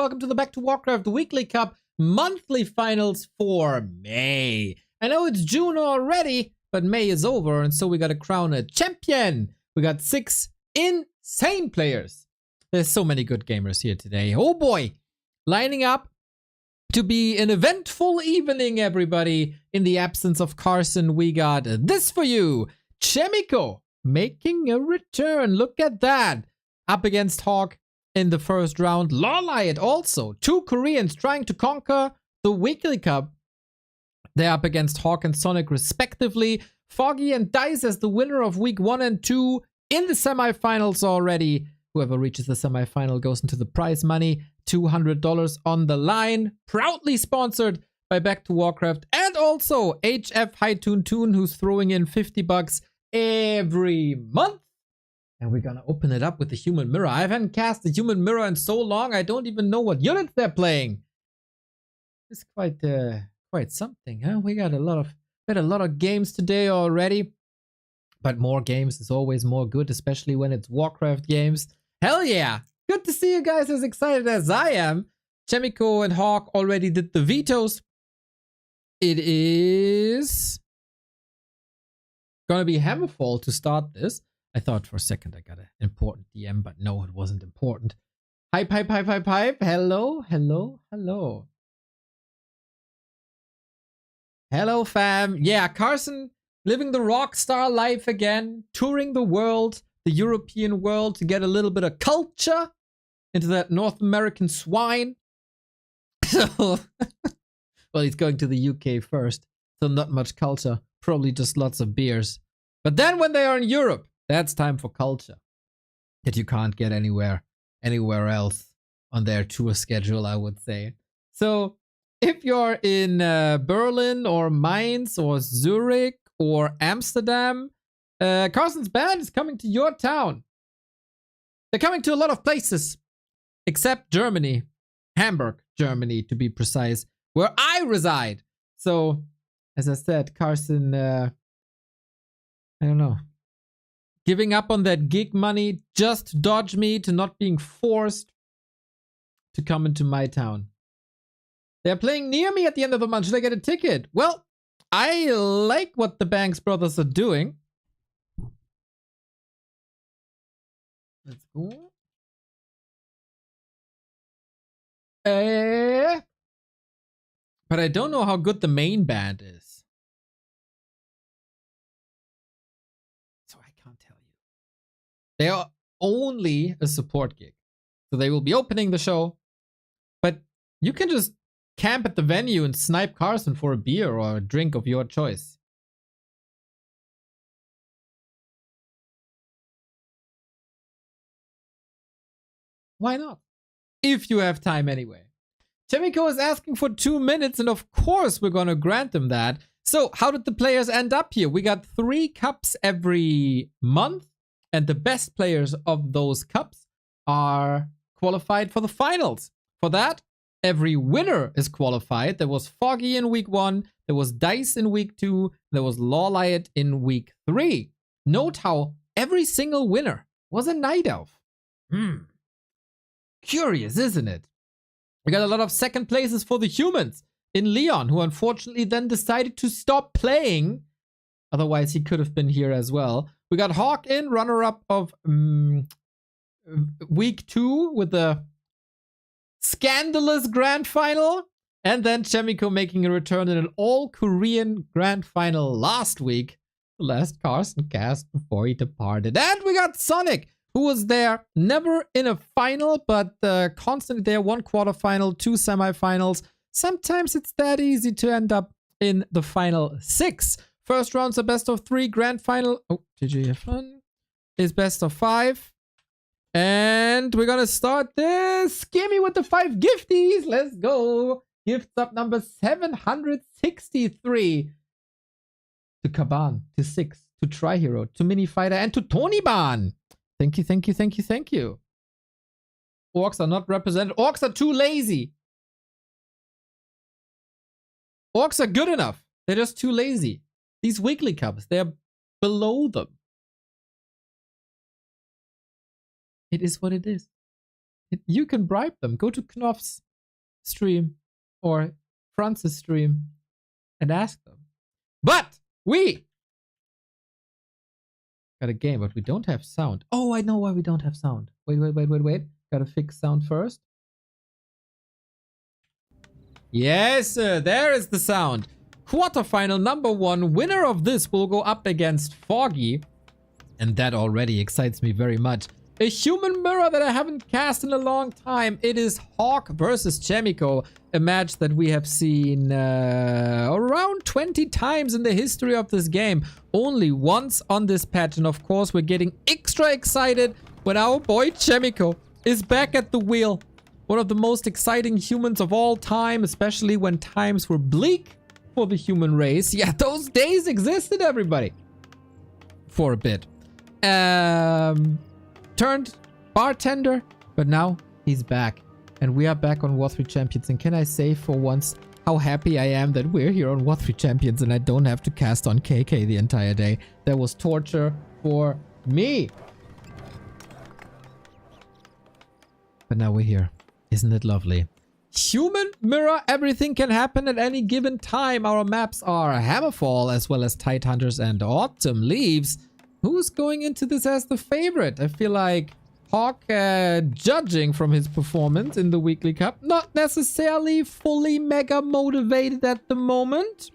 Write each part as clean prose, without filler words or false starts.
welcome to the Back to Warcraft Weekly Cup monthly finals for May. I know it's June already, but May is over, and so we gotta crown a champion. We got 6 insane players. There's so many good gamers here today. Oh boy, lining up to be an eventful evening, everybody. In the absence of Carson, we got this for you. Chaemiko making a return. Look at that. Up against HawK in the first round. LawLiet also. 2 Koreans trying to conquer the Weekly Cup. They're up against HawK and Sonik respectively. Foggy and Dise as the winner of week 1 and 2 in the semifinals already. Whoever reaches the semifinal goes into the prize money. $200 on the line. Proudly sponsored by Back to Warcraft and also HF High Toon Toon, who's throwing in $50 every month. And we're gonna open it up with the Human Mirror. I haven't cast the Human Mirror in so long, I don't even know what units they're playing. It's quite something, huh? We got a lot of games today already. But more games is always more good, especially when it's Warcraft games. Hell yeah! Good to see you guys as excited as I am. Chaemiko and HawK already did the vetoes. It is gonna be Hammerfall to start this. I thought for a second I got an important DM, but no, it wasn't important. Hype. Hello. Hello, fam. Yeah, Carson living the rock star life again, touring the world, the European world, to get a little bit of culture into that North American swine. So, well, he's going to the UK first, so not much culture, probably just lots of beers. But then when they are in Europe, that's time for culture that you can't get anywhere else on their tour schedule, I would say. So if you're in Berlin or Mainz or Zurich or Amsterdam, Carson's band is coming to your town. They're coming to a lot of places, except Germany. Hamburg, Germany, to be precise, where I reside. So, as I said, Carson, I don't know. Giving up on that gig money just to dodge me, to not being forced to come into my town. They're playing near me at the end of the month. Should I get a ticket? Well, I like what the Banks brothers are doing. Let's go. But I don't know how good the main band is. They are only a support gig. So they will be opening the show. But you can just camp at the venue and snipe Carson for a beer or a drink of your choice. Why not? If you have time anyway. Chaemiko is asking for 2 minutes, and of course we're gonna grant them that. So how did the players end up here? We got 3 cups every month. And the best players of those cups are qualified for the finals. For that, every winner is qualified. There was Foggy in week 1. There was Dise in week 2. There was LawLiet in week 3. Note how every single winner was a night elf. Curious, isn't it? We got a lot of second places for the humans in Leon, who unfortunately then decided to stop playing. Otherwise, he could have been here as well. We got HawK in, runner-up of week 2 with the scandalous grand final. And then Chaemiko making a return in an all-Korean grand final last week. The last Carson cast before he departed. And we got Sonik, who was there, never in a final, but constantly there. 1 quarterfinal, 2 semifinals. Sometimes it's that easy to end up in the final 6. First round's a best of 3, grand final. Oh, did you have fun? Is best of 5. And we're gonna start this. Gimme with the 5 gifties. Let's go. Gifts up number 763. To Kaban, to 6, to Tri-Hero, to Mini Fighter, and to Tonyban. Thank you. Orcs are not represented. Orcs are too lazy. Orcs are good enough. They're just too lazy. These weekly cups, they're below them. It is what it is. You can bribe them. Go to Knopf's stream or Franz's stream and ask them. But we got a game, but we don't have sound. Oh, I know why we don't have sound. Wait. Gotta fix sound first. Yes, there is the sound. Quarterfinal number 1. Winner of this will go up against Foggy. And that already excites me very much. A human mirror that I haven't cast in a long time. It is HawK versus Chaemiko. A match that we have seen around 20 times in the history of this game. Only once on this patch. And of course, we're getting extra excited when our boy Chaemiko is back at the wheel. One of the most exciting humans of all time, especially when times were bleak for the human race. Yeah, those days existed, everybody. For a bit. Turned bartender, but now he's back. And we are back on Warcraft III Champions. And can I say for once how happy I am that we're here on Warcraft III Champions and I don't have to cast on KK the entire day. That was torture for me. But now we're here. Isn't it lovely? Human mirror, everything can happen at any given time. Our maps are Hammerfall as well as Tidehunters and Autumn Leaves. Who's going into this as the favorite? I feel like HawK, judging from his performance in the Weekly Cup, not necessarily fully mega motivated at the moment.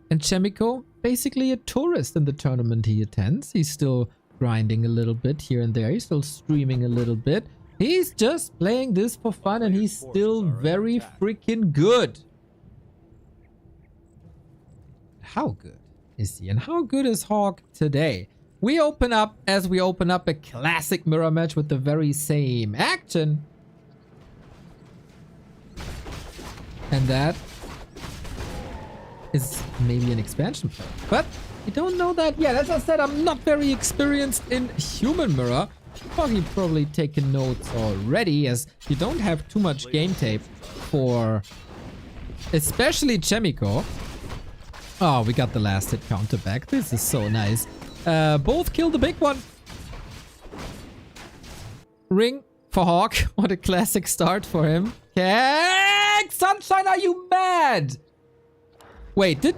And Chaemiko, basically a tourist in the tournament he attends. He's still grinding a little bit here and there. He's still streaming a little bit. He's just playing this for fun and he's still very freaking good. How good is he? And how good is HawK today? We open up as we open up a classic mirror match with the very same action. And that is maybe an expansion play. But we don't know that yet. As I said, I'm not very experienced in human mirror. Foggy probably taken notes already, as you don't have too much game tape for especially Chaemiko. Oh, we got the last hit counter back. This is so nice. Both killed the big one. Ring for HawK. What a classic start for him. Heck, Sunshine, are you mad? Wait, did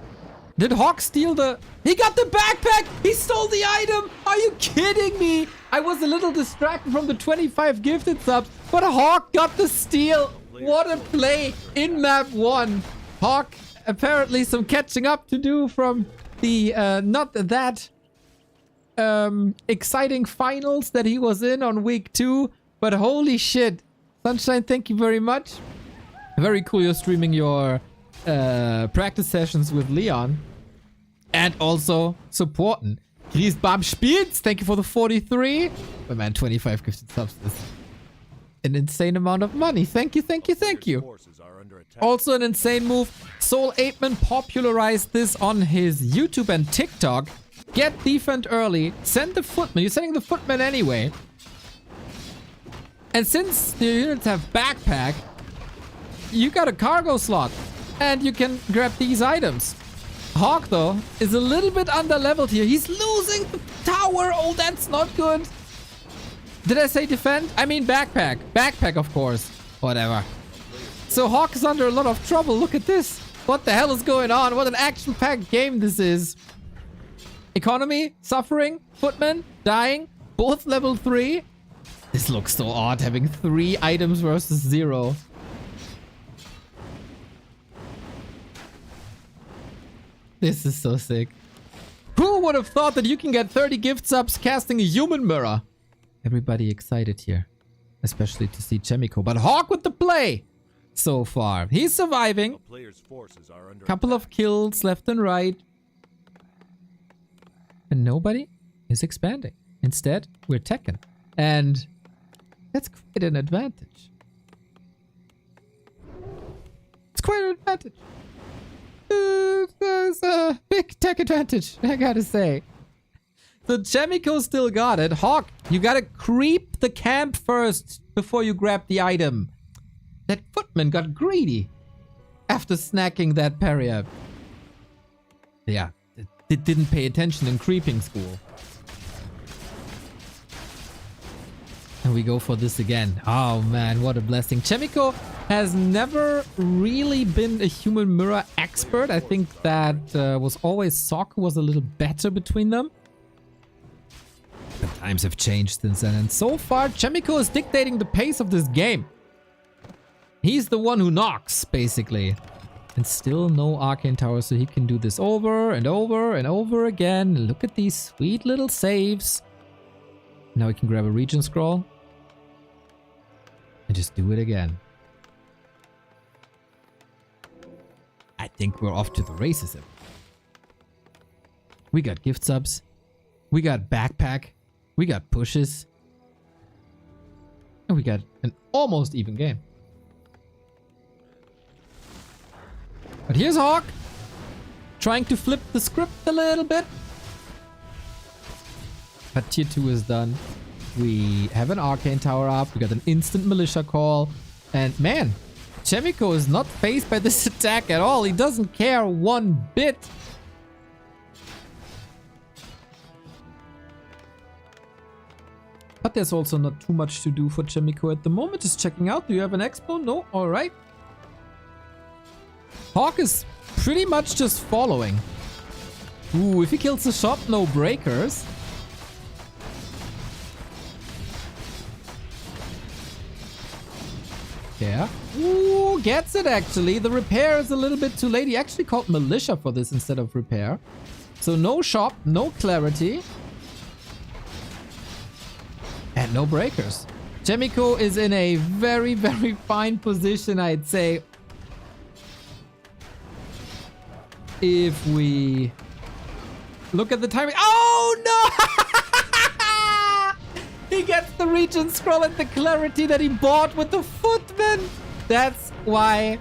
HawK steal the... He got the backpack! He stole the item! Are you kidding me? I was a little distracted from the 25 gifted subs, but HawK got the steal. What a play in map 1. HawK, apparently some catching up to do from the not that exciting finals that he was in on week 2. But holy shit. Sunshine, thank you very much. Very cool you're streaming your practice sessions with Leon. And also supporting. Griesbam Spiels, thank you for the 43. But man, 25 gifted subs is an insane amount of money. Thank you, thank you, thank you. Also an insane move. Soul Apeman popularized this on his YouTube and TikTok. Get defend early. Send the footman. You're sending the footman anyway. And since the units have backpack, you got a cargo slot. And you can grab these items. HawK, though, is a little bit under-leveled here. He's losing the tower. Oh, that's not good. Did I say defend? I mean backpack. Backpack, of course. Whatever. So HawK is under a lot of trouble. Look at this. What the hell is going on? What an action-packed game this is. Economy, suffering, footman, dying, both level 3. This looks so odd, having 3 items versus 0. This is so sick. Who would have thought that you can get 30 gift subs casting a human mirror? Everybody excited here. Especially to see Chaemiko. But HawK with the play so far. He's surviving. Couple of kills left and right. And nobody is expanding. Instead, we're Tekken. And that's quite an advantage. It's quite an advantage. There's a big tech advantage, I gotta say. So Chaemiko still got it. HawK, you gotta creep the camp first before you grab the item. That footman got greedy after snacking that parry up. Yeah, it didn't pay attention in creeping school. And And we go for this again. Oh man, what a blessing. Chaemiko has never really been a human mirror expert. I think that was always HawK was a little better between them. The times have changed since then. And so far, Chaemiko is dictating the pace of this game. He's the one who knocks, basically. And still no arcane tower, so he can do this over and over and over again. Look at these sweet little saves. Now we can grab a region scroll. And just do it again. I think we're off to the races. We got gift subs. We got backpack. We got pushes. And we got an almost even game. But here's HawK. Trying to flip the script a little bit. But tier 2 is done. We have an arcane tower up. We got an instant militia call. And man, Chaemiko is not phased by this attack at all. He doesn't care one bit. But there's also not too much to do for Chaemiko at the moment. Just checking out. Do you have an expo? No? Alright. HawK is pretty much just following. Ooh, if he kills the shop, no breakers. Yeah. Ooh, gets it actually. The repair is a little bit too late. He actually called militia for this instead of repair. So no shop, no clarity. And no breakers. Chaemiko is in a very, very fine position, I'd say. If we look at the timing. Oh no! He gets the region scroll and the clarity that he bought with the footman. That's why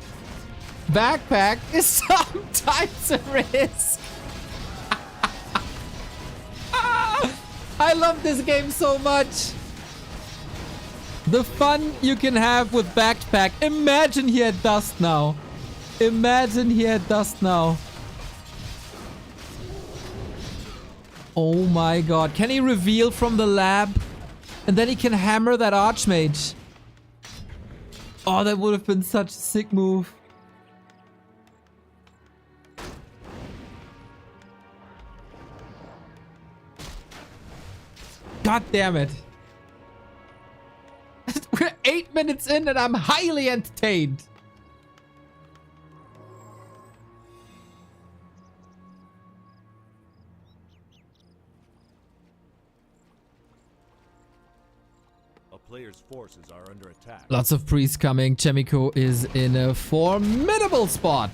backpack is sometimes a risk. I love this game so much. The fun you can have with backpack. Imagine he had dust now. Imagine he had dust now. Oh my god. Can he reveal from the lab? And then he can hammer that Archmage. Oh, that would have been such a sick move. God damn it. We're 8 minutes in and I'm highly entertained. Players' forces are under attack. Lots of priests coming. Chaemiko is in a formidable spot.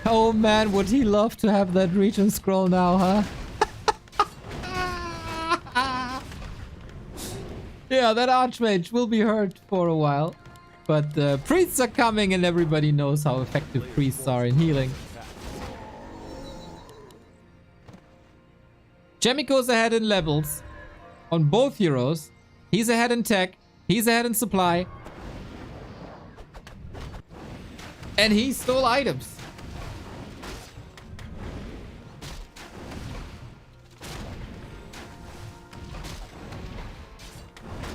Oh man, would he love to have that region scroll now, huh? Yeah, that Archmage will be hurt for a while. But the priests are coming and everybody knows how effective priests are in healing. Chaemiko's ahead in levels on both heroes. He's ahead in tech. He's ahead in supply. And he stole items.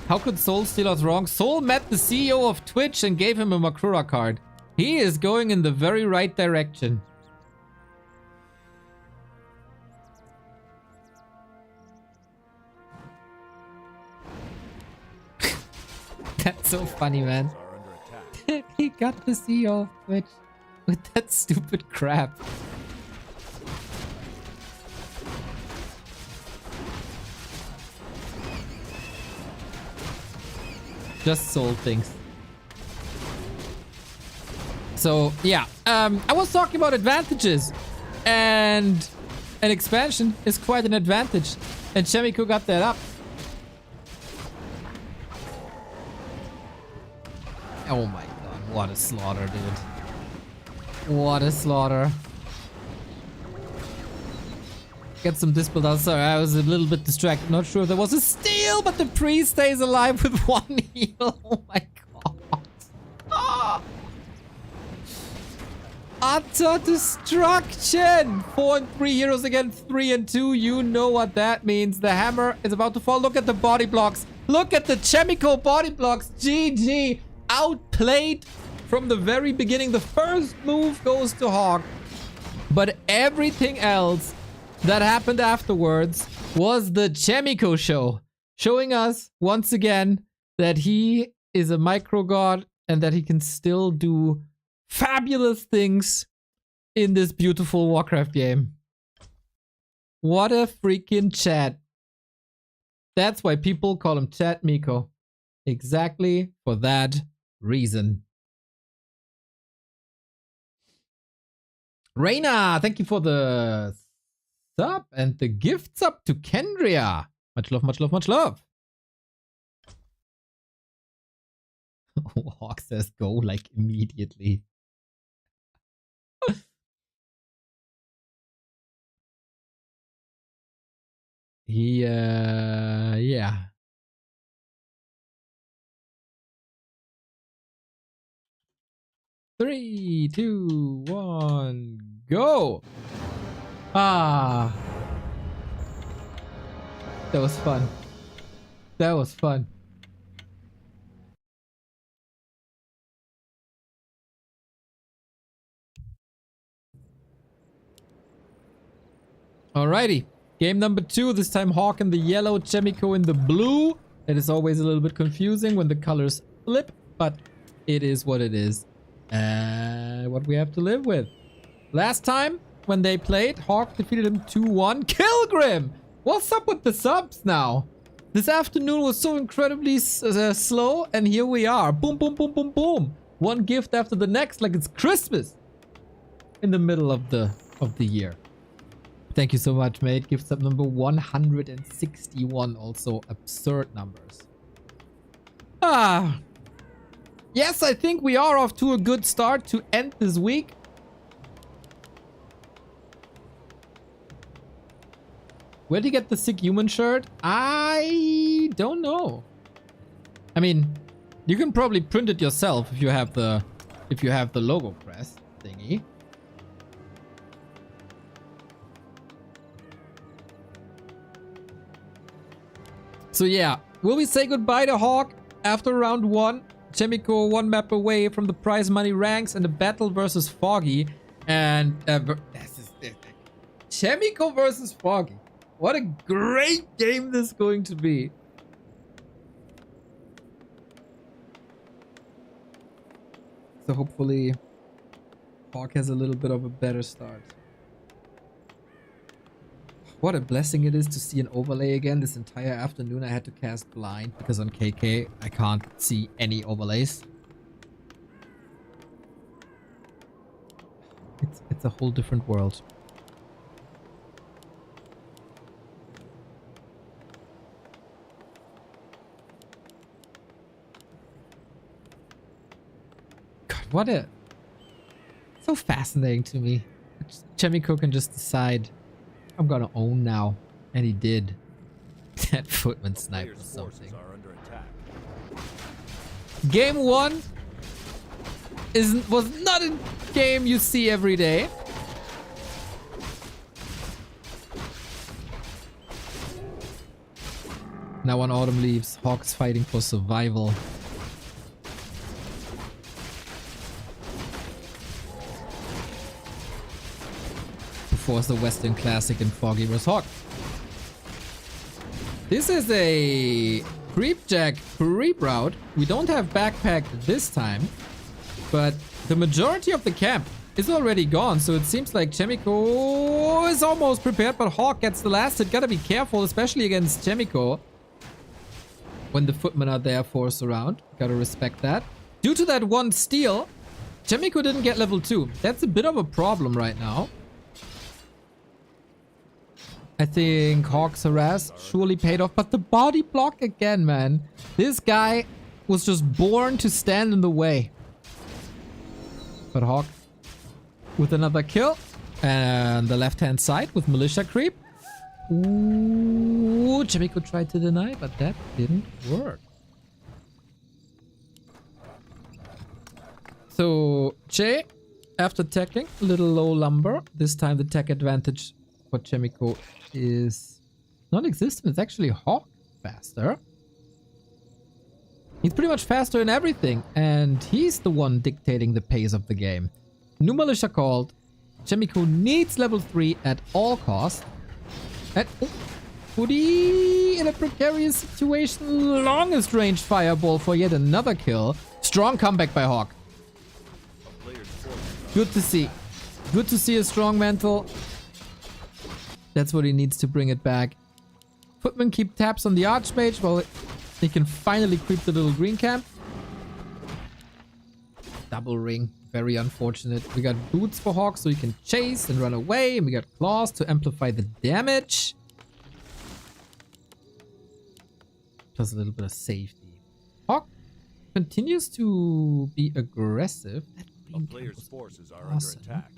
How could Soul steal us wrong? Soul met the CEO of Twitch and gave him a Makrura card. He is going in the very right direction. That's so funny, man. He got the CEO of Twitch with that stupid crap. Just sold things. So yeah, I was talking about advantages, and an expansion is quite an advantage, and Chaemiko got that up. Oh my god, what a slaughter, dude. What a slaughter. Get some dispel down. Sorry, I was a little bit distracted. Not sure if there was a steal, but the priest stays alive with one heal. Oh my god. Ah. Utter destruction! 4 and 3 heroes against 3 and 2. You know what that means. The hammer is about to fall. Look at the body blocks. Look at the Chaemiko body blocks. GG. Outplayed from the very beginning. The first move goes to HawK. But everything else that happened afterwards was the Chaemiko show. Showing us once again that he is a micro god and that he can still do fabulous things in this beautiful Warcraft game. What a freaking chat. That's why people call him Chaemiko. Exactly for that reason. Reina, thank you for the sub and the gift sub to Kendria. Much love, much love, much love. HawK says go like immediately. Yeah. 3, 2, 1, go! Ah. That was fun. That was fun. Alrighty. Game number 2. This time HawK in the yellow, Chaemiko in the blue. It is always a little bit confusing when the colors flip, but it is what it is. What we have to live with. Last time when they played, HawK defeated him 2-1. Kilgrim! What's up with the subs now? This afternoon was so incredibly slow, and here we are. Boom, boom, boom, boom, boom. One gift after the next, like it's Christmas in the middle of the year. Thank you so much, mate. Gift sub number 161. Also absurd numbers. Yes, I think we are off to a good start to end this week. Where'd you get the sick human shirt? I don't know. I mean, you can probably print it yourself if you have the logo press thingy. So yeah, will we say goodbye to HawK after round 1? Chaemiko 1 map away from the prize money ranks and the battle versus Foggy. And Chaemiko versus Foggy. What a great game this is going to be. So hopefully HawK has a little bit of a better start. What a blessing it is to see an overlay again. This entire afternoon I had to cast blind because on KK I can't see any overlays. It's a whole different world. God, what a... So fascinating to me. Chaemiko can just decide, I'm gonna own now. And he did. That footman snipe was something. Game 1 was not a game you see every day. Now when autumn leaves, HawK's fighting for survival. Before the Western Classic and Foggy vs HawK. This is a creepjack creep route. We don't have backpack this time, but the majority of the camp is already gone, so it seems like Chaemiko is almost prepared, but HawK gets the last hit. Gotta be careful, especially against Chaemiko. When the footmen are there force around. Gotta respect that. Due to that one steal, Chaemiko didn't get level 2. That's a bit of a problem right now. I think HawK's harass surely paid off, but the body block again, man. This guy was just born to stand in the way. But HawK with another kill. And the left-hand side with militia creep. Ooh, Chaemiko tried to deny, but that didn't work. So, Che after teching. A little low lumber. This time the tech advantage for Chaemiko is non-existent. It's actually HawK faster. He's pretty much faster in everything, and he's the one dictating the pace of the game. New militia called. Chaemiko needs level 3 at all costs. And Woody in a precarious situation. Longest range fireball for yet another kill. Strong comeback by HawK. Good to see. Good to see a strong mantle. That's what he needs to bring it back. Footmen keep tabs on the Archmage while he can finally creep the little green camp. Double ring. Very unfortunate. We got boots for HawK so he can chase and run away. And we got claws to amplify the damage. Plus a little bit of safety. HawK continues to be aggressive. A player's forces are under attack.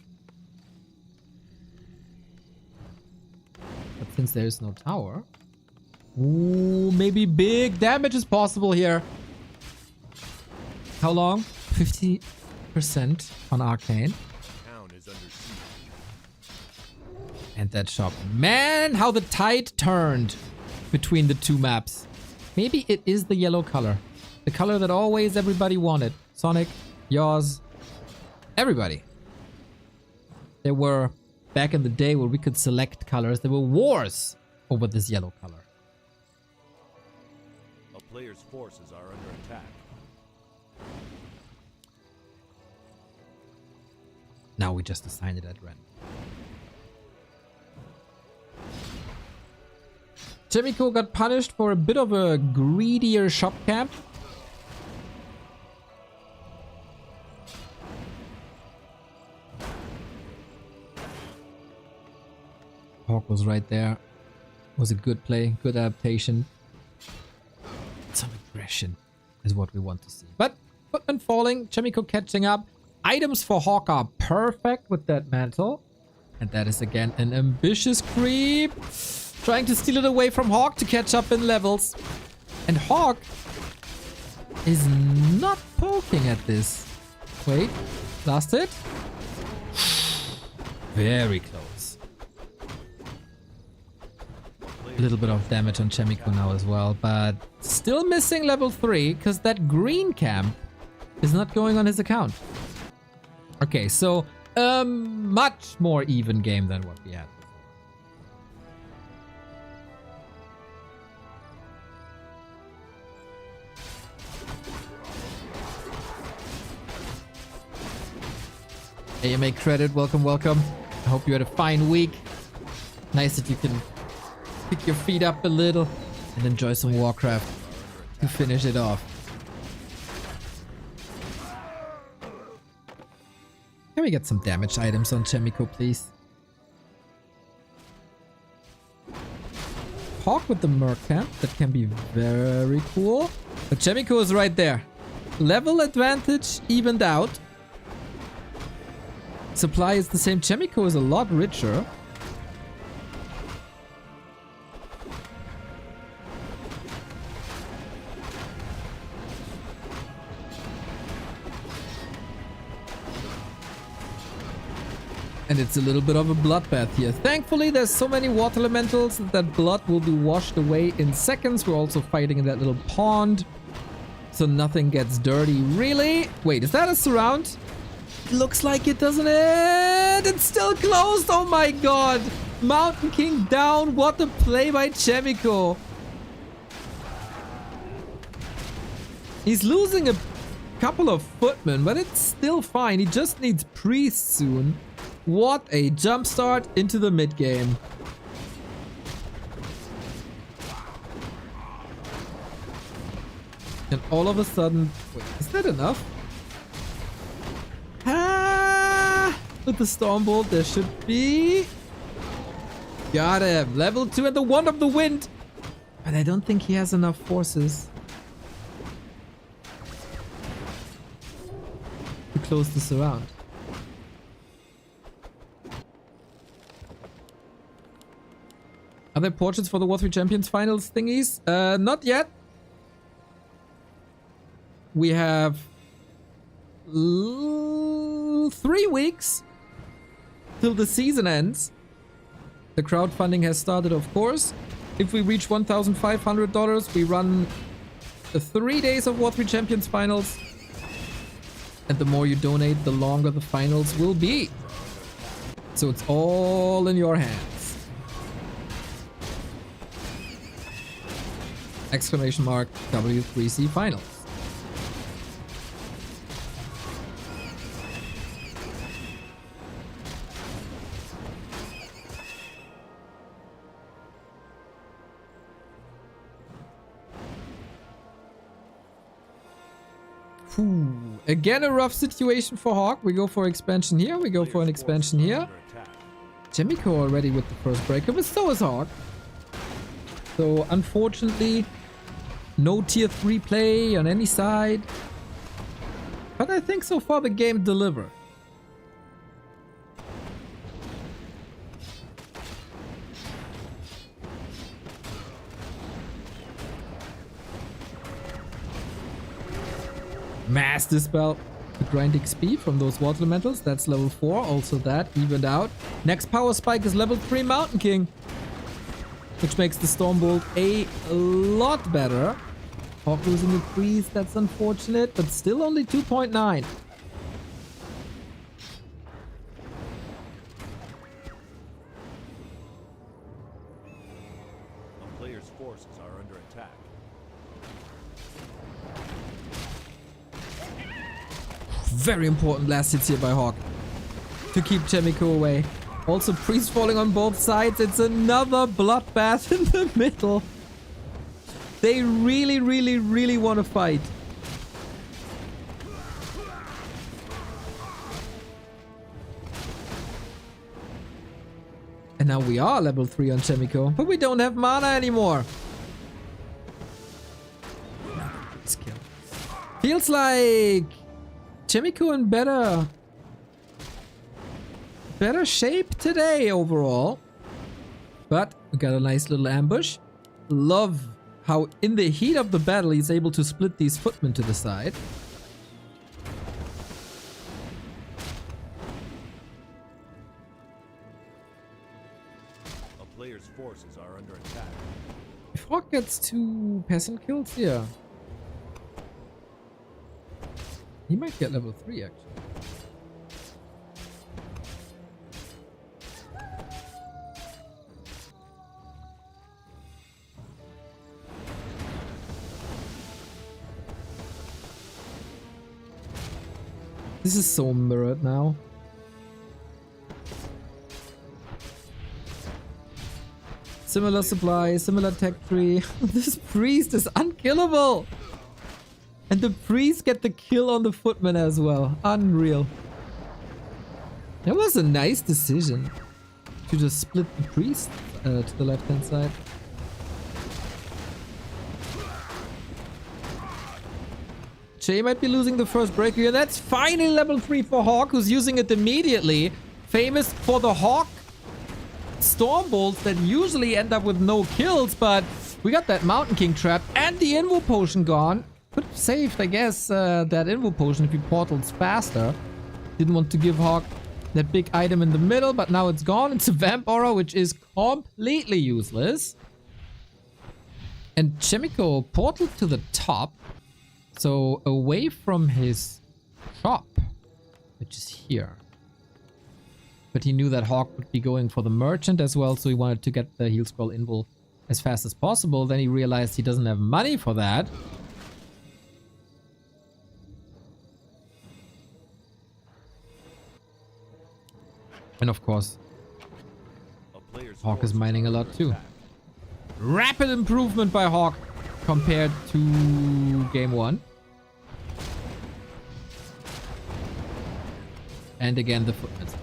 But since there is no tower... Ooh, maybe big damage is possible here. How long? 50% on Arcane. Town is under siege. And that shop. Man, how the tide turned between the two maps. Maybe it is the yellow color. The color that always everybody wanted. Sonik, Yoz, everybody. There were, back in the day where we could select colors, there were wars over this yellow color. A player's forces are under attack. Now we just assign it at random. Chaemiko got punished for a bit of a greedier shop camp. HawK was right there. Was a good play, good adaptation. Some aggression is what we want to see. But Footman falling, Chaemiko catching up. Items for HawK are perfect with that mantle. And that is again an ambitious creep. Trying to steal it away from HawK to catch up in levels. And HawK is not poking at this. Wait, last hit? Very close. A little bit of damage on Chaemiko now as well, but still missing level 3 because that green camp is not going on his account. Okay, so much more even game than what we had before. AMA credit, welcome, welcome. I hope you had a fine week. Nice that you can pick your feet up a little and enjoy some Warcraft to finish it off. Can we get some damage items on Chaemiko, please? HawK with the Merc camp, that can be very cool. But Chaemiko is right there. Level advantage evened out. Supply is the same. Chaemiko is a lot richer. And it's a little bit of a bloodbath here. Thankfully, there's so many water elementals that blood will be washed away in seconds. We're also fighting in that little pond, so nothing gets dirty, really. Wait, is that a surround? Looks like it, doesn't it? It's still closed. Oh my god. Mountain King down. What a play by Chaemiko. He's losing a couple of footmen, but it's still fine. He just needs priests soon. What a jump start into the mid game. And all of a sudden, wait, is that enough? With the Stormbolt, there should be... Got him. Level 2 and the Wand of the Wind. But I don't think he has enough forces to close this around. Are there portraits for the Warcraft III Champions Finals thingies? Not yet. We have still 3 weeks till the season ends. The crowdfunding has started, of course. If we reach $1,500, we run the 3 days of War 3 Champions Finals. And the more you donate, the longer the finals will be. So it's all in your hands. Exclamation mark W3CFinals. Again, a rough situation for HawK. We go for expansion here. We go for an expansion here. Chaemiko already with the first breaker, but so is HawK. So, unfortunately, no tier 3 play on any side. But I think so far the game delivered. Mass Dispel to grind XP from those water elementals. That's level 4. Also that evened out. Next power spike is level 3 Mountain King, which makes the Stormbolt a lot better. HawK losing the freeze. That's unfortunate, but still only 2.9. A player's forces are under attack. Very important last hits here by HawK to keep Chaemiko away. Also, priest falling on both sides. It's another bloodbath in the middle. They really want to fight. And now we are level 3 on Chaemiko, but we don't have mana anymore. Skill. Feels like Chaemiko in better shape today overall. But we got a nice little ambush. Love how in the heat of the battle he's able to split these footmen to the side. A player's forces are under attack. If HawK gets 2 peasant kills here, he might get level 3 actually. This is so mirrored now. Similar supply, similar tech tree. This priest is unkillable! And the priest get the kill on the footman as well. Unreal. That was a nice decision to just split the priest to the left hand side. Chae might be losing the first breaker here. That's finally level 3 for HawK, who's using it immediately. Famous for the HawK Stormbolts that usually end up with no kills, but we got that Mountain King trap and the Invo Potion gone. Could have saved, I guess, that Invo Potion if he portals faster. Didn't want to give HawK that big item in the middle, but now it's gone. It's a Vamp Aura, which is completely useless. And Chaemiko portaled to the top. So away from his shop, which is here. But he knew that HawK would be going for the merchant as well, so he wanted to get the heal scroll invul as fast as possible. Then he realized he doesn't have money for that. And of course, HawK is mining a lot too. Rapid improvement by HawK compared to game 1. And again, the footprints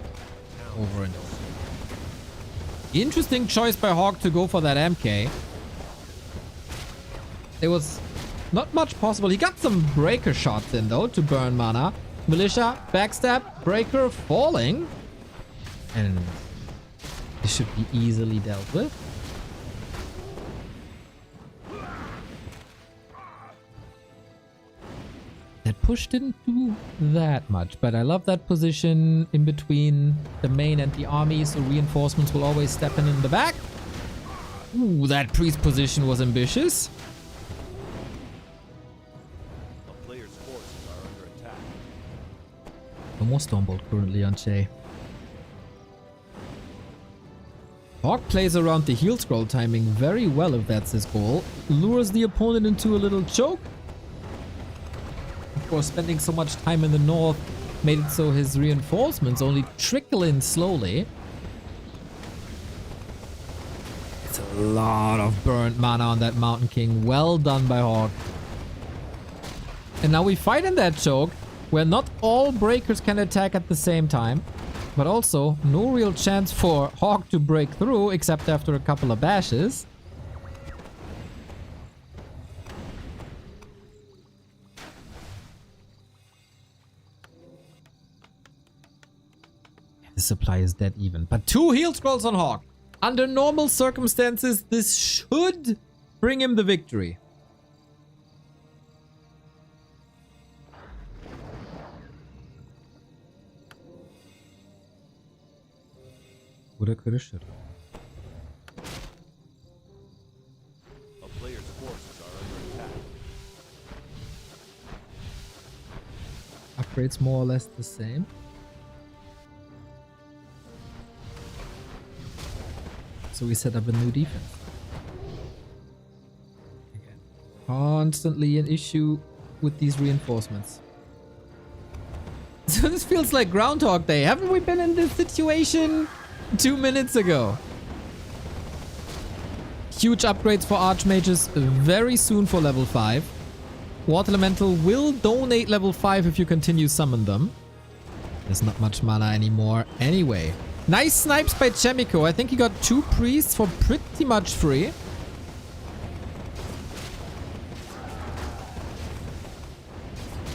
over and over. Interesting choice by HawK to go for that MK. There was not much possible. He got some breaker shots in though to burn mana. Militia, backstab, breaker falling. And this should be easily dealt with. That push didn't do that much, but I love that position in between the main and the army, so reinforcements will always step in the back. Ooh, that priest position was ambitious. A player's forces are under attack. No more Stormbolt currently on Che. HawK plays around the heal scroll timing very well if that's his goal. Lures the opponent into a little choke. Of course, spending so much time in the north made it so his reinforcements only trickle in slowly. It's a lot of burnt mana on that Mountain King. Well done by HawK. And now we fight in that choke where not all breakers can attack at the same time. But also, no real chance for HawK to break through except after a couple of bashes. The supply is dead even. But 2 heal scrolls on HawK. Under normal circumstances, this should bring him the victory. Woulda, coulda, shoulda. A player's forces are under attack. Upgrades more or less the same. So we set up a new defense. Again, constantly an issue with these reinforcements. So this feels like Groundhog Day. Haven't we been in this situation 2 minutes ago? Huge upgrades for Archmages very soon for level 5. Water Elemental will donate level 5 if you continue summon them. There's not much mana anymore anyway. Nice snipes by Chaemiko. I think he got 2 priests for pretty much free.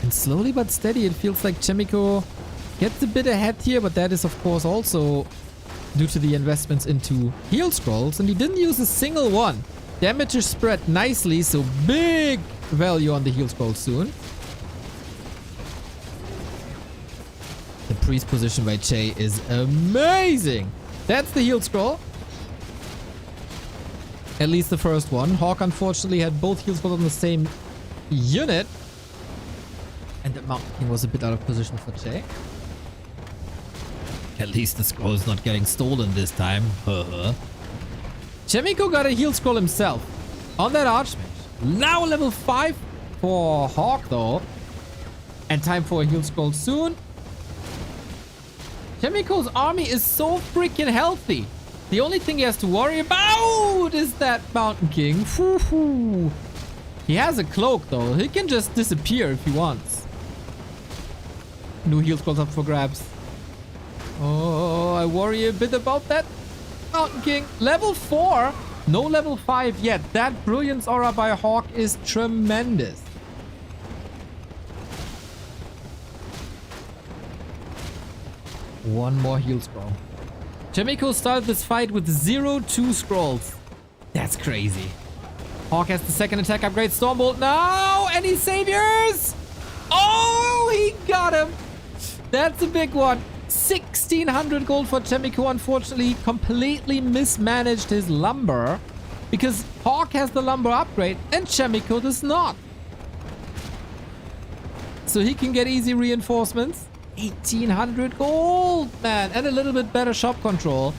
And slowly but steady it feels like Chaemiko gets a bit ahead here, but that is of course also due to the investments into heal scrolls, and he didn't use a single one. Damage is spread nicely, so big value on the heal scroll soon. The priest position by Che is amazing. That's the heal scroll. At least the first one. HawK unfortunately had both heal scrolls on the same unit. And the Mountain King was a bit out of position for Che. At least the scroll is not getting stolen this time. Chaemiko got a heal scroll himself on that Archmage. Now level 5 for HawK though. And time for a heal scroll soon. Chaemiko's army is so freaking healthy. The only thing he has to worry about is that Mountain King. He has a cloak though. He can just disappear if he wants. New heal scrolls up for grabs. Oh, I worry a bit about that Mountain King. Level 4. No level 5 yet. That Brilliance Aura by HawK is tremendous. One more heal scroll. Chaemiko started this fight with 0-2 scrolls. That's crazy. HawK has the second attack upgrade. Stormbolt now. Any saviors? Oh, he got him. That's a big one. 1600 gold for Chaemiko. Unfortunately, completely mismanaged his lumber because HawK has the lumber upgrade and Chaemiko does not. So he can get easy reinforcements. 1800 gold, man, and a little bit better shop control.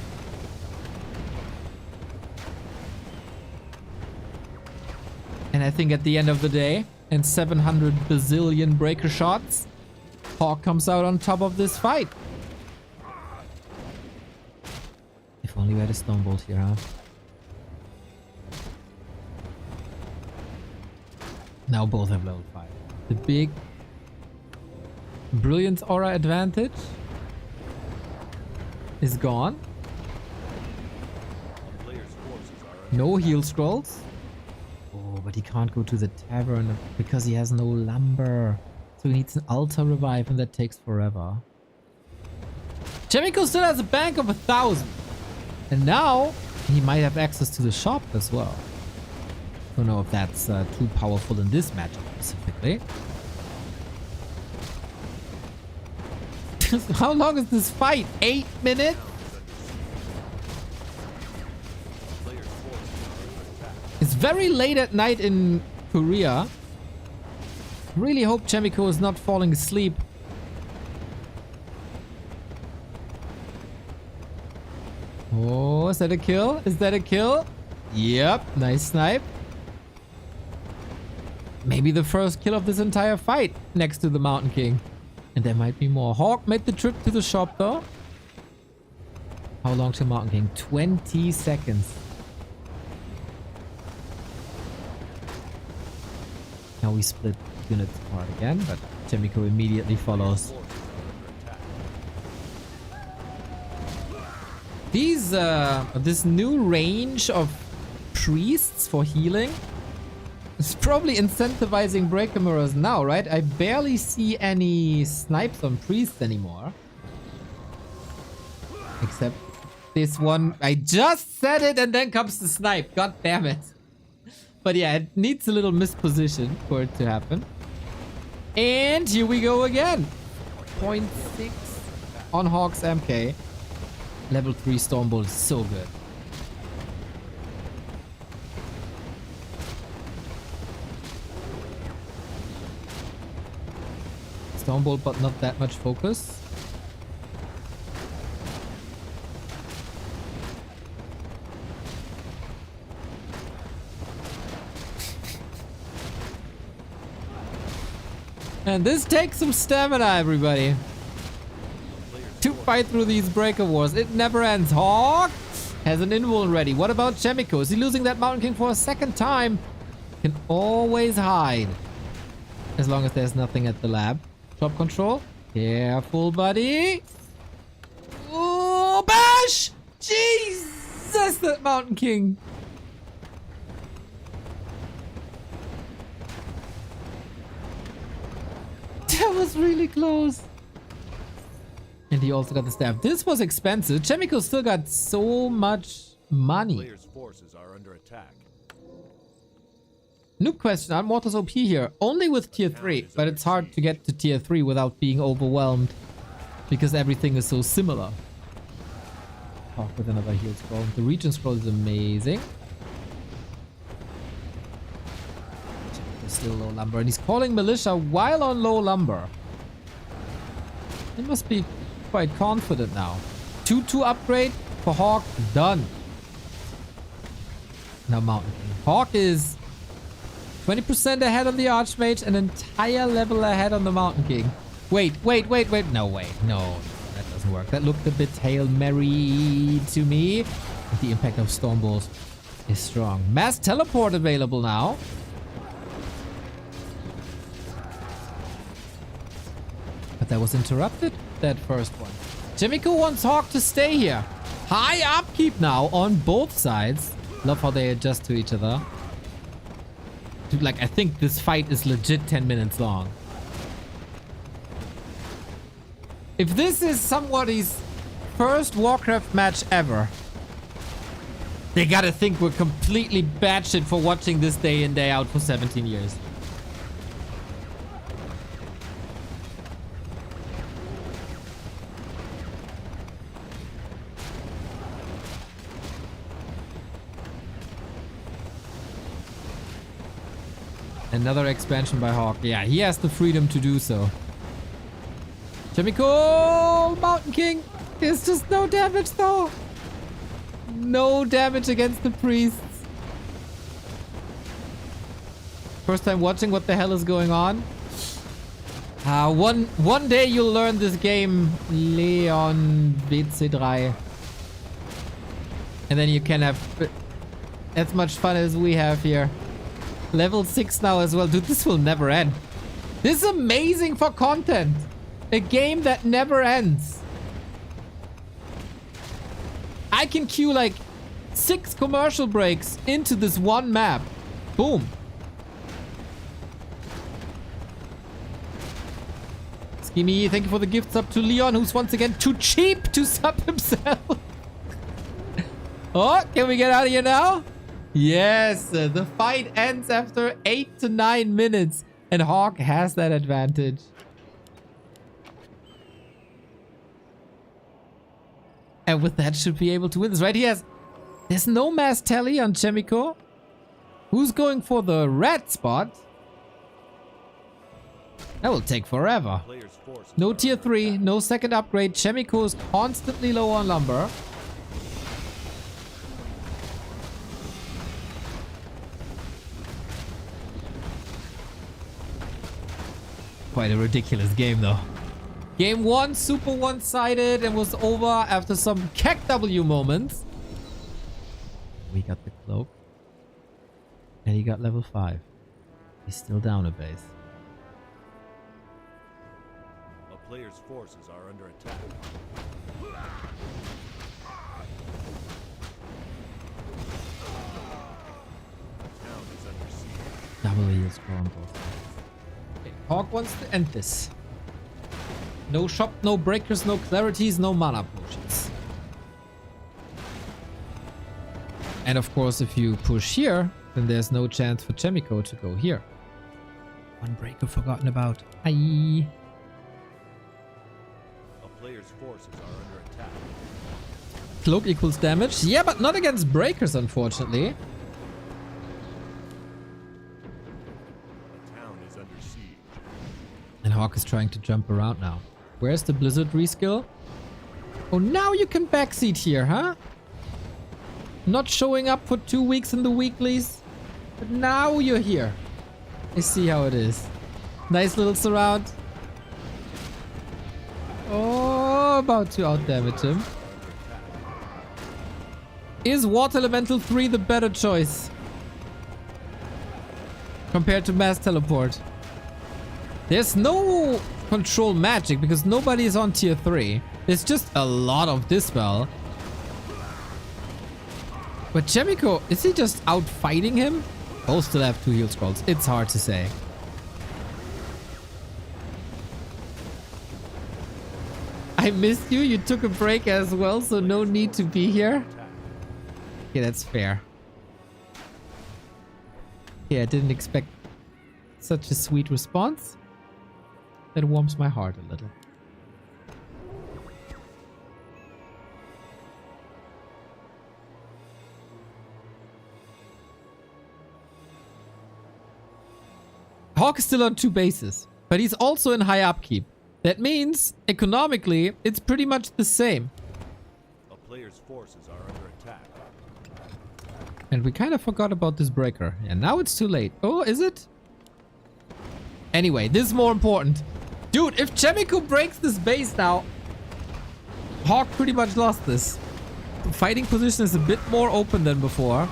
And I think at the end of the day, and 700 bazillion breaker shots, HawK comes out on top of this fight. If only we had a Stormbolt here, huh? Now both have level 5. The big Brilliance Aura advantage is gone. No heal scrolls. Oh, but he can't go to the tavern because he has no lumber. So he needs an Altar Revive and that takes forever. Chaemiko still has a bank of 1,000. And now he might have access to the shop as well. Don't know if that's too powerful in this matchup specifically. How long is this fight? 8 minutes? It's very late at night in Korea. Really hope Chaemiko is not falling asleep. Oh, is that a kill? Is that a kill? Yep, nice snipe. Maybe the first kill of this entire fight next to the Mountain King. And there might be more. HawK made the trip to the shop though. How long till Mountain King? 20 seconds. Now we split units apart again, but Chaemiko immediately follows. This new range of priests for healing is probably incentivizing breaker mirrors now, right? I barely see any snipes on priests anymore. Except this one. I just said it and then comes the snipe. God damn it. But yeah, it needs a little misposition for it to happen. And here we go again. 0.6 on HawK's MK. Level 3 Stormbolt is so good. Stormbolt, but not that much focus. And this takes some stamina, everybody. To fight through these breaker wars. It never ends. HawK has an invuln ready. What about Chaemiko? Is he losing that Mountain King for a second time? Can always hide. As long as there's nothing at the lab. Drop control. Careful, buddy. Oh, bash! Jesus, that Mountain King. That was really close. And he also got the staff. This was expensive. Chaemiko still got so much money. Players' forces are under attack. Noob question. I'm Mortis OP here. Only with tier 3. But it's hard to get to tier 3 without being overwhelmed. Because everything is so similar. HawK with another heal scroll. The region scroll is amazing. Still low lumber, and he's calling militia while on low lumber. He must be quite confident now. 2-2 upgrade for HawK, done. Now Mountain King. HawK is 20% ahead on the Archmage, an entire level ahead on the Mountain King. Wait. No, wait. No, that doesn't work. That looked a bit Hail Mary to me. But the impact of Stormbolt is strong. Mass teleport available now. But that was interrupted, that first one. Chaemiko wants HawK to stay here. High upkeep now on both sides. Love how they adjust to each other. Dude, like, I think this fight is legit 10 minutes long. If this is somebody's first Warcraft match ever, they gotta think we're completely batshit for watching this day in, day out for 17 years. Another expansion by HawK. Yeah, he has the freedom to do so. Chaemiko! Mountain King! There's just no damage though. No damage against the priests. First time watching, what the hell is going on? One day you'll learn this game, Leon B2W. And then you can have as much fun as we have here. Level 6 now as well. Dude, this will never end. This is amazing for content. A game that never ends. I can queue like 6 commercial breaks into this one map. Boom. Skimmy, thank you for the gift sub to Leon, who's once again too cheap to sub himself. Oh, can we get out of here now? Yes, the fight ends after 8 to 9 minutes, and HawK has that advantage. And with that, should be able to win this, right? There's no mass tally on Chaemiko. Who's going for the red spot? That will take forever. No tier 3, no second upgrade. Chaemiko is constantly low on lumber. Quite a ridiculous game though. Game 1, super one-sided and was over after some KW moments. We got the cloak. And he got level 5. He's still down a base. A player's forces are under attack. A town is under siege. Double heal score on both. Okay, HawK wants to end this. No shop, no breakers, no clarities, no mana potions. And of course, if you push here, then there's no chance for Chaemiko to go here. One breaker forgotten about. Aye. A player's forces are under attack. Cloak equals damage. Yeah, but not against breakers, unfortunately. A town is under siege. And HawK is trying to jump around now. Where's the Blizzard reskill? Oh, now you can backseat here, huh? Not showing up for 2 weeks in the weeklies. But now you're here. I see how it is. Nice little surround. Oh, about to outdamage him. Is Water Elemental 3 the better choice? Compared to Mass Teleport. There's no control magic because nobody is on tier 3. There's just a lot of Dispel. But Chaemiko, is he just out fighting him? Both still have 2 heal scrolls. It's hard to say. I missed you. You took a break as well, so no need to be here. Okay, that's fair. Yeah, I didn't expect such a sweet response. That warms my heart a little. HawK is still on 2 bases, but he's also in high upkeep. That means, economically, it's pretty much the same. A player's forces are under attack. And we kind of forgot about this breaker. And now it's too late. Oh, is it? Anyway, this is more important. Dude, if Chaemiko breaks this base now, HawK pretty much lost this. The fighting position is a bit more open than before.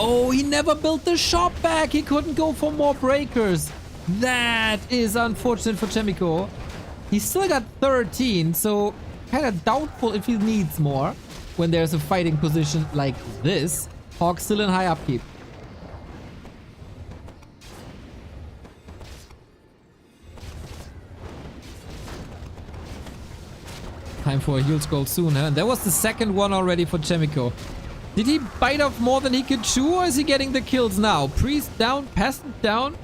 Oh, he never built the shop back. He couldn't go for more breakers. That is unfortunate for Chaemiko. He's still got 13, so kind of doubtful if he needs more when there's a fighting position like this. HawK still in high upkeep. Time for a heal scroll soon, huh? And that was the second one already for Chaemiko. Did he bite off more than he could chew, or is he getting the kills now? Priest down, Peasant down.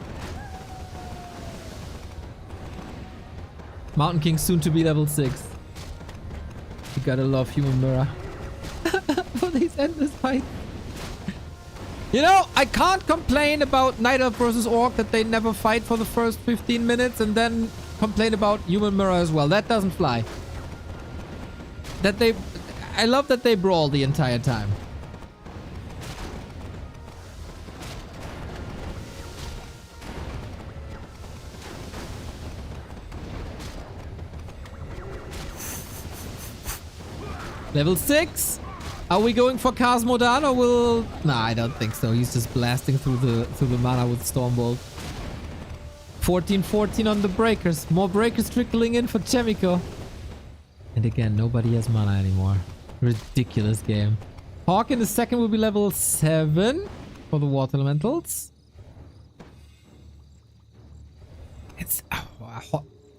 Mountain King soon to be level 6. You gotta love Human Mirror. For these endless fights. You know, I can't complain about Night Elf versus Orc that they never fight for the first 15 minutes and then complain about Human Mirror as well. That doesn't fly. I love that they brawl the entire time. Level 6. Are we going for Cosmodan or will... Nah, I don't think so. He's just blasting through the mana with Stormbolt. 14-14 on the breakers. More breakers trickling in for Chaemiko. And again, nobody has mana anymore. Ridiculous game. HawK in the second will be level 7 for the Water Elementals.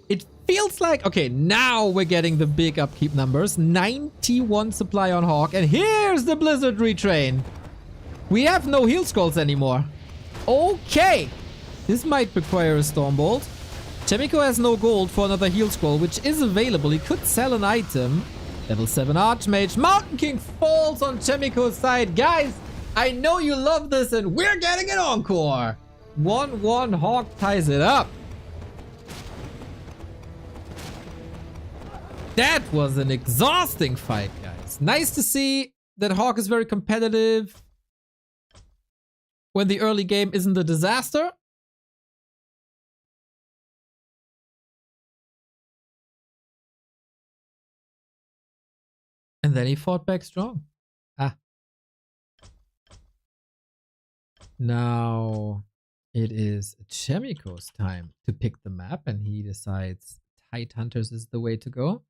It feels like... Okay, now we're getting the big upkeep numbers. 91 supply on HawK. And here's the Blizzard retrain. We have no heal scrolls anymore. Okay. This might require a Stormbolt. Chaemiko has no gold for another heal scroll, which is available. He could sell an item. Level 7 Archmage. Mountain King falls on Chaemiko's side. Guys, I know you love this, and we're getting an encore. 1-1 HawK ties it up. That was an exhausting fight, guys. Nice to see that HawK is very competitive when the early game isn't a disaster. And then he fought back strong. Ah. Now it is Chaemiko's time to pick the map, and he decides Tide Hunters is the way to go.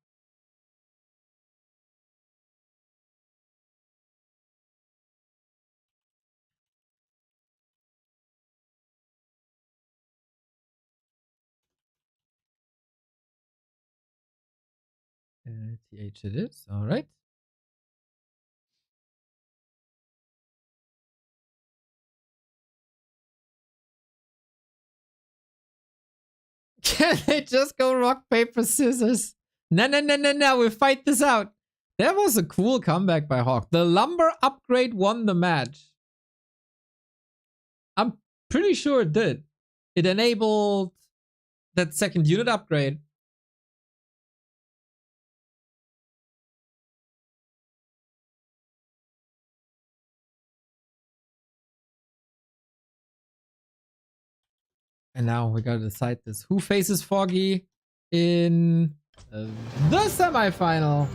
TH it is. All right. Can they just go rock, paper, scissors? No. We'll fight this out. That was a cool comeback by HawK. The lumber upgrade won the match. I'm pretty sure it did. It enabled that second unit upgrade. And now we gotta decide this. Who faces Foggy in the semi-final?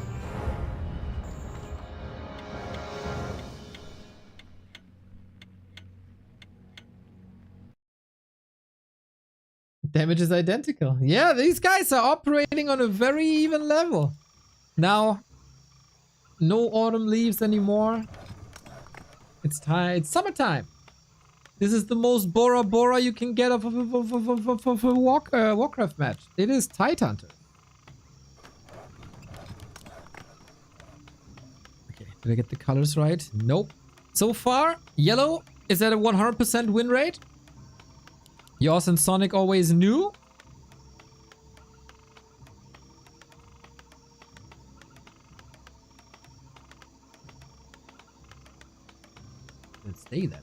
Damage is identical. Yeah, these guys are operating on a very even level. Now, no autumn leaves anymore. It's time. It's summertime. This is the most Bora Bora you can get of a Warcraft match. It is Tide Hunter. Okay, did I get the colors right? Nope. So far, yellow is at a 100% win rate. Yours and Sonik always knew. Let's stay then.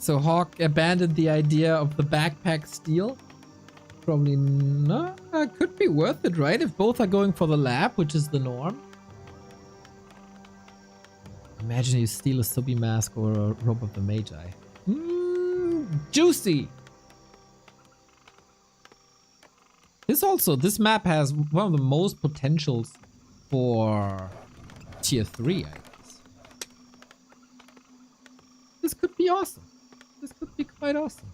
So HawK abandoned the idea of the backpack steal. Probably not. Could be worth it, right? If both are going for the lab, which is the norm. Imagine you steal a Subi mask or a robe of the Magi. Juicy! This map has one of the most potentials for tier 3, I guess. This could be awesome. This could be quite awesome.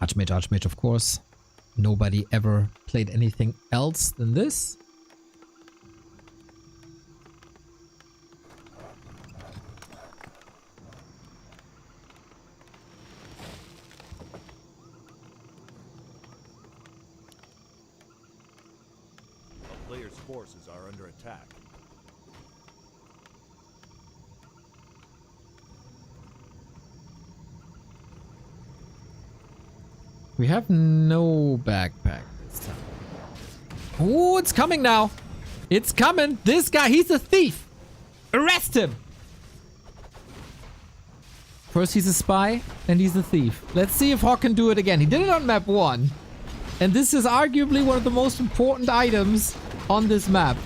Archmage, of course. Nobody ever played anything else than this. A player's forces are under attack. We have no backpack this time. Oh, it's coming now. It's coming. This guy, he's a thief. Arrest him. First he's a spy, and he's a thief. Let's see if HawK can do it again. He did it on map 1. And this is arguably one of the most important items on this map.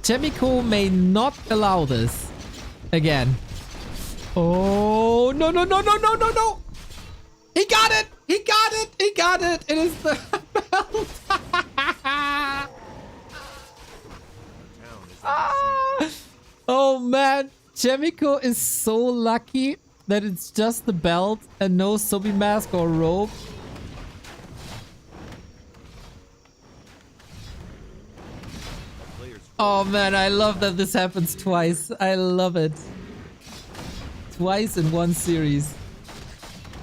Chaemiko may not allow this again. Oh, no. He got it. He got it! He got it! It is the belt! Oh man, Chaemiko is so lucky that it's just the belt and no Subi mask or robe. Oh man, I love that this happens twice. I love it. twice in one series.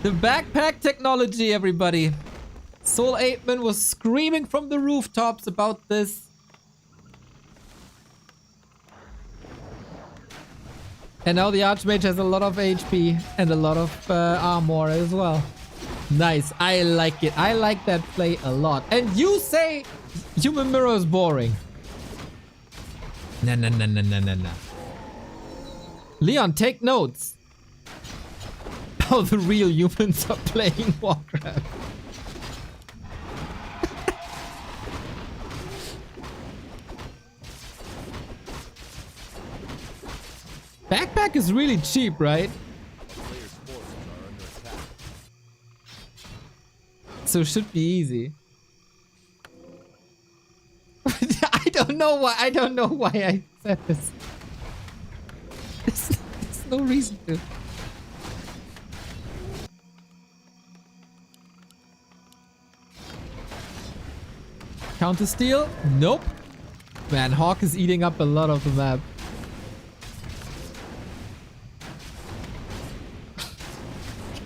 The backpack technology, everybody. Soul 8man was screaming from the rooftops about this. And now the Archmage has a lot of HP and a lot of armor as well. Nice. I like it. I like that play a lot. And you say Human Mirror is boring. Nah. Leon, take notes. How the real humans are playing Warcraft. Backpack is really cheap, right? Players' forces are under attack. So it should be easy. I don't know why I said this. There's no reason to. Counter steal? Nope. Man, HawK is eating up a lot of the map.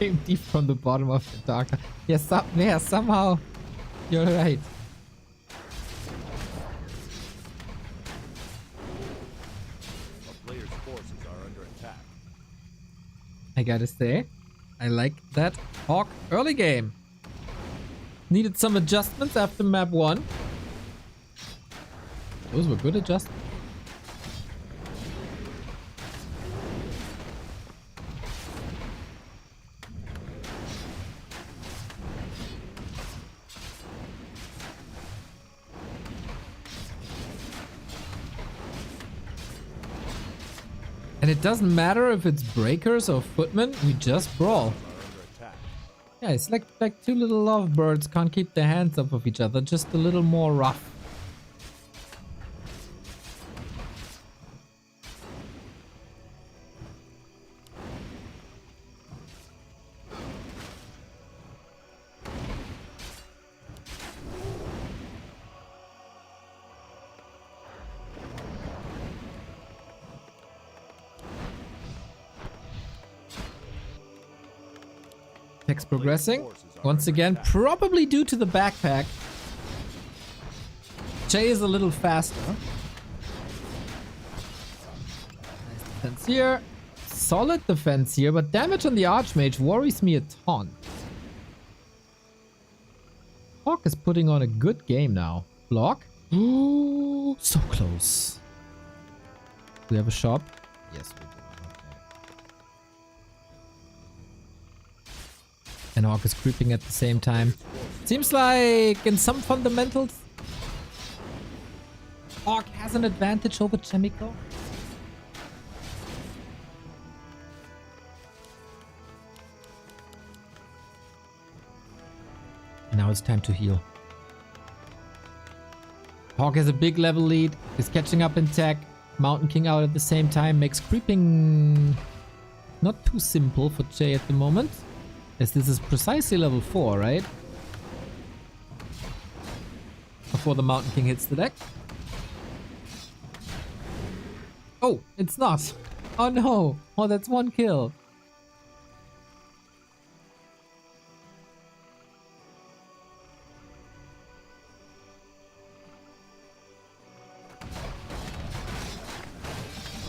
Came deep from the bottom of the dark. Yes, somehow you're right. A player's forces are under attack. I gotta say, I like that HawK early game. Needed some adjustments after map 1. Those were good adjustments. And it doesn't matter if it's breakers or footmen, we just brawl. Are under attack. Yeah, it's like two little lovebirds can't keep their hands off of each other, just a little more rough. Text progressing. Once again, probably due to the backpack. Jay is a little faster. Nice defense here. Solid defense here, but damage on the Archmage worries me a ton. HawK is putting on a good game now. Block. Ooh, so close. Do we have a shop? Yes, we do. And HawK is creeping at the same time. Seems like in some fundamentals, HawK has an advantage over Chaemiko. Now it's time to heal. HawK has a big level lead, is catching up in tech. Mountain King out at the same time makes creeping not too simple for Jay at the moment. As this is precisely level 4, right? Before the Mountain King hits the deck. Oh, it's not. Oh no. Oh, that's one kill.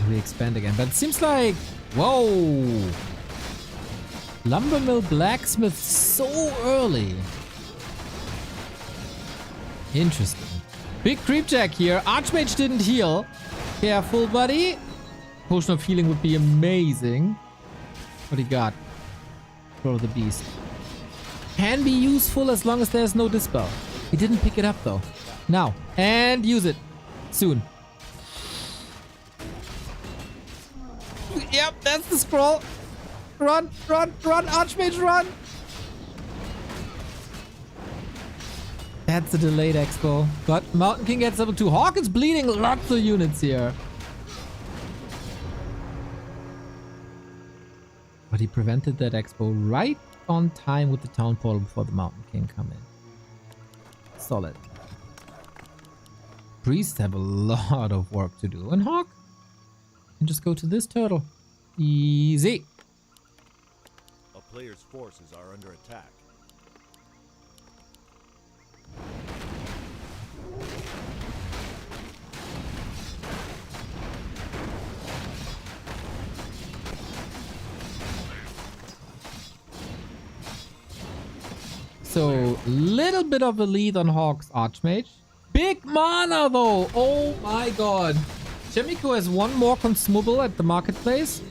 We expand again, but it seems like... Whoa! Lumbermill Blacksmith so early. Interesting. Big creep jack here. Archmage didn't heal. Careful, buddy. Potion of healing would be amazing. What do you got? Throw the beast. Can be useful as long as there's no dispel. He didn't pick it up though. Now. And use it. Soon. Yep, that's the scroll. Run, Archmage, run! That's a delayed expo. But Mountain King gets level 2. HawK is bleeding lots of units here. But he prevented that expo right on time with the town portal before the Mountain King come in. Solid. Priests have a lot of work to do. And HawK can just go to this turtle. Easy. player's forces are under attack. So, little bit of a lead on HawK's Archmage. Big mana though! Oh my god. Chaemiko has one more consumable at the marketplace.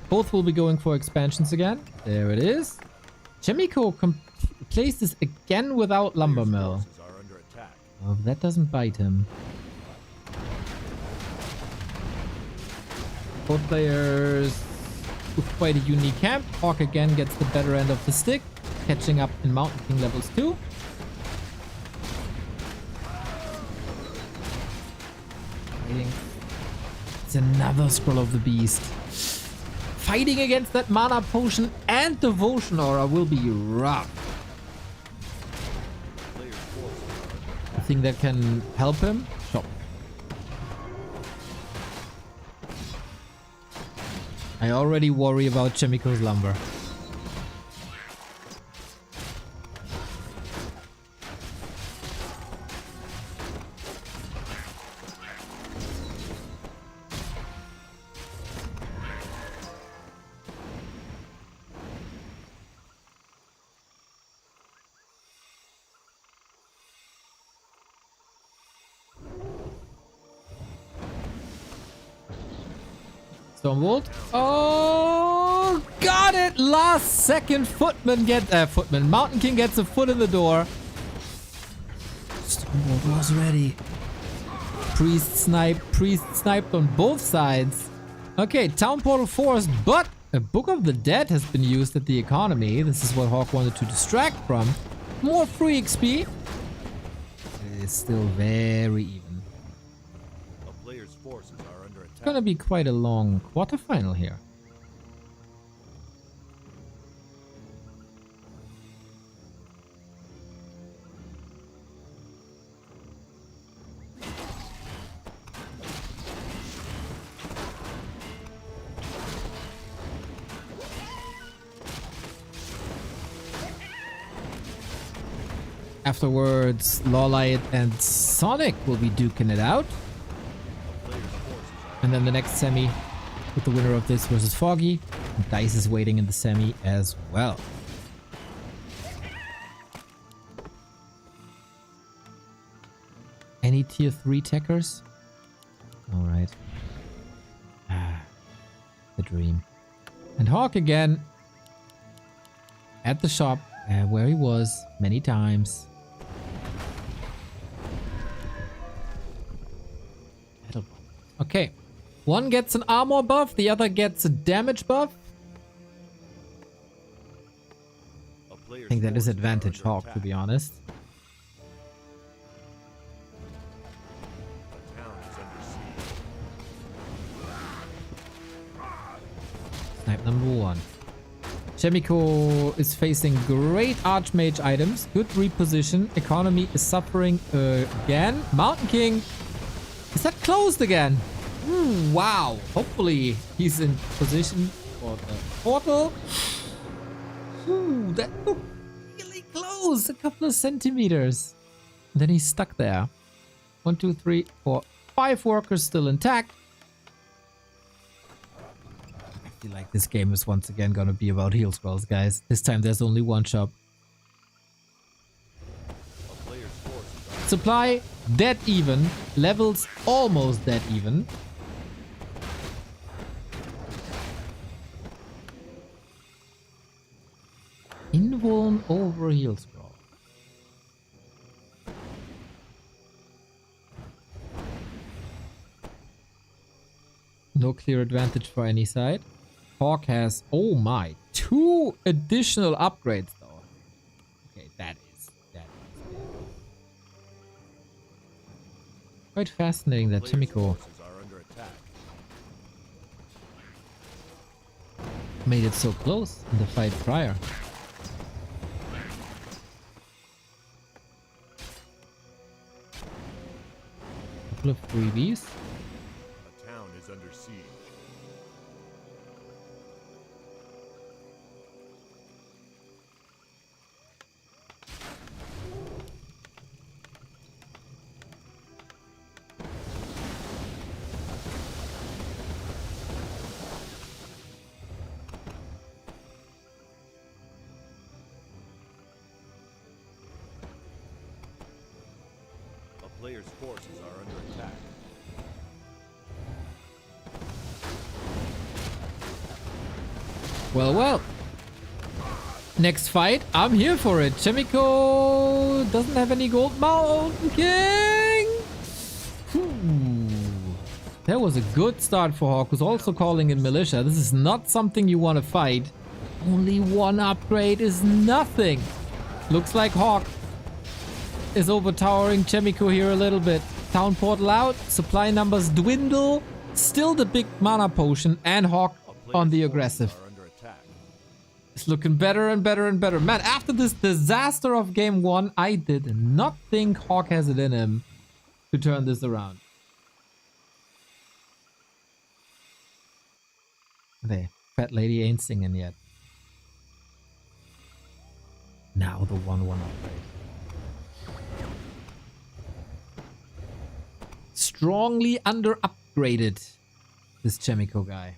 Both will be going for expansions again. There it is. Chaemiko places again without Lumber Mill. Forces are under attack. Oh, that doesn't bite him. Both players with quite a unique camp. HawK again gets the better end of the stick, catching up in Mountain King levels 2. It's another Scroll of the Beast. Fighting against that mana potion and devotion aura will be rough. Player's forces are under attack. I think that can help him. Sure. I already worry about Chaemiko's lumber. Stormbolt. Oh, got it! Last second, Mountain King gets a foot in the door. Stormbolt was ready. Priest sniped on both sides. Okay, Town Portal forced, but a Book of the Dead has been used at the economy. This is what HawK wanted to distract from. More free XP. It is still very even. A player's forces are under attack. It's gonna be quite a long quarterfinal here. Afterwards, LawLiet and Sonik will be duking it out. And then the next semi with the winner of this versus Foggy. And Dise is waiting in the semi as well. Any tier 3 techers? Alright. Ah, the dream. And HawK again at the shop where he was many times. Okay. One gets an armor buff, the other gets a damage buff. I think that is advantage HawK, to be honest. Snipe number 1. Chaemiko is facing great Archmage items. Good reposition. Economy is suffering again. Mountain King. Is that closed again? Wow. Hopefully he's in position for the portal. That looked really close. A couple of centimeters. And then he's stuck there. 1, 2, 3, 4, 5 workers still intact. I feel like this game is once again gonna be about heal scrolls, guys. This time there's only one shop. Supply dead even. Levels almost dead even. Invuln over heal scroll. No clear advantage for any side. HawK has, oh my, 2 additional upgrades though. Okay, that is quite fascinating that Chaemiko made it so close in the fight prior. Couple of freebies. A town is under siege. player's forces are under attack. Well, well. Next fight, I'm here for it. Chaemiko doesn't have any gold. Mountain King! That was a good start for HawK, who's also calling in militia. This is not something you want to fight. Only one upgrade is nothing. Looks like HawK is overtowering Chaemiko here a little bit. Town portal out, supply numbers dwindle. Still the big mana potion and HawK on the aggressive. It's looking better and better and better. Man, after this disaster of game 1, I did not think HawK has it in him to turn this around. The fat lady ain't singing yet. Now the 1-1 upgrade. Strongly under upgraded, this Chaemiko guy.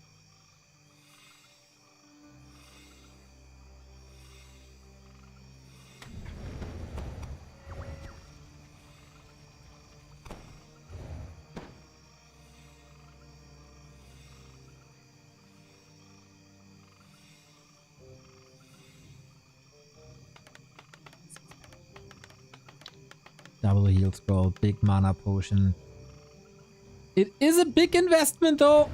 Double heal scroll, big mana potion. It is a big investment though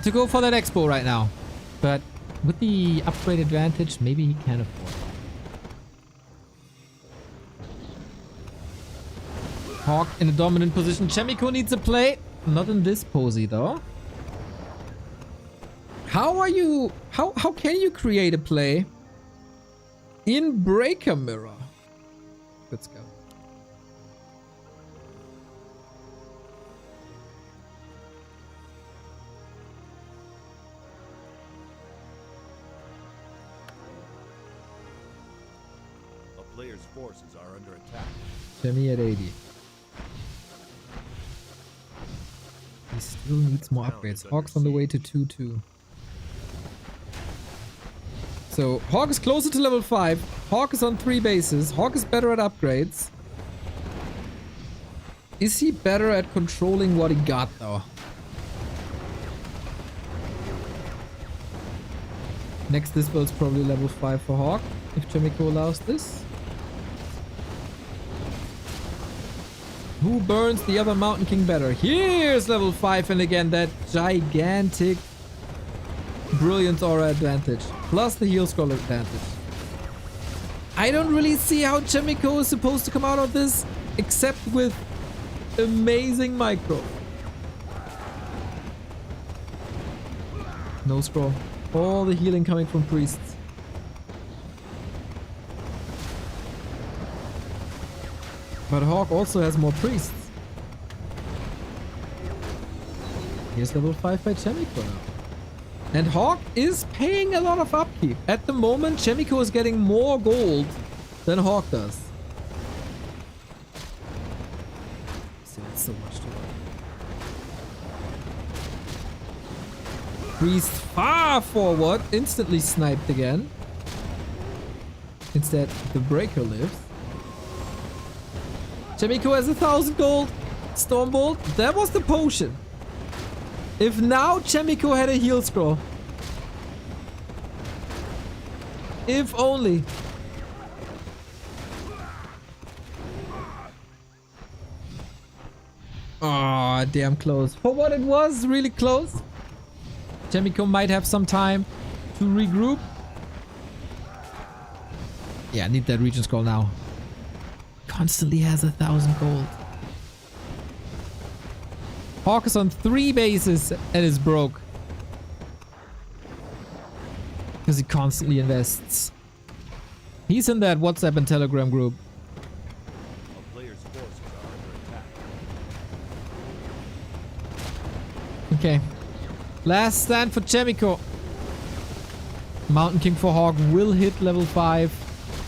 to go for that expo right now. But with the upgrade advantage, maybe he can afford it. HawK in a dominant position. Chaemiko needs a play. Not in this posy though. How can you create a play in Breaker Mirror? Let's go. A player's forces are under attack. Chemi at 80. He still needs more upgrades. HawK's on the way to 2-2. So HawK is closer to level 5. HawK is on 3 bases. HawK is better at upgrades. Is he better at controlling what he got though? Next Dispel is probably level 5 for HawK, if Chaemiko allows this. Who burns the other Mountain King better? Here's level 5 and again that gigantic Brilliance Aura advantage. Plus the heal scroll advantage. I don't really see how Chaemiko is supposed to come out of this except with amazing micro. No scroll. All the healing coming from priests. But HawK also has more priests. Here's level 5 by Chaemiko now. And HawK is paying a lot of upkeep. At the moment, Chaemiko is getting more gold than HawK does. See, that's so much to learn. Priest far forward, instantly sniped again. Instead, the Breaker lives. Chaemiko has 1,000 gold. Stormbolt, that was the potion. If now Chaemiko had a heal scroll. If only. Oh, damn close. For what it was, really close. Chaemiko might have some time to regroup. Yeah, I need that region scroll now. Constantly has 1,000 gold. HawK is on 3 bases and is broke. Because he constantly invests. He's in that WhatsApp and Telegram group. A player's forces are under attack. Okay. Last stand for Chaemiko. Mountain King for HawK will hit level 5.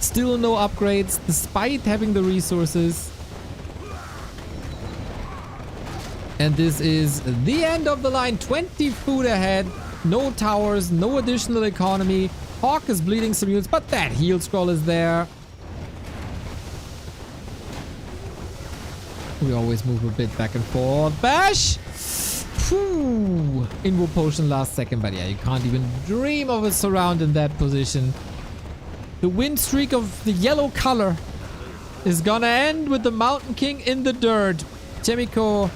Still no upgrades despite having the resources. And this is the end of the line. 20 food ahead. No towers, no additional economy. HawK is bleeding some units, but that heal scroll is there. We always move a bit back and forth. Bash! Phew. Invo potion last second, but yeah, you can't even dream of a surround in that position. The win streak of the yellow color is gonna end with the Mountain King in the dirt. Chaemiko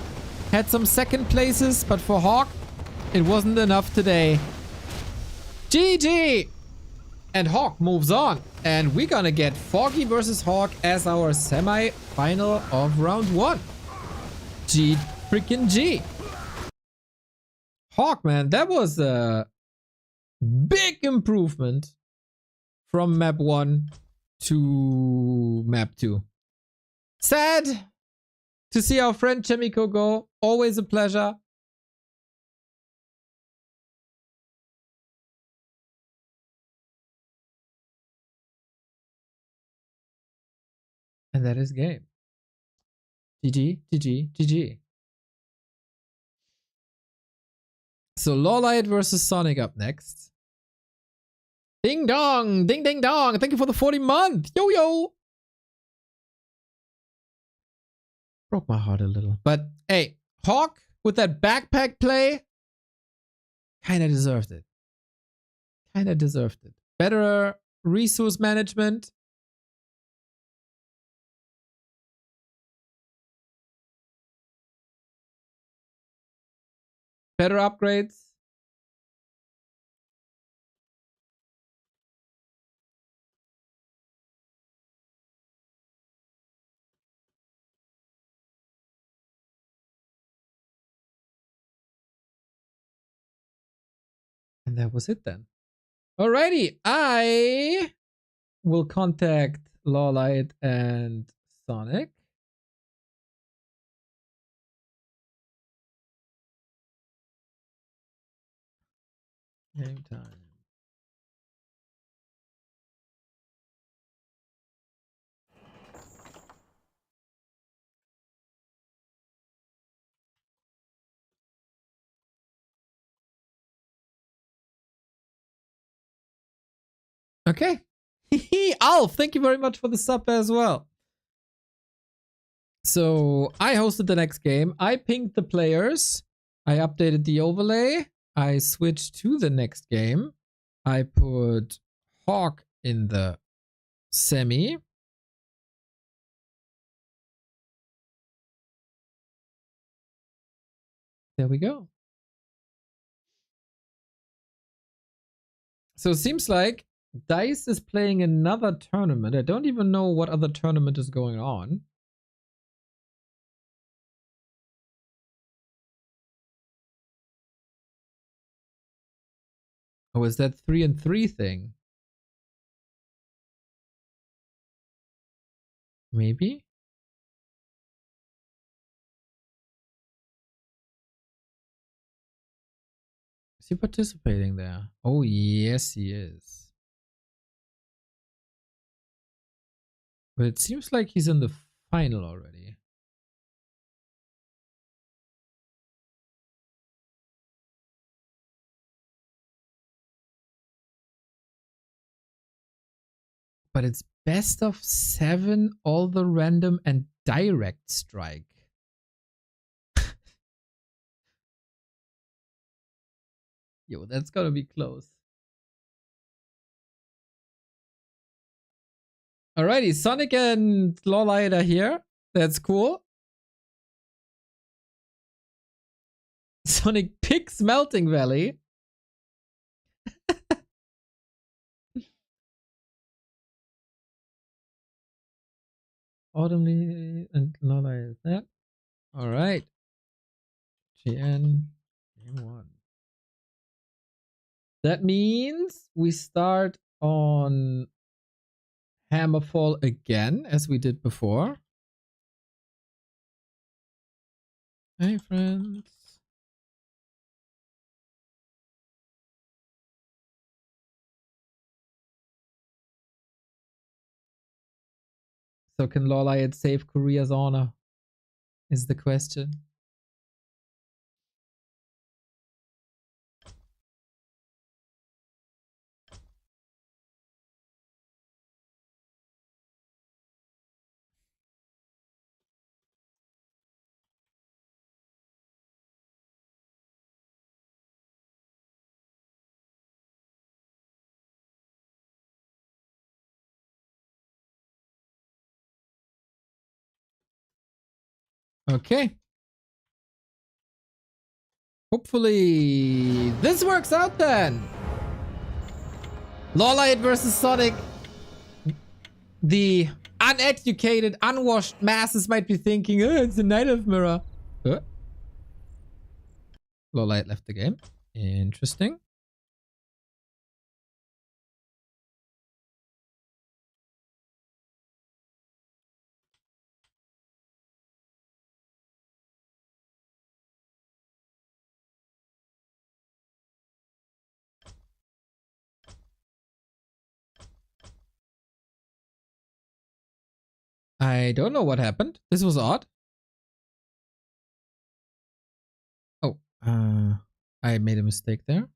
had some second places, but for HawK, it wasn't enough today. GG! And HawK moves on. And we're gonna get Foggy versus HawK as our semi-final of round 1. G freaking G. HawK, man, that was a big improvement from map 1 to map 2. Sad to see our friend Chaemiko go. Always a pleasure. And that is game. GG, GG, GG. So LawLiet versus Sonik up next. Ding dong, ding ding dong. Thank you for the 40-month. Yo yo. Broke my heart a little. But hey, HawK with that backpack play kind of deserved it. Kind of deserved it. Better resource management. Better upgrades. And that was it then. Alrighty, I will contact LawLiet and Sonik. Game time. Okay. Alf, thank you very much for the sub as well. So I hosted the next game. I pinged the players. I updated the overlay. I switched to the next game. I put HawK in the semi. There we go. So it seems like Dise is playing another tournament. I don't even know what other tournament is going on. Oh, is that 3-3 thing? Maybe? Is he participating there? Oh, yes, he is. But it seems like he's in the final already. But it's best of 7, all the random and direct strike. Yo, that's gonna be close. Alrighty, Sonik and LawLiet are here. That's cool. Sonik picks Melting Valley. Autumnly and LawLiet. Yeah. Alright. GN game 1. That means we start on Hammerfall again, as we did before. Hey, friends. So can LawLiet save Korea's honor? Is the question. Okay. Hopefully this works out then. LawLiet versus Sonik. The uneducated, unwashed masses might be thinking, oh, it's a Night Elf mirror. LawLiet left the game. Interesting. I don't know what happened. This was odd. Oh, I made a mistake there.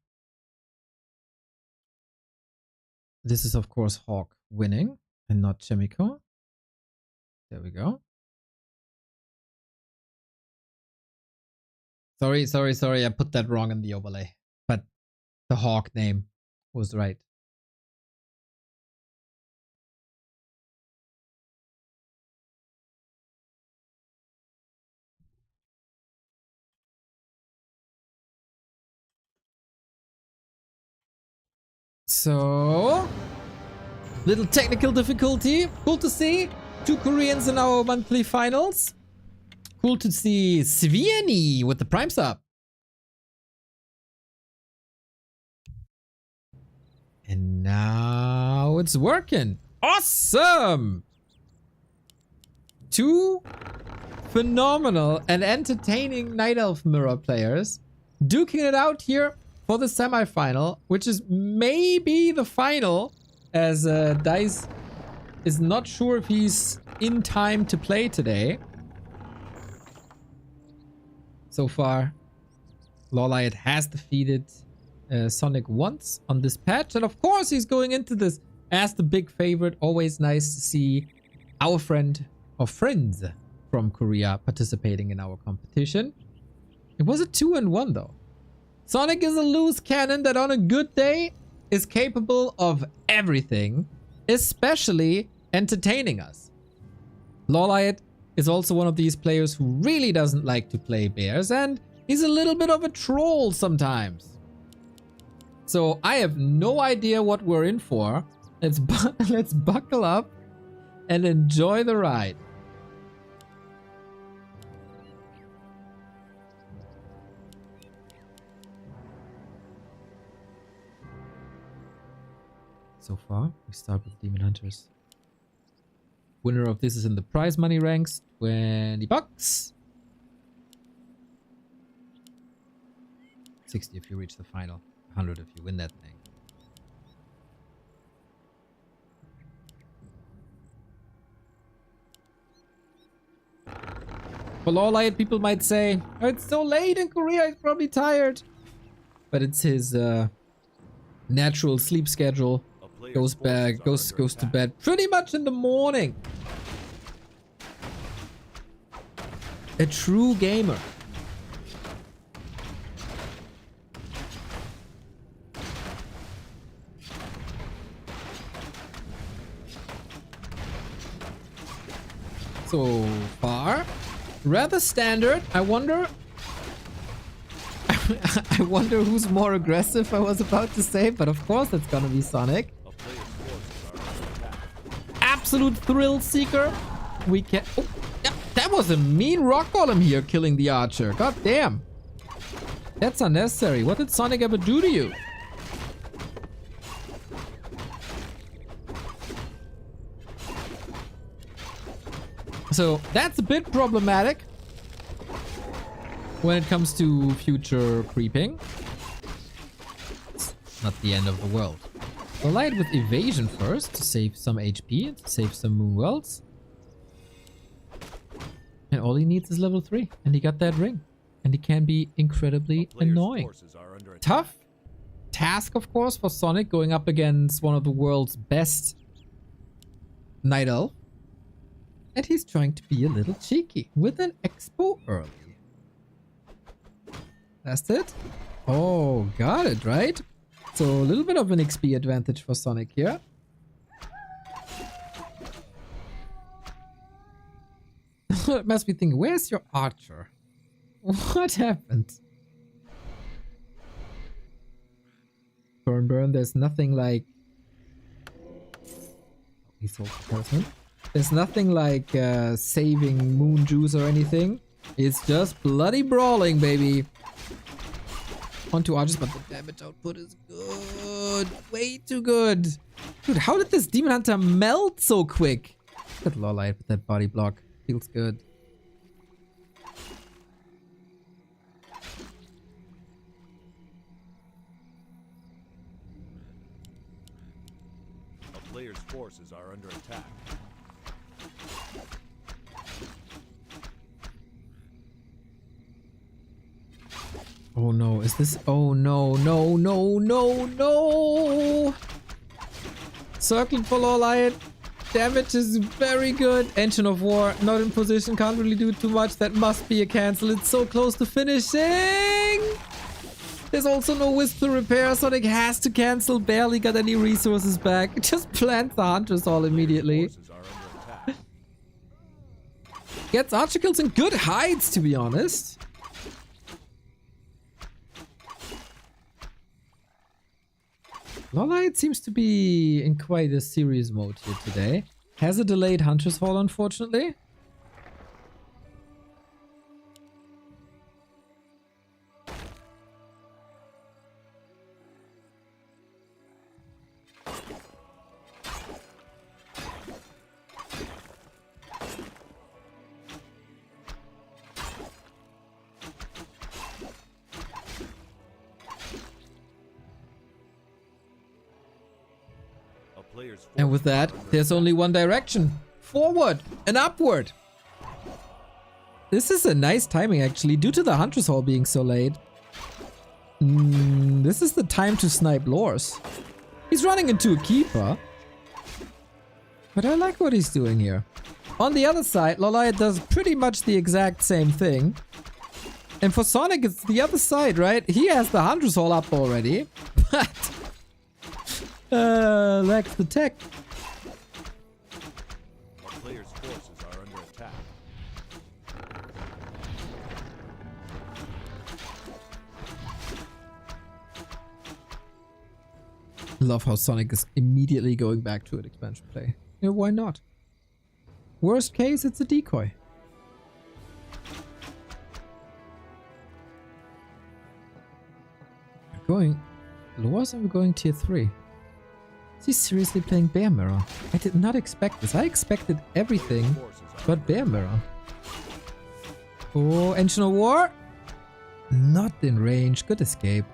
This is, of course, HawK winning and not Chaemiko. There we go. Sorry. I put that wrong in the overlay. But the HawK name was right. So, little technical difficulty. Cool to see 2 Koreans in our monthly finals. Cool to see Svieni with the prime sub. And now it's working. Awesome! 2 phenomenal and entertaining Night Elf mirror players duking it out here for the semi-final, which is maybe the final, as Dise is not sure if he's in time to play today. So far, LawLiet has defeated Sonik once on this patch, and of course he's going into this as the big favorite. Always nice to see our friend or friends from Korea participating in our competition. It was a 2-1 though. Sonik is a loose cannon that on a good day is capable of everything, especially entertaining us. LawLiet is also one of these players who really doesn't like to play bears, and he's a little bit of a troll sometimes. So I have no idea what we're in for. Let's buckle up and enjoy the ride. So far, we start with Demon Hunters. Winner of this is in the prize money ranks, $20. 60 if you reach the final, 100 if you win that thing. For LawLiet, people might say, oh, it's so late in Korea, he's probably tired. But it's his natural sleep schedule. Goes to bed pretty much in the morning. A true gamer. So far, rather standard. I wonder who's more aggressive, I was about to say, but of course it's gonna be Sonik. Absolute thrill seeker. We can. Oh, yeah, that was a mean rock golem here killing the archer. God damn. That's unnecessary. What did Sonik ever do to you? So that's a bit problematic when it comes to future creeping. It's not the end of the world. LawLiet with evasion first to save some HP and to save some moon worlds. And all he needs is level 3. And he got that ring. And he can be incredibly annoying. Tough task, of course, for Sonik going up against one of the world's best Night Elf. And he's trying to be a little cheeky with an expo early. That's it. Oh, got it, right? So a little bit of an XP advantage for Sonik here. must be thinking, where's your archer? What happened? Burn, there's nothing like... He's so person. There's nothing like saving moon juice or anything. It's just bloody brawling, baby. On two archers, but the damage output is good. Way too good. Dude, how did this Demon Hunter melt so quick? Look at LawLiet with that body block. Feels good. A player's forces are under attack. Oh no, is this... Oh no, no, no, no, no! Circling for LawLiet. Damage is very good. Engine of War, not in position, can't really do too much. That must be a cancel. It's so close to finishing! There's also no Wisp to repair. Sonik has to cancel. Barely got any resources back. Just plants the Huntress all immediately. Gets archer kills and good hides, to be honest. LawLiet seems to be in quite a serious mode here today. Has a delayed Huntress Fall, unfortunately. And with that, there's only one direction. Forward and upward. This is a nice timing, actually, due to the Huntress Hall being so late. This is the time to snipe lores. He's running into a keeper. But I like what he's doing here. On the other side, LawLiet does pretty much the exact same thing. And for Sonik, it's the other side, right? He has the Huntress Hall up already. But... lacks the tech. A player's forces are under attack. Love how Sonik is immediately going back to an expansion play. Yeah, why not? Worst case, it's a decoy. We're going lowers and we're going tier 3. Is he seriously playing Bear Mirror? I did not expect this. I expected everything but Bear Mirror. Oh, Engine of War? Not in range. Good escape.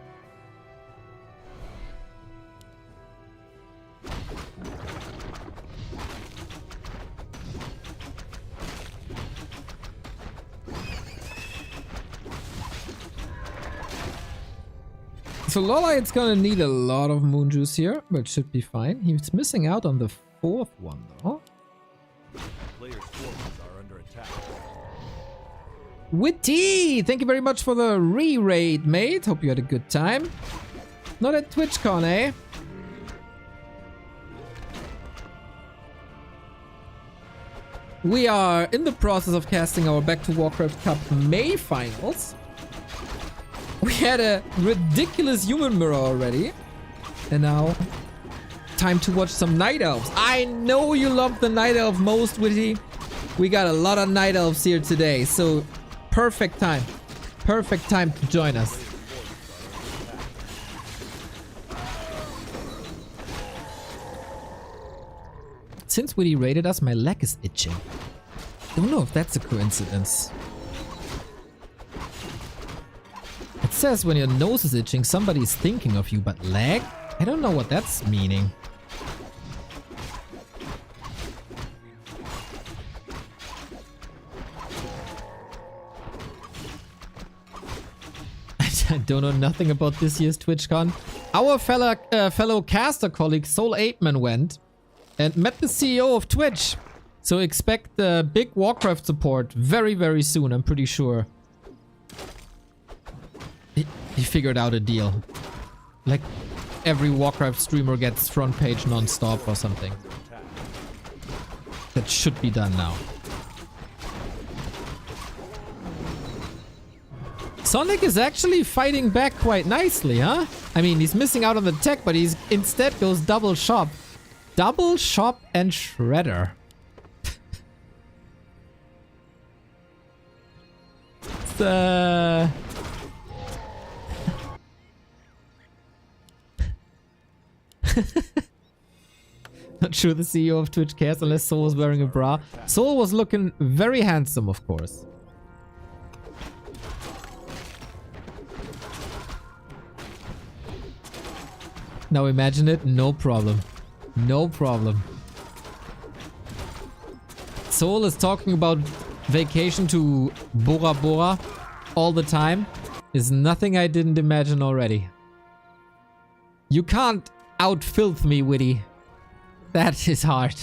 So LawLiet's gonna need a lot of moon juice here, but should be fine. He's missing out on the 4th one though. Players' forces are under attack. Witty! Thank you very much for the re-raid, mate. Hope you had a good time. Not at TwitchCon, eh? We are in the process of casting our Back to Warcraft Cup May finals. We had a ridiculous human mirror already. And now, time to watch some Night Elves. I know you love the Night Elf most, Witty. We got a lot of Night Elves here today, so perfect time. Perfect time to join us. Since Witty raided us, my leg is itching. Don't know if that's a coincidence. It says when your nose is itching, somebody's thinking of you, but leg? I don't know what that's meaning. I don't know nothing about this year's TwitchCon. Our fellow caster colleague Soul Apeman went and met the CEO of Twitch. So expect big Warcraft support very, very soon, I'm pretty sure. He figured out a deal. Like every Warcraft streamer gets front page non-stop or something. That should be done now. Sonik is actually fighting back quite nicely, huh? I mean, he's missing out on the tech, but he's instead goes double shop. Double shop and shredder. It's, not sure the CEO of Twitch cares unless Soul was wearing a bra. Soul was looking very handsome, of course. Now imagine it, no problem. No problem. Soul is talking about vacation to Bora Bora all the time. Is nothing I didn't imagine already. You can't out-filth me, Witty. That is hard.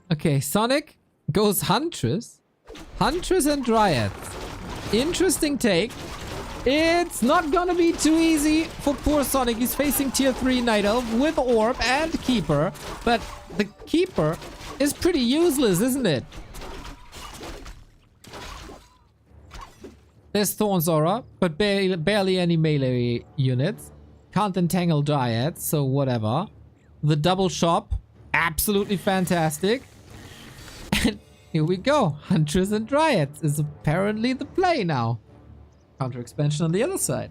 Okay, Sonic goes Huntress. Huntress and Dryads. Interesting take. It's not gonna be too easy for poor Sonic. He's facing tier 3 Night Elf with Orb and Keeper. But the Keeper is pretty useless, isn't it? There's Thorn's Aura, but barely any melee units. Can't entangle Dryads, so whatever. The double shop, absolutely fantastic. And here we go. Huntress and Dryads is apparently the play now. Counter expansion on the other side.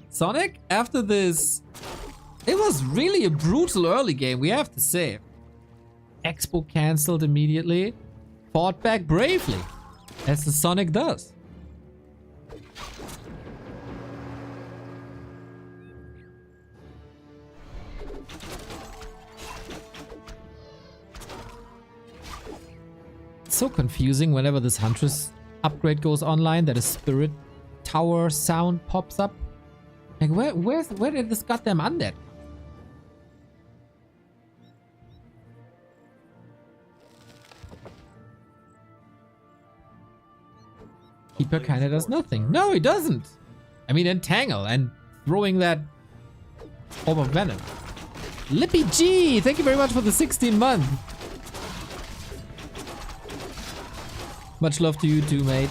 Sonic, after this, it was really a brutal early game, we have to say. Expo cancelled immediately. Fought back bravely, as the Sonic does. So confusing whenever this Huntress upgrade goes online that a spirit tower sound pops up. Like where did this goddamn undead? Keeper kinda does nothing. No, he doesn't. I mean, entangle and throwing that orb of venom. Lippy G, thank you very much for the 16 month. Much love to you too, mate.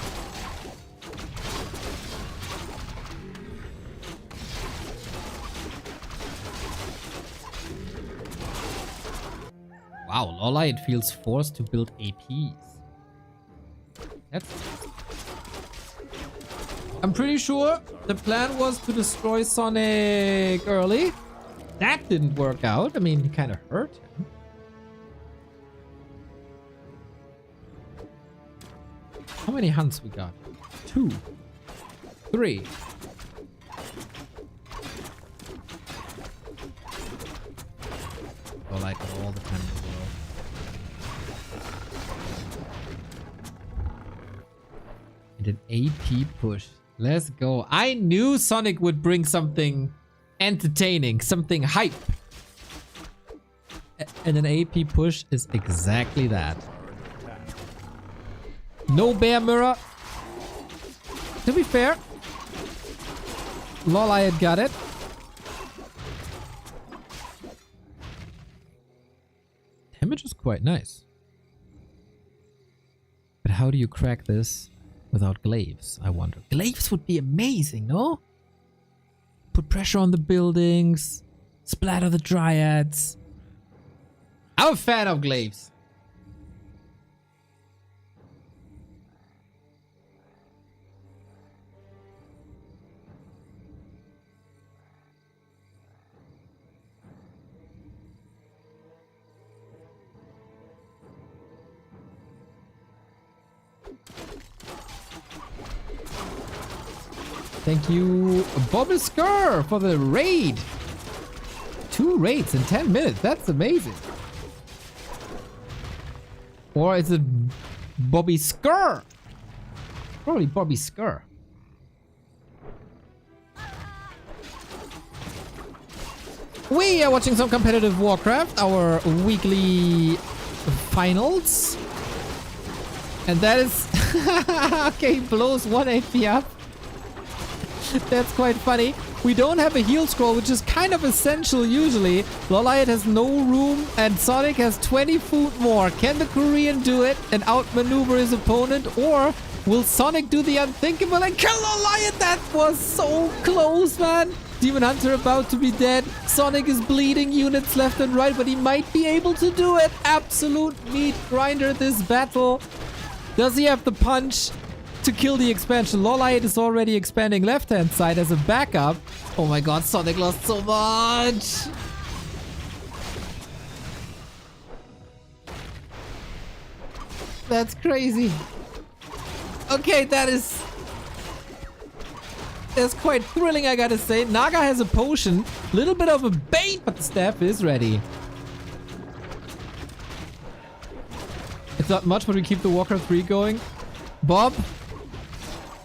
Wow, LawLiet feels forced to build APs. That's... I'm pretty sure the plan was to destroy Sonic early. That didn't work out. I mean, he kind of hurt him. How many hunts we got? 2. 3. Oh, like all the time in the world. And an AP push. Let's go. I knew Sonic would bring something entertaining, something hype. And an AP push is exactly that. No bear mirror. To be fair, LawLiet got it. Damage is quite nice. But how do you crack this without glaives, I wonder? Glaives would be amazing, no? Put pressure on the buildings, splatter the Dryads. I'm a fan of glaives. Thank you, Bobby Skur, for the raid. 2 raids in 10 minutes. That's amazing. Or is it Bobby Skur? Probably Bobby Skur. We are watching some competitive Warcraft, our weekly finals. And that is... okay, he blows 1 AP up. That's quite funny. We don't have a heal scroll, which is kind of essential usually. LawLiet has no room and Sonik has 20 food more. Can the Korean do it and outmaneuver his opponent? Or will Sonik do the unthinkable and kill LawLiet? That was so close, man. Demon Hunter about to be dead. Sonik is bleeding units left and right, but he might be able to do it. Absolute meat grinder this battle. Does he have the punch to kill the expansion? LawLiet is already expanding left-hand side as a backup. Oh my god, Sonik lost so much. That's crazy. Okay, that's quite thrilling, I gotta say. Naga has a potion. Little bit of a bait, but the staff is ready. It's not much, but we keep the Warcraft 3 going. Bob,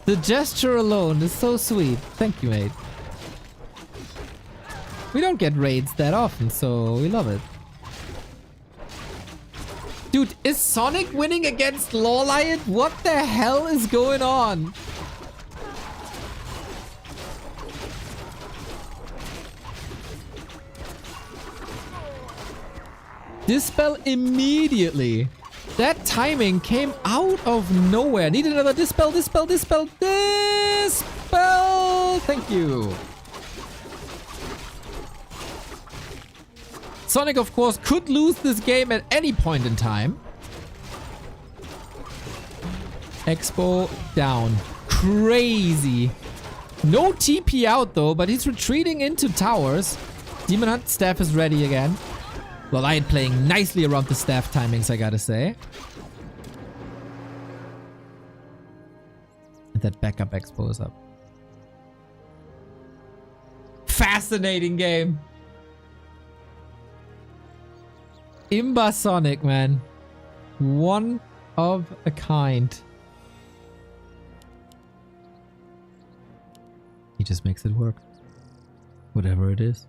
the gesture alone is so sweet. Thank you, mate. We don't get raids that often, so we love it. Dude, is Sonik winning against LawLiet? What the hell is going on? Dispel immediately. That timing came out of nowhere. Need another dispel, dispel, dispel, dispel. Thank you. Sonik, of course, could lose this game at any point in time. Expo down. Crazy. No TP out though, but he's retreating into towers. Demon Hunt staff is ready again. LawLiet playing nicely around the staff timings, I gotta say. And that backup expo is up. Fascinating game. Imba Sonik, man. One of a kind. He just makes it work. Whatever it is.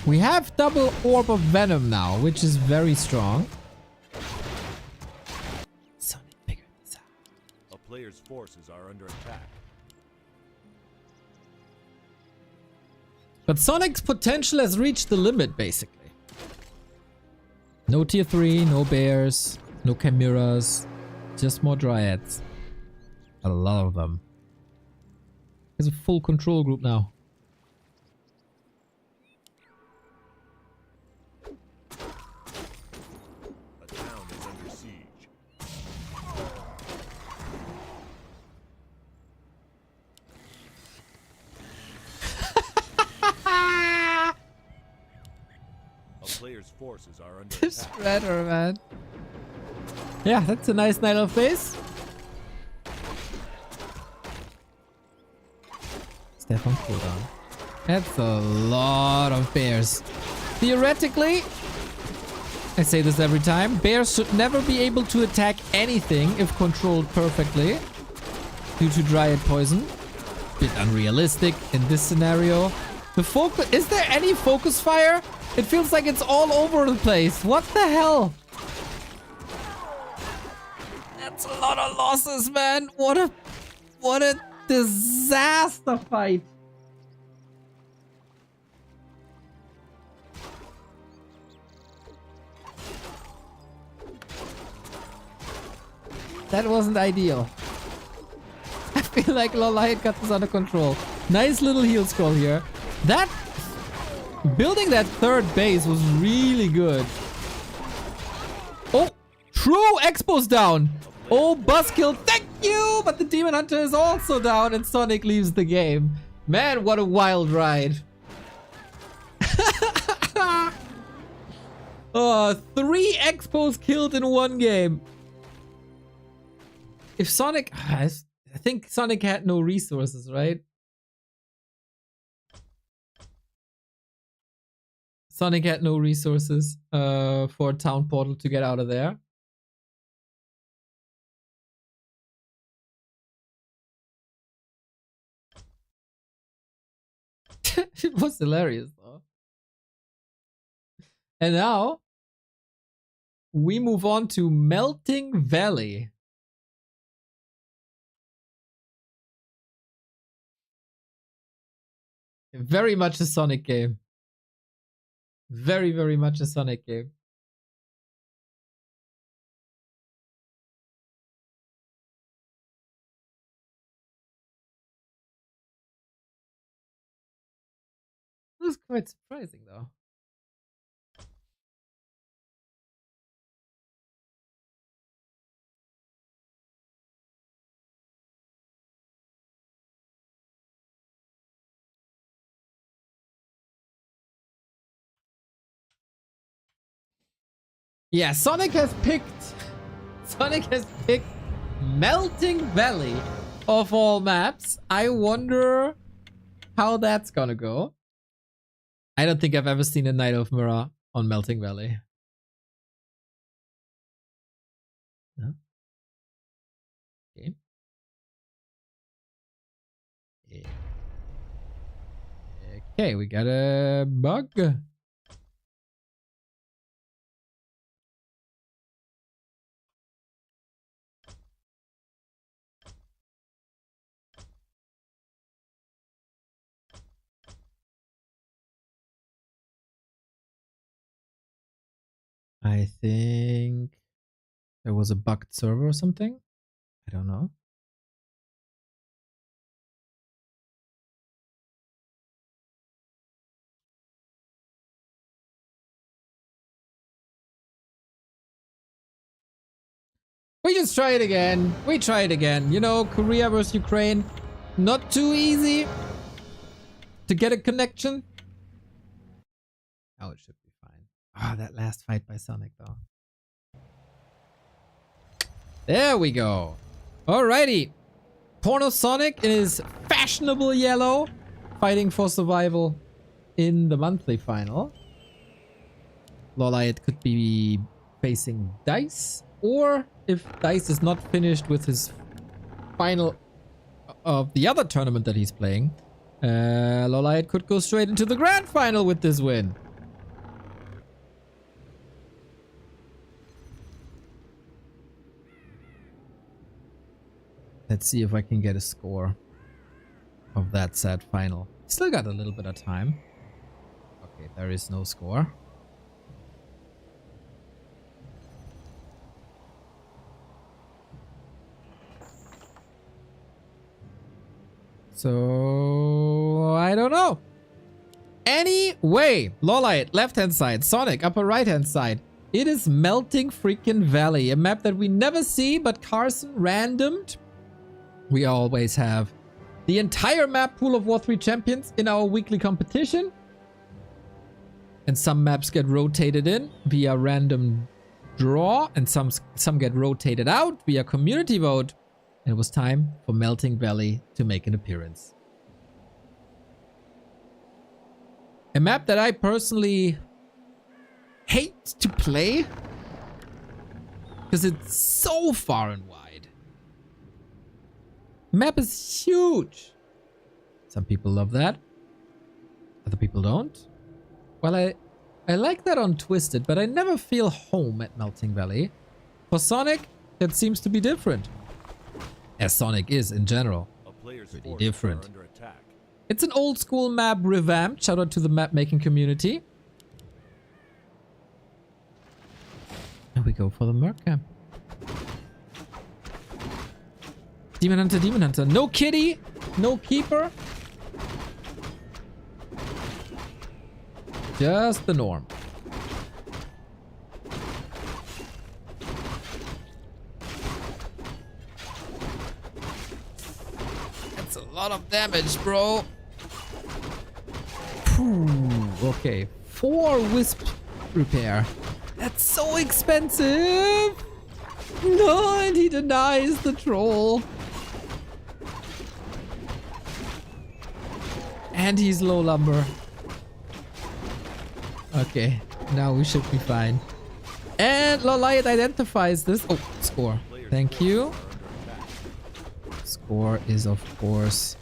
We have double Orb of Venom now, which is very strong. Sonik, figure this out. A player's forces are under attack. But Sonic's potential has reached the limit, basically. No tier 3, no bears, no chimeras, just more dryads. A lot of them. There's a full control group now. Players' forces are under This attack. Shredder, man. Yeah, that's a nice night of face. Step on cooldown. That's a lot of bears. Theoretically, I say this every time, bears should never be able to attack anything if controlled perfectly due to Dryad poison. Bit unrealistic in this scenario. The focus, is there any focus fire? It feels like it's all over the place. What the hell? That's a lot of losses, man. What a disaster fight. That wasn't ideal. I feel like LawLiet got this under control. Nice little heal scroll here. Building that third base was really good. Oh, true Expo's down. Oh, Buzzkill, thank you. But the Demon Hunter is also down and Sonik leaves the game. Man, what a wild ride. 3 Expos killed in one game. If Sonik, I think Sonik had no resources, right? Sonik had no resources for a town portal to get out of there. It was hilarious though. And now we move on to Melting Valley. Very much a Sonic game. Very, very much a Sonic game. It was quite surprising though. Yeah, Sonic has picked Melting Valley of all maps. I wonder how that's gonna go. I don't think I've ever seen a Knight of Mirror on Melting Valley. No? Okay. Yeah. Okay, we got a bug. I think there was a bugged server or something. I don't know. We just try it again. We try it again. You know, Korea versus Ukraine. Not too easy to get a connection. Oh, it should be fine. Ah, that last fight by Sonic though. There we go. Alrighty. Porno Sonic in his fashionable yellow, fighting for survival in the monthly final. LawLiet could be facing Dise, or if Dise is not finished with his final of the other tournament that he's playing, LawLiet could go straight into the grand final with this win. Let's see if I can get a score of that sad final. Still got a little bit of time. Okay, there is no score. So, I don't know. Anyway, LawLiet, left-hand side. Sonic, upper right-hand side. It is Melting freaking Valley. A map that we never see, but Carson randomed. We always have the entire map pool of War 3 champions in our weekly competition. And some maps get rotated in via random draw, and some get rotated out via community vote. And it was time for Melting Valley to make an appearance. A map that I personally hate to play because it's so far and wide. Map is huge. Some people love that. Other people don't. Well, I like that on Twisted, but I never feel home at Melting Valley. For Sonic, that seems to be different. As Sonic is in general. Pretty different. It's an old school map revamped. Shout out to the map making community. And we go for the Merc camp. Demon Hunter, Demon Hunter. No kitty, no keeper. Just the norm. That's a lot of damage, bro. Whew, okay, 4 wisp repair. That's so expensive. No, and he denies the troll. And he's low lumber. Okay, now we should be fine. And LawLiet identifies this. Oh, score. Thank you. Score is, of course,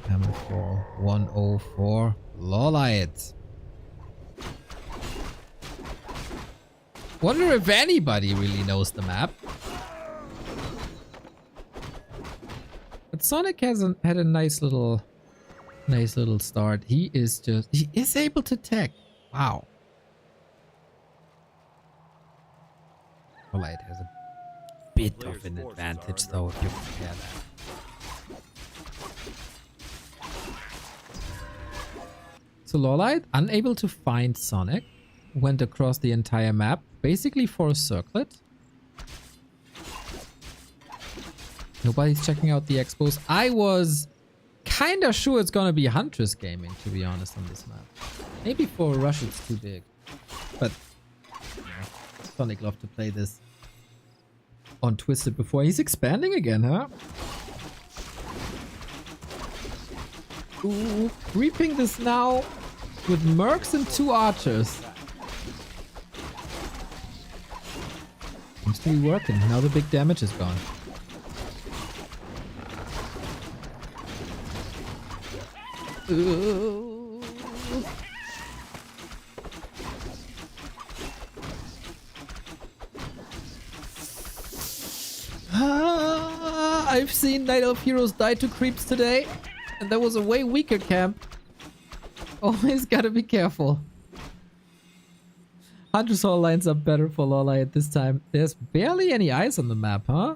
Hammerfall 104. LawLiet. Wonder if anybody really knows the map. But Sonik hasn't had a nice little start. He is able to tech. Wow. LawLiet has a bit of an advantage though if you compare that. So LawLiet, unable to find Sonik, went across the entire map, basically for a circlet. Nobody's checking out the expos. I was kinda sure it's gonna be Huntress Gaming, to be honest, on this map. Maybe for Rush it's too big. But yeah, Sonik loved to play this on Twisted before. He's expanding again, huh? Ooh, reaping this now with Mercs and 2 Archers. Seems to be working. Now the big damage is gone. Ooh. I've seen Night Elf heroes die to creeps today, and that was a way weaker camp. Always gotta be careful. Hunter's Hall lines up better for LawLiet this time. There's barely any eyes on the map, huh?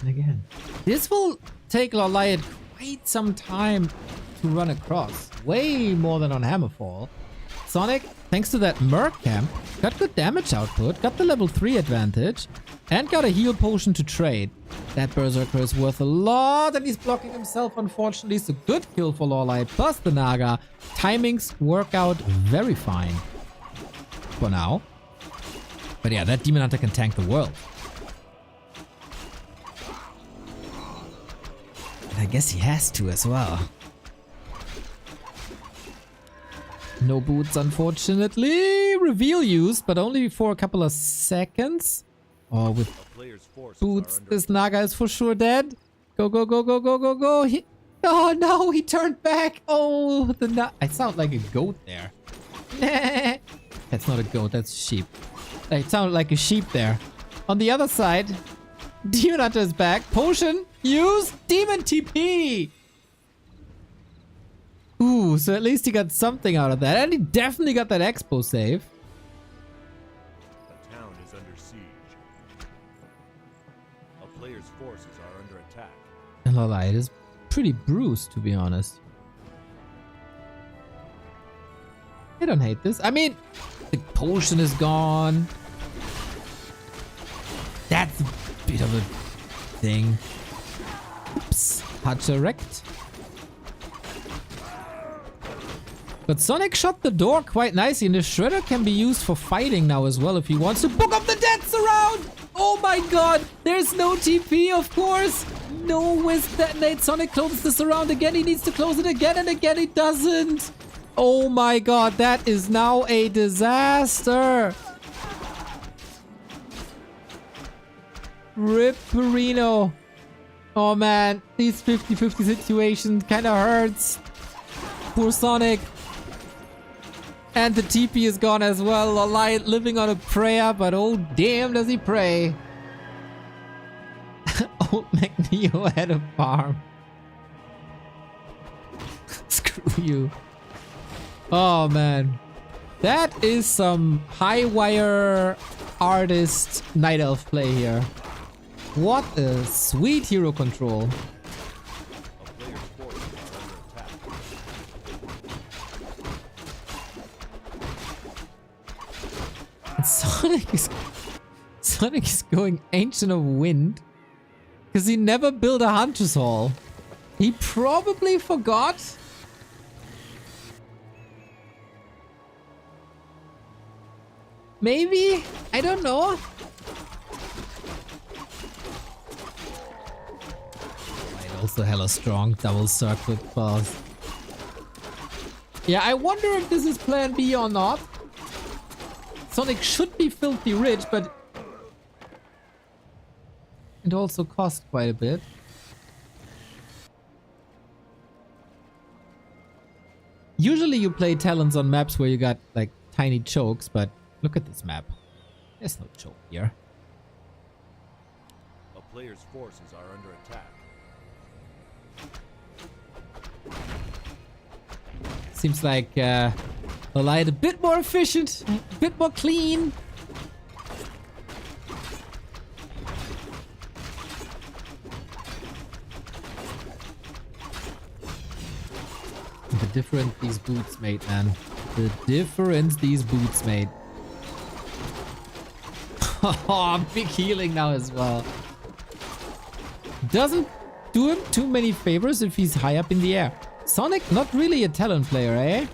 Again. This will take LawLiet quite some time to run across. Way more than on Hammerfall. Sonik, thanks to that Merc camp, got good damage output, got the level 3 advantage, and got a heal potion to trade. That Berserker is worth a lot, and he's blocking himself, unfortunately. So good kill for LawLiet, plus the Naga. Timings work out very fine. For now. But yeah, that Demon Hunter can tank the world. I guess he has to as well. No boots, unfortunately. Reveal used, but only for a couple of seconds. Oh, with boots, this Naga is for sure dead. Go, go, go, go, go, go, go. Oh no, he turned back. Oh, I sound like a goat there. That's not a goat, that's a sheep. I sounded like a sheep there. On the other side, Demon Hunter is back. Potion. Use Demon TP! Ooh, so at least he got something out of that. And he definitely got that expo save. The town is under siege. A player's forces are under attack. And LawLiet is pretty bruised, to be honest. I don't hate this. I mean, the potion is gone. That's a bit of a thing. Oops, Hatcher wrecked. But Sonik shut the door quite nicely, and the Shredder can be used for fighting now as well if he wants to. Book of the Dead Surround! Oh my god! There's no TP, of course! No Wisp Detonate. Sonik closes the surround again. He needs to close it again, and again he doesn't. Oh my god, that is now a disaster! Rip Perino. Oh man, these 50-50 situations kind of hurts. Poor Sonik. And the TP is gone as well. LawLiet living on a prayer, but oh damn does he pray. Old McNeo had a farm. Screw you. Oh man. That is some high wire artist Night Elf play here. What a sweet hero control. A player's forces are under attack. And Sonik is going Ancient of Wind because he never built a Hunter's Hall. He probably forgot. Maybe? I don't know. also hella strong. Double circlet claws. Yeah, I wonder if this is plan B or not. Sonik should be filthy rich, but it also costs quite a bit. Usually you play talents on maps where you got like tiny chokes, but look at this map. There's no choke here. A player's forces are under attack. Seems like LawLiet a bit more efficient, a bit more clean. The difference these boots made, man. The difference these boots made. Oh, big healing now as well. Doesn't do him too many favors if he's high up in the air. Sonik, not really a talent player, eh?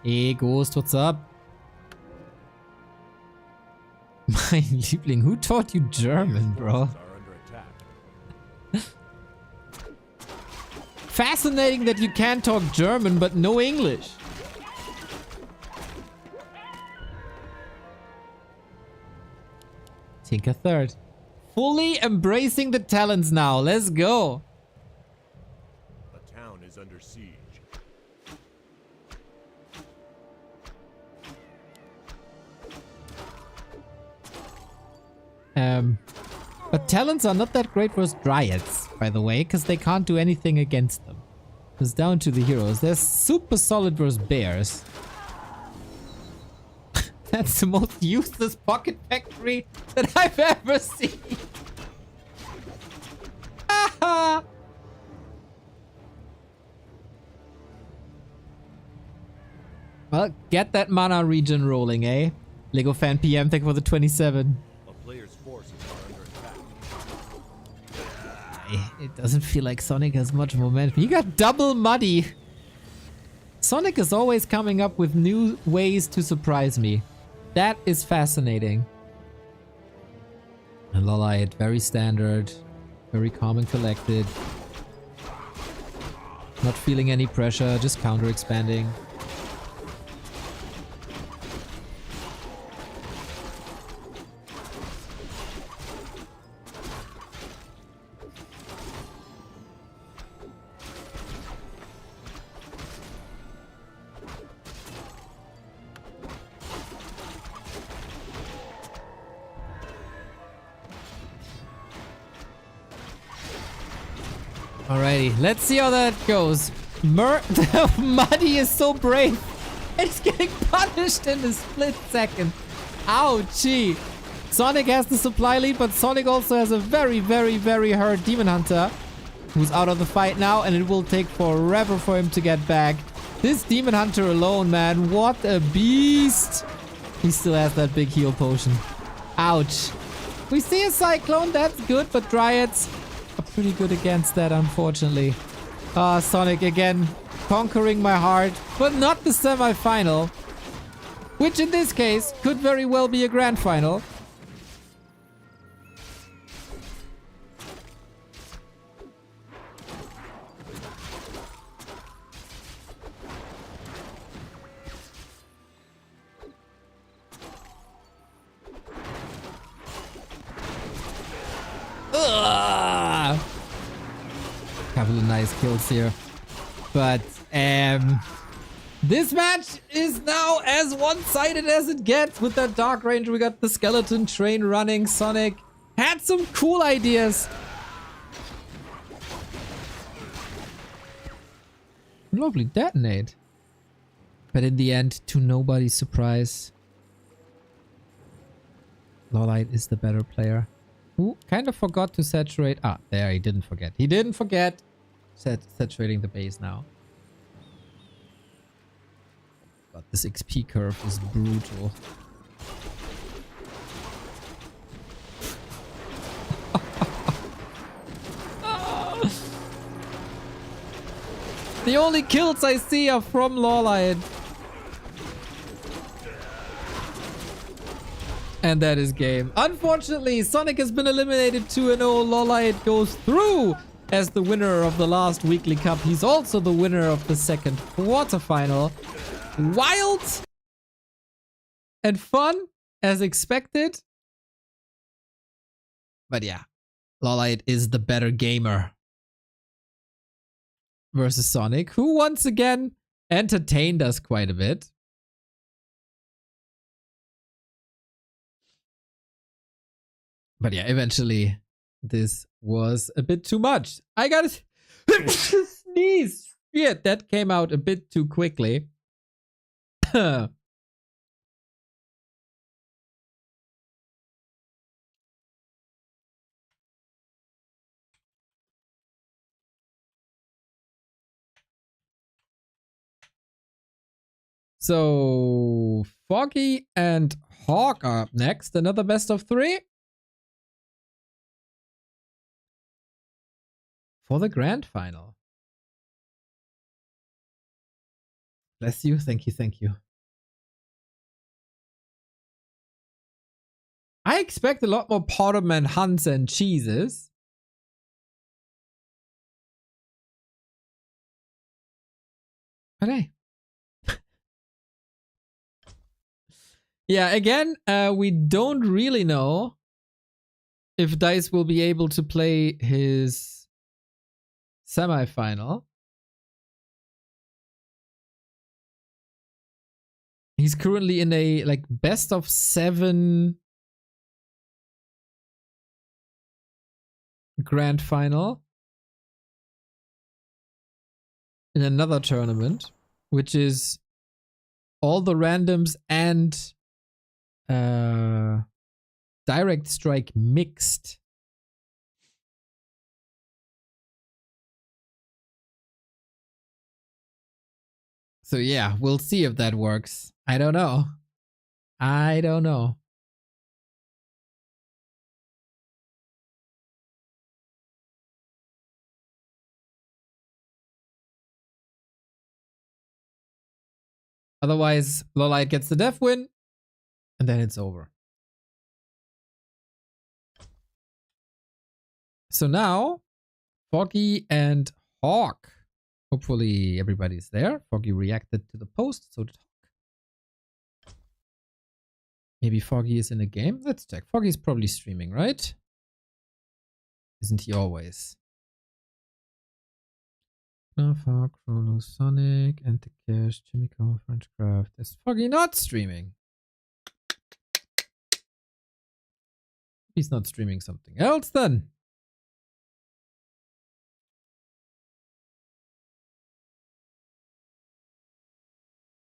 Hey, Ghost, what's up? Mein Liebling, who taught you German, bro? Fascinating that you can talk German, but no English. Tinker third. Fully embracing the talents now. Let's go. A town is under siege. But talents are not that great versus Dryads, by the way, because they can't do anything against them. It's down to the heroes. They're super solid versus bears. That's the most useless pocket factory that I've ever seen. Well, get that mana regen rolling, eh? Lego fan PM, thank you for the 27. A player's forces are under attack. It doesn't feel like Sonik has much momentum. You got double muddy. Sonik is always coming up with new ways to surprise me. That is fascinating. And LawLiet, very standard, very calm and collected. Not feeling any pressure, just counter expanding. Alrighty, let's see how that goes. Muddy is so brave. It's getting punished in a split second. Ouchie. Sonik has the supply lead, but Sonik also has a very, very, very hurt Demon Hunter who's out of the fight now, and it will take forever for him to get back. This Demon Hunter alone, man, what a beast. He still has that big heal potion. Ouch. We see a Cyclone, that's good, but Dryads are pretty good against that, unfortunately. Ah, Sonik again, conquering my heart, but not the semi-final. Which in this case, could very well be a grand final. Ugh. Couple of nice kills here, but this match is now as one-sided as it gets. With that Dark Ranger, we got the skeleton train running. Sonik had some cool ideas. Lovely detonate, but in the end, to nobody's surprise, LawLiet is the better player. Who kind of forgot to saturate. Ah, there, he didn't forget. He didn't forget. Saturating the base now. God, this XP curve is brutal. The only kills I see are from LawLiet. And that is game. Unfortunately, Sonik has been eliminated 2-0. LawLiet goes through as the winner of the last weekly cup. He's also the winner of the second quarterfinal. Wild and fun as expected. But yeah, LawLiet is the better gamer versus Sonik, who once again entertained us quite a bit. But yeah, eventually this was a bit too much. I gotta sneeze. Yeah, that came out a bit too quickly. So Foggy and HawK are up next. Another best of 3 for the grand final. Bless you. Thank you. Thank you. I expect a lot more Potterman Hunts and cheeses. But hey. Yeah, again, we don't really know if Dise will be able to play his semifinal. He's currently in a like best of 7 grand final in another tournament, which is all the randoms and direct strike mixed. So yeah, we'll see if that works. I don't know. I don't know. Otherwise, LawLiet gets the def win, and then it's over. So now, Foggy and HawK. Hopefully everybody's there. Foggy reacted to the post, so did HawK. Maybe Foggy is in a game. Let's check. Foggy's probably streaming, right? Isn't he always? HawK, Frollo, Sonik, Anticash, Chaemiko, Frenchcraft. Is Foggy not streaming? He's not streaming something else then.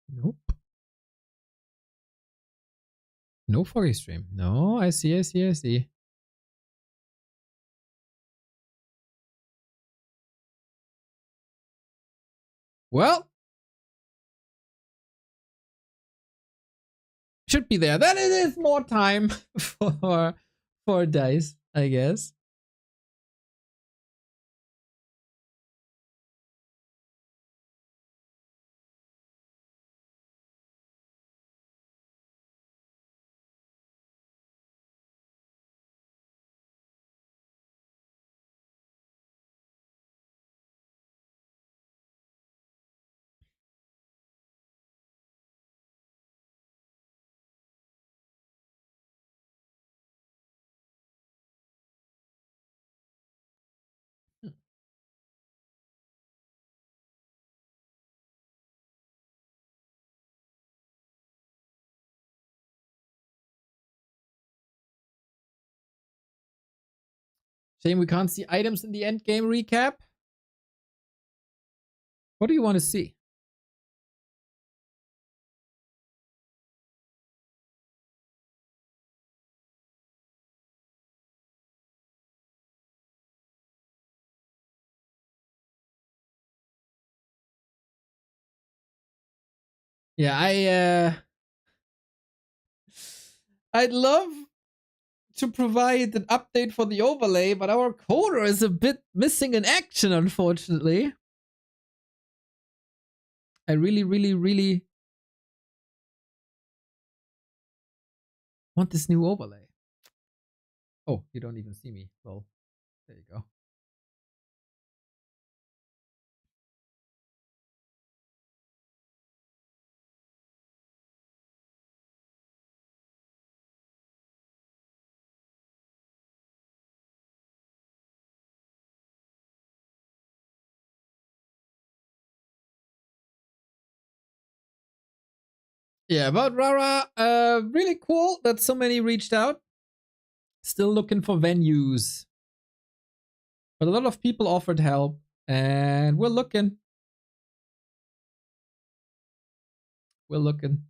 Nope. No Foggy stream. No, I see, I see, I see. Well, should be there. Then it is more time for Dise, I guess. Shame we can't see items in the end game recap. What do you want to see? Yeah, I'd love to provide an update for the overlay, but our coder is a bit missing in action, unfortunately. I really Want this new overlay. Oh, you don't even see me. Well, there you go. Yeah, about Rara, really cool that so many reached out. Still looking for venues. But a lot of people offered help, and we're looking. We're looking.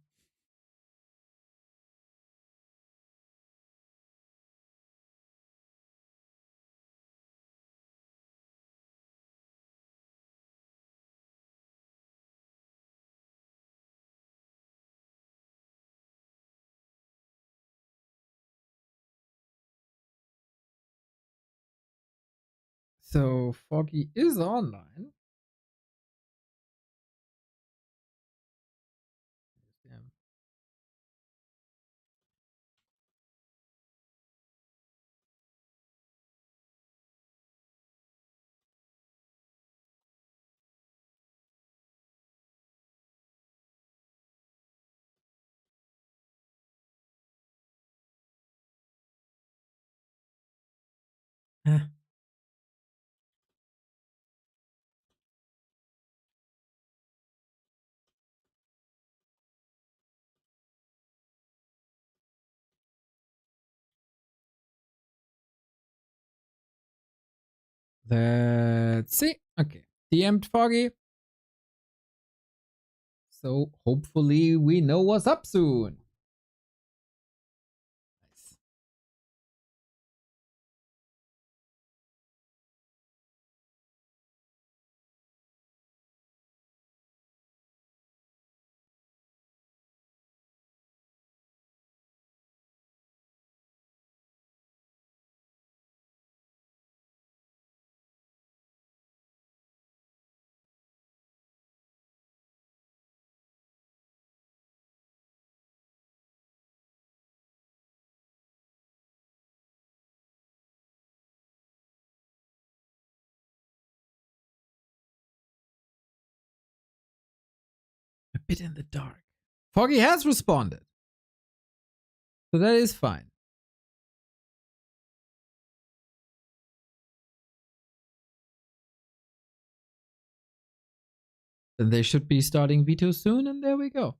So Foggy is online. Damn. Huh. Let's see. Okay. DM'd Foggy. So hopefully we know what's up soon. Nice. A bit in the dark. Foggy has responded. So that is fine. Then they should be starting veto soon, and there we go.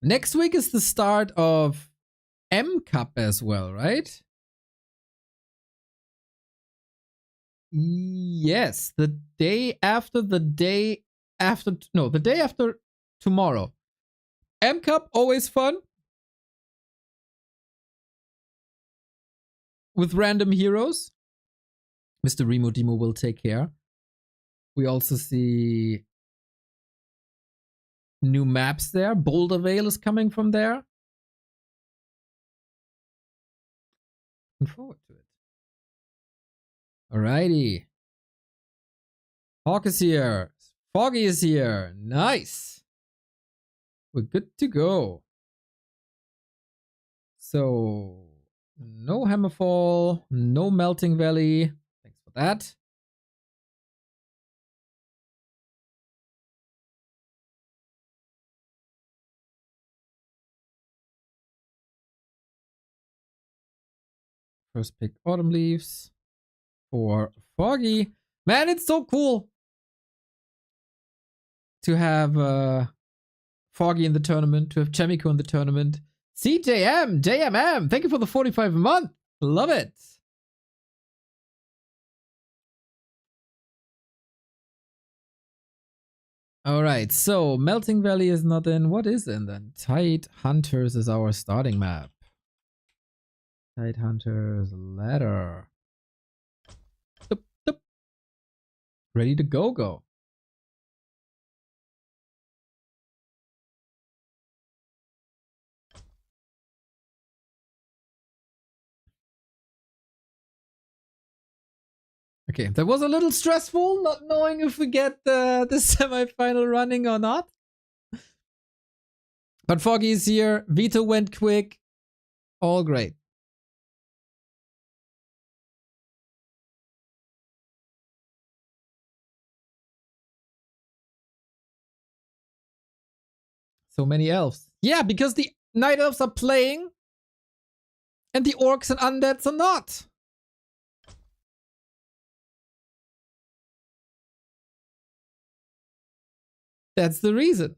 Next week is the start of M Cup as well, right? Yes, the day after the day after tomorrow. M Cup, always fun. With random heroes. Mr. Remo Demo will take care. We also see new maps there. Boulder Vale is coming from there. Looking forward to it. Alrighty. HawK is here. Foggy is here. Nice. We're good to go. So, no Hammerfall, no Melting Valley. Thanks for that. First pick Autumn Leaves for Foggy. Man, it's so cool to have Foggy in the tournament, to have Chaemiko in the tournament. CJM, JMM, thank you for the 45 a month. Love it. All right, so Melting Valley is not in. What is in then? Tide Hunters is our starting map. Tide Hunters ladder. Doop, doop. Ready to go. Okay, that was a little stressful, not knowing if we get the semi-final running or not. But Foggy is here. Vito went quick. All great. So many elves. Yeah, because the night elves are playing and the orcs and undeads are not. That's the reason.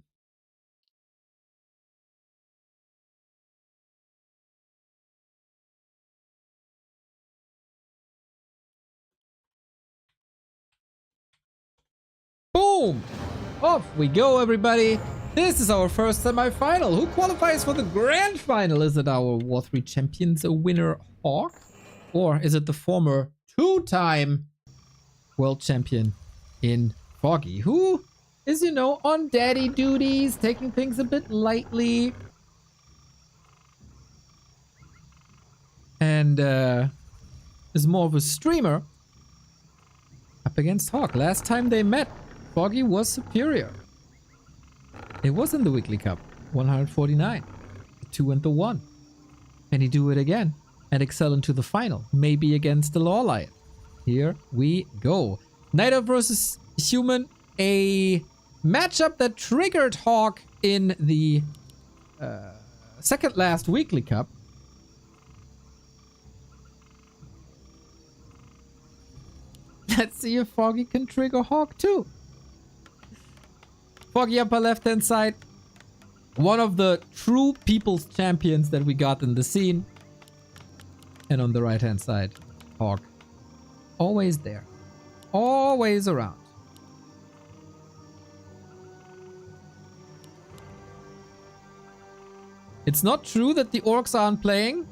Boom! Off we go, everybody. This is our first semi-final. Who qualifies for the grand final? Is it our War 3 champions winner HawK? Or is it the former two-time world champion in Foggy, who is, you know, on daddy duties, taking things a bit lightly. And is more of a streamer up against HawK. Last time they met, Foggy was superior. It was in the weekly cup, 149, the 2 and the 1. Can he do it again and excel into the final? Maybe against the LawLiet. Here we go. Night Elf versus Human, a matchup that triggered HawK in the second last weekly cup. Let's see if Foggy can trigger HawK too. Foggy upper left hand side. One of the true people's champions that we got in the scene. And on the right hand side, HawK. Always there. Always around. It's not true that the orcs aren't playing.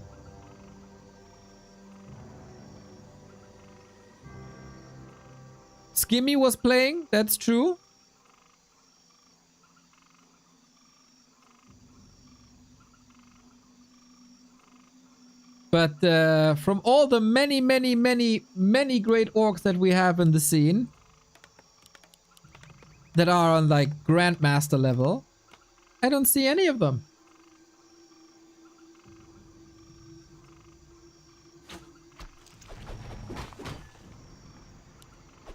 Skimmy was playing, that's true. But from all the many great orcs that we have in the scene that are on like Grandmaster level, I don't see any of them.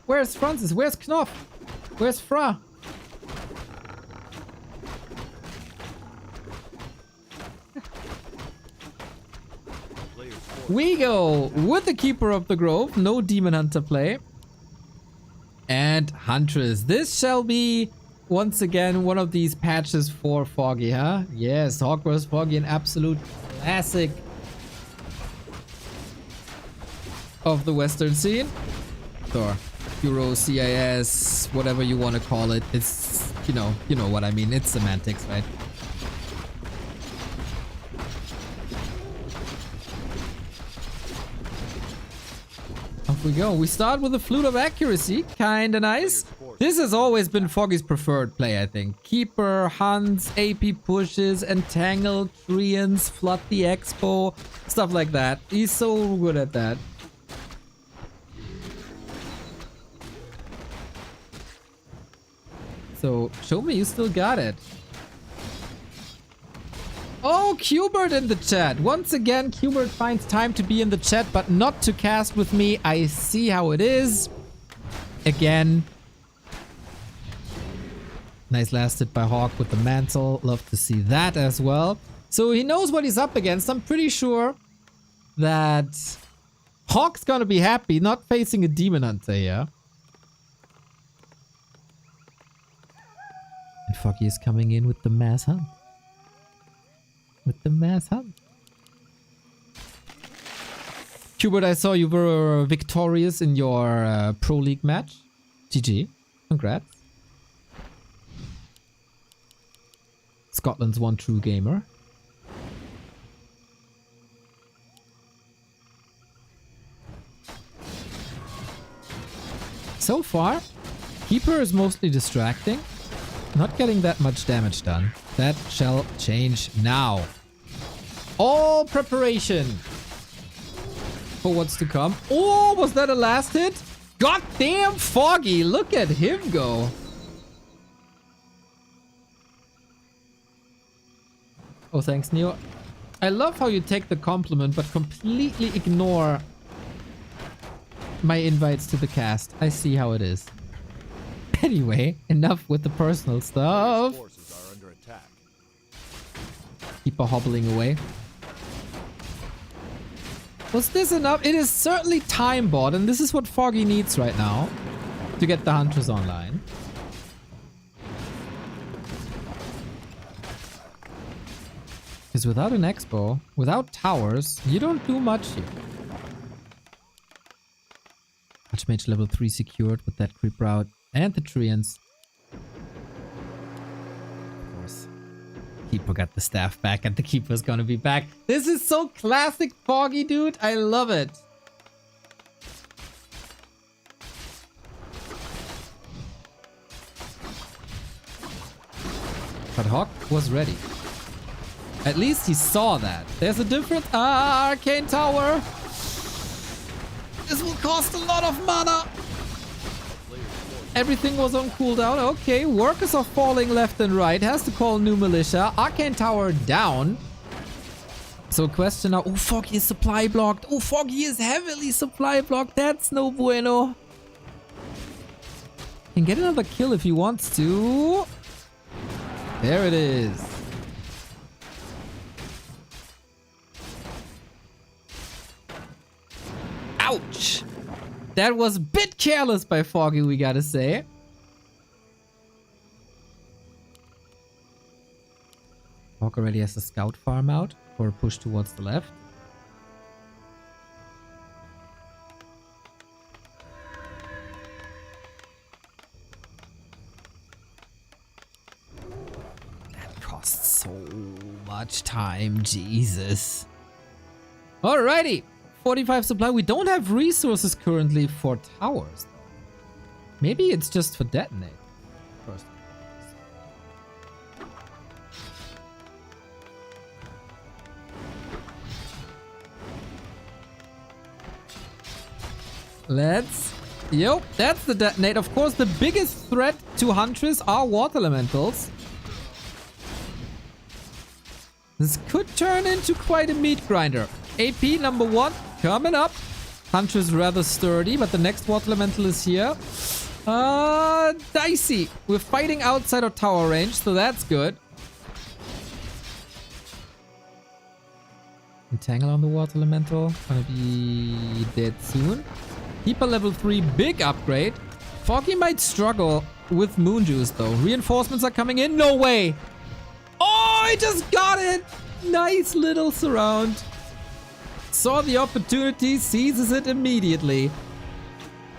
Where's Francis? Where's Knopf? Where's Fra? We go with the Keeper of the Grove. No Demon Hunter play. And Huntress. This shall be, once again, one of these patches for Foggy, huh? Yes, HawK vs. Foggy, an absolute classic of the Western scene. Or Euro, CIS, whatever you want to call it. It's, you know what I mean. It's semantics, right? Off we go. We start with a Flute of Accuracy. Kinda nice. This has always been Foggy's preferred play, I think. Keeper, hunts, AP pushes, entangle, treants, flood the expo, stuff like that. He's so good at that. So, show me you still got it. Oh, Qbert in the chat. Once again, Qbert finds time to be in the chat, but not to cast with me. I see how it is. Again. Nice last hit by HawK with the mantle. Love to see that as well. So he knows what he's up against. I'm pretty sure that HawK's gonna be happy not facing a Demon Hunter here. And Foggy is coming in with the mass hunt. With the mass hunt. Qbert, I saw you were victorious in your Pro League match. GG. Congrats. Scotland's one true gamer. So far, Keeper is mostly distracting. Not getting that much damage done. That shall change now. All preparation for what's to come. Oh, was that a last hit? Goddamn Foggy, look at him go. Oh, thanks, Neo. I love how you take the compliment but completely ignore my invites to the cast. I see how it is. Anyway, enough with the personal stuff. Forces are under attack. Keep hobbling away. Was this enough? It is certainly time bought, and this is what Foggy needs right now to get the hunters online. Because without an expo, without towers, you don't do much here. Archmage level 3 secured with that creep route and the treants. Of course. Keeper got the staff back and the keeper's gonna be back. This is so classic Foggy, dude. I love it. But HawK was ready. At least he saw that. There's a difference. Arcane Tower. This will cost a lot of mana. Everything was on cooldown. Okay, workers are falling left and right. Has to call new militia. Arcane Tower down. So question now. Oh, Foggy is supply blocked. Oh, Foggy is heavily supply blocked. That's no bueno. Can get another kill if he wants to. There it is. Ouch. That was a bit careless by Foggy, we gotta say. HawK already has a scout farm out for a push towards the left. That costs so much time, Jesus. Alrighty. 45 supply. We don't have resources currently for towers. Maybe it's just for detonate. First. Let's... Yep, that's the detonate. Of course, the biggest threat to Huntress are water elementals. This could turn into quite a meat grinder. AP number 1 coming up. Huntress rather sturdy, but the next water elemental is here. Dicey. We're fighting outside of tower range, so that's good. Entangle on the water elemental. Gonna be dead soon. Keeper level 3, big upgrade. Foggy might struggle with Moon Juice though. Reinforcements are coming in. No way. Oh, I just got it. Nice little surround. Saw the opportunity, seizes it immediately.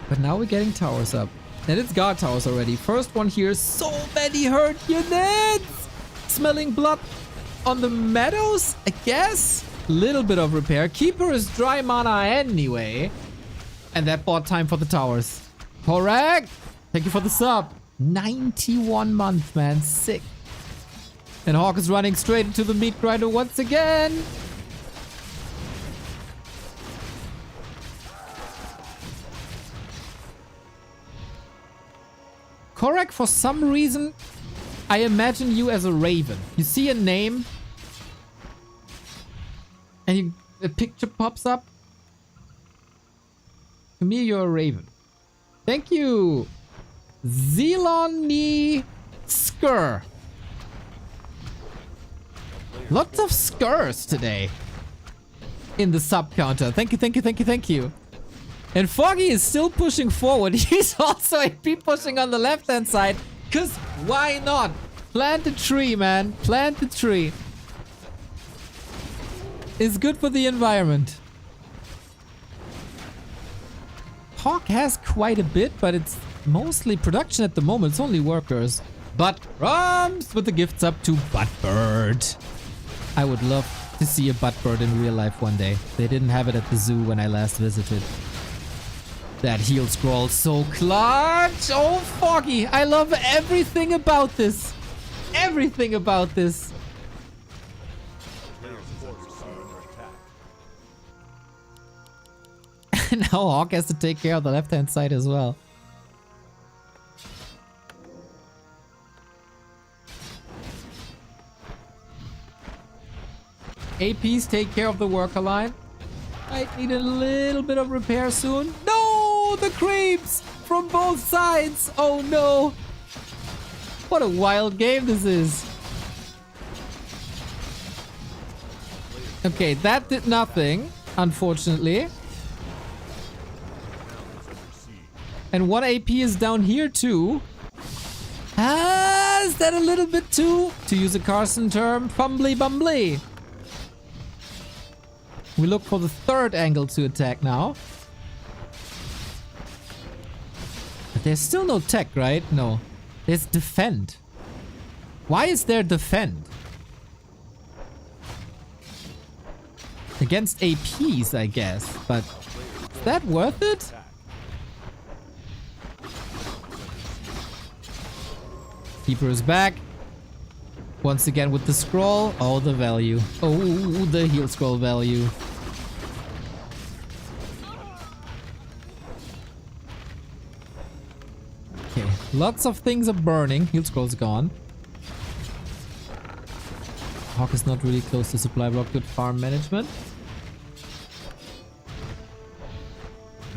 But now we're getting towers up. And it's guard towers already. First one here. So many hurt units. Smelling blood on the meadows, I guess. Little bit of repair. Keeper is dry mana anyway. And that bought time for the towers. Correct. Thank you for the sub. 91 month, man. Sick. And HawK is running straight into the meat grinder once again. Korak, for some reason, I imagine you as a raven. You see a name and a picture pops up. To me, you're a raven. Thank you. Zeloni Skur. Lots of skurs today in the sub counter. Thank you, thank you, thank you, thank you. And Foggy is still pushing forward. He's also AP pushing on the left-hand side. Because why not? Plant a tree, man. Plant the tree. It's good for the environment. HawK has quite a bit, but it's mostly production at the moment. It's only workers. But Rams with the gifts up to Buttbird. I would love to see a Buttbird in real life one day. They didn't have it at the zoo when I last visited. That heal scroll, so clutch! Oh, Foggy! I love everything about this! Everything about this! Now HawK has to take care of the left-hand side as well. APs take care of the worker line. I need a little bit of repair soon. No! The creeps from both sides! Oh no! What a wild game this is. Okay, that did nothing, unfortunately. And one AP is down here too. Ah, is that a little bit too, to use a Carson term, fumbly bumbly? We look for the third angle to attack now. But there's still no tech, right? No. There's defend. Why is there defend? Against APs, I guess. But is that worth it? Keeper is back. Once again with the scroll. Oh, the value. Oh, the heal scroll value. Okay, lots of things are burning. Heal scroll's gone. HawK is not really close to supply block. Good farm management.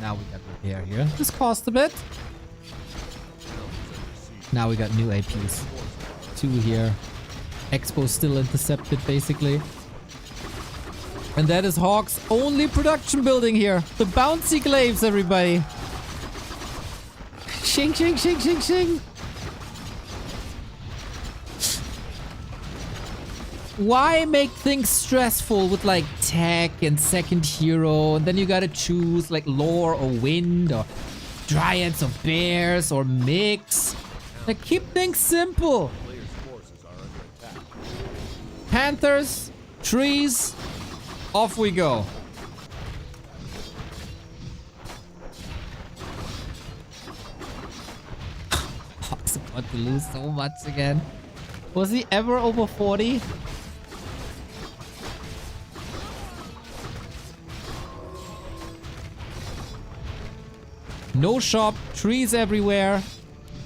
Now we got repair here. This cost a bit. Now we got new APs. 2 here. Expo still intercepted, basically. And that is HawK's only production building here. The bouncy glaives, everybody. Shing, shing, shing, shing, shing. Why make things stressful with like tech and second hero? And then you gotta choose like lore or wind or dryads or bears or mix. Like, keep things simple. Panthers, trees, off we go. HawK's about to lose so much again. Was he ever over 40? No shop, trees everywhere.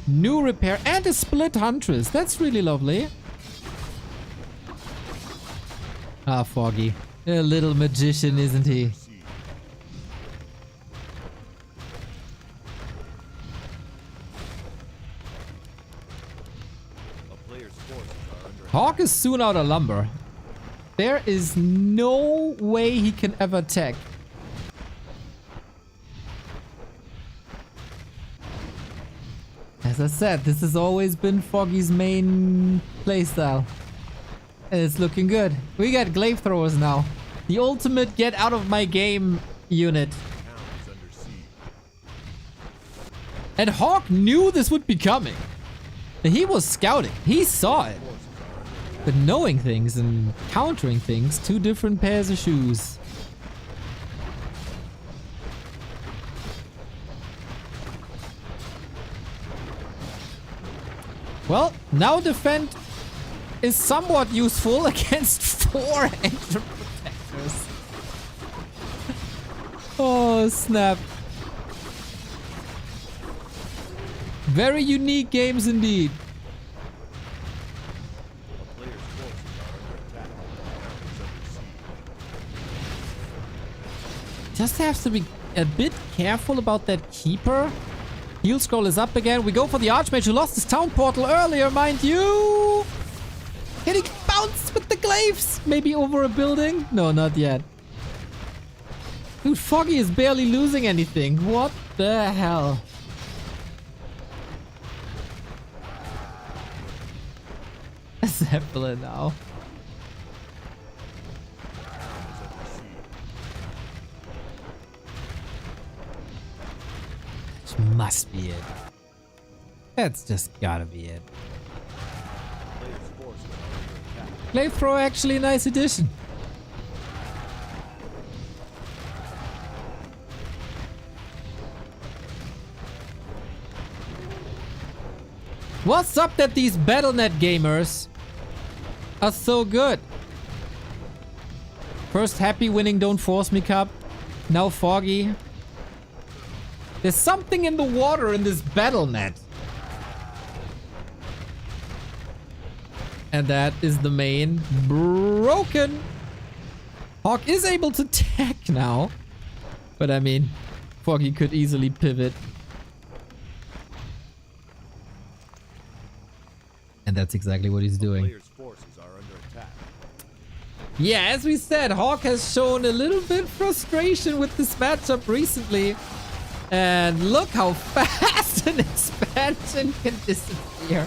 New repair and a split huntress. That's really lovely. Ah, Foggy. A little magician, isn't he? HawK is soon out of lumber. There is no way he can ever tech. As I said, this has always been Foggy's main playstyle. And it's looking good. We got glaive throwers now. The ultimate get out of my game unit. And HawK knew this would be coming. He was scouting. He saw it. But knowing things and countering things, 2 different pairs of shoes. Well, now defend is somewhat useful against 4 extra protectors. Oh, snap. Very unique games indeed. Just have to be a bit careful about that keeper. Heal scroll is up again. We go for the Archmage who lost his town portal earlier, mind you. Can he bounce with the glaives? Maybe over a building? No, not yet. Dude, Foggy is barely losing anything. What the hell? Zeppelin now. This must be it. That's just gotta be it. Glaive throw, actually a nice addition. What's up that these Battle.net gamers are so good? First Happy winning Don't Force Me Cup. Now Foggy. There's something in the water in this battle net. And that is the main broken. HawK is able to tech now. But I mean, Foggy could easily pivot. And that's exactly what he's doing. Players' forces are under attack. Yeah, as we said, HawK has shown a little bit frustration with this matchup recently. And look how fast an expansion can disappear.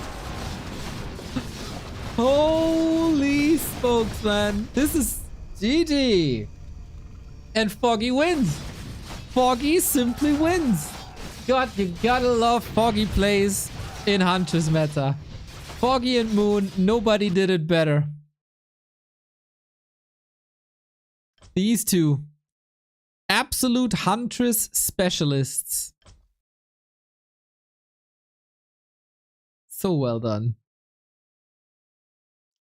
Holy smokes, man. This is GG. And Foggy wins. Foggy simply wins. God, you gotta love Foggy plays in Huntress meta. Foggy and Moon, nobody did it better. These two. Absolute Huntress specialists. So well done.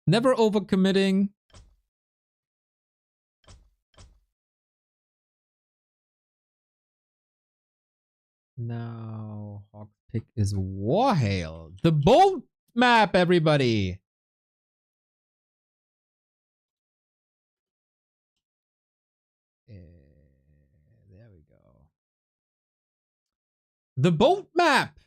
Never overcommitting. Now, HawK's pick is Warhail. The boat map, everybody. There we go. The boat map.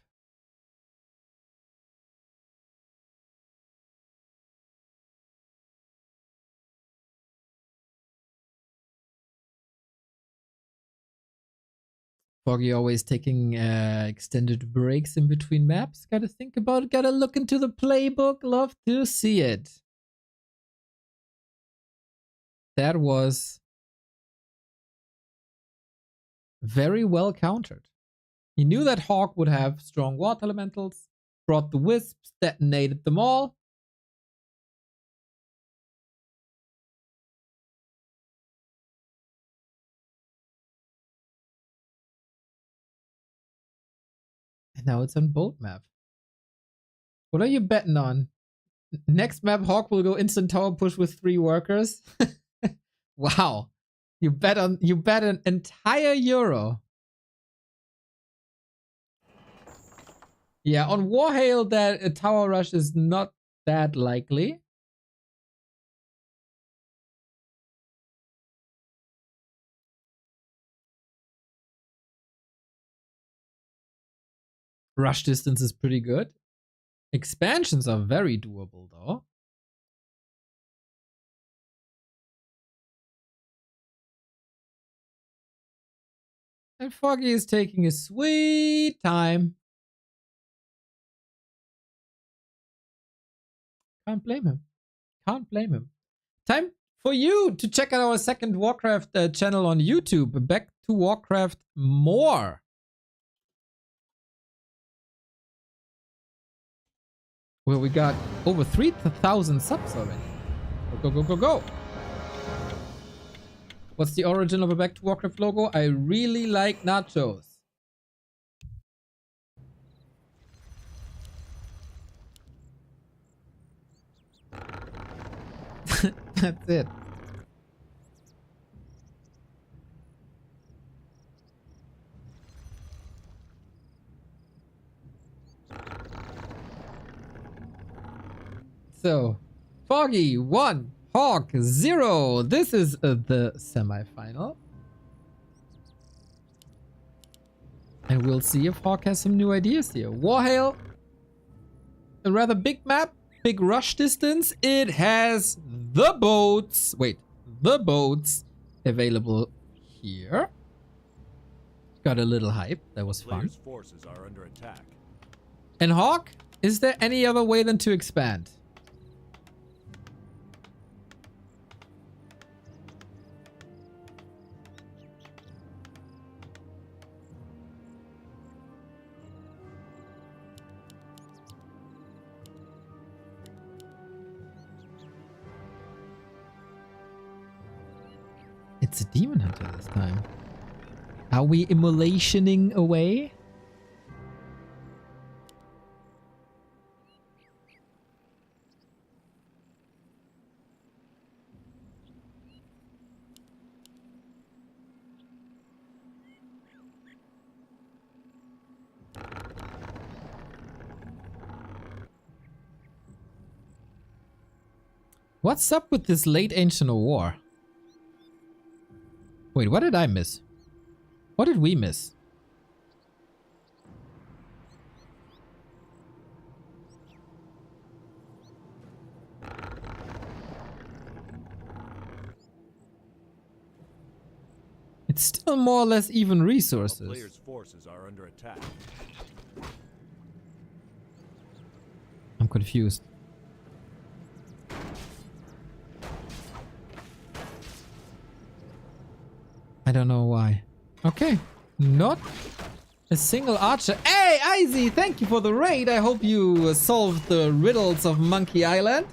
Foggy always taking extended breaks in between maps. Gotta think about it. Gotta look into the playbook. Love to see it. That was very well countered. He knew that HawK would have strong water elementals, brought the wisps, detonated them all. And now it's on boat map. What are you betting on? Next map, HawK will go instant tower push with 3 workers. Wow. You bet an entire euro. Yeah, on Warhail that a tower rush is not that likely. Rush distance is pretty good. Expansions are very doable though. And Foggy is taking his sweet time. Can't blame him. Can't blame him. Time for you to check out our second Warcraft channel on YouTube. Back to Warcraft more. Well, we got over 3,000 subs already. Go, go, go, go, go. What's the origin of a Back to Warcraft logo? I really like nachos. That's it. So, Foggy 1, HawK 0. This is the semi-final. And we'll see if HawK has some new ideas here. Warhail, a rather big map, big rush distance. It has the boats. Wait, the boats available here. Got a little hype. That was fun. Players' forces are under attack. And HawK, is there any other way than to expand? It's a demon hunter this time. Are we immolationing away? What's up with this late Ancient of War? Wait, what did I miss? What did we miss? It's still more or less even A resources. player's forces are under attack. I'm confused. I don't know why. Okay. Not a single archer. Hey, Izzy, thank you for the raid. I hope you solved the riddles of Monkey Island.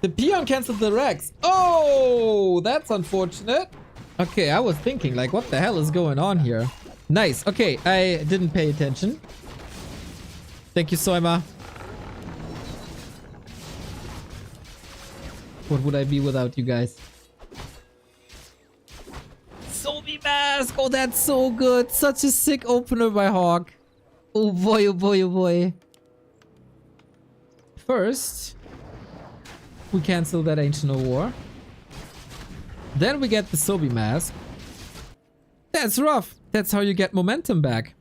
The peon canceled the Rex. Oh, that's unfortunate. Okay, I was thinking, like, what the hell is going on here? Nice. Okay, I didn't pay attention. Thank you, Soima. What would I be without you guys? Sobi Mask! Oh, that's so good. Such a sick opener by HawK. Oh boy, oh boy, oh boy. First, we cancel that Ancient of War. Then we get the Sobi Mask. That's rough. That's how you get momentum back.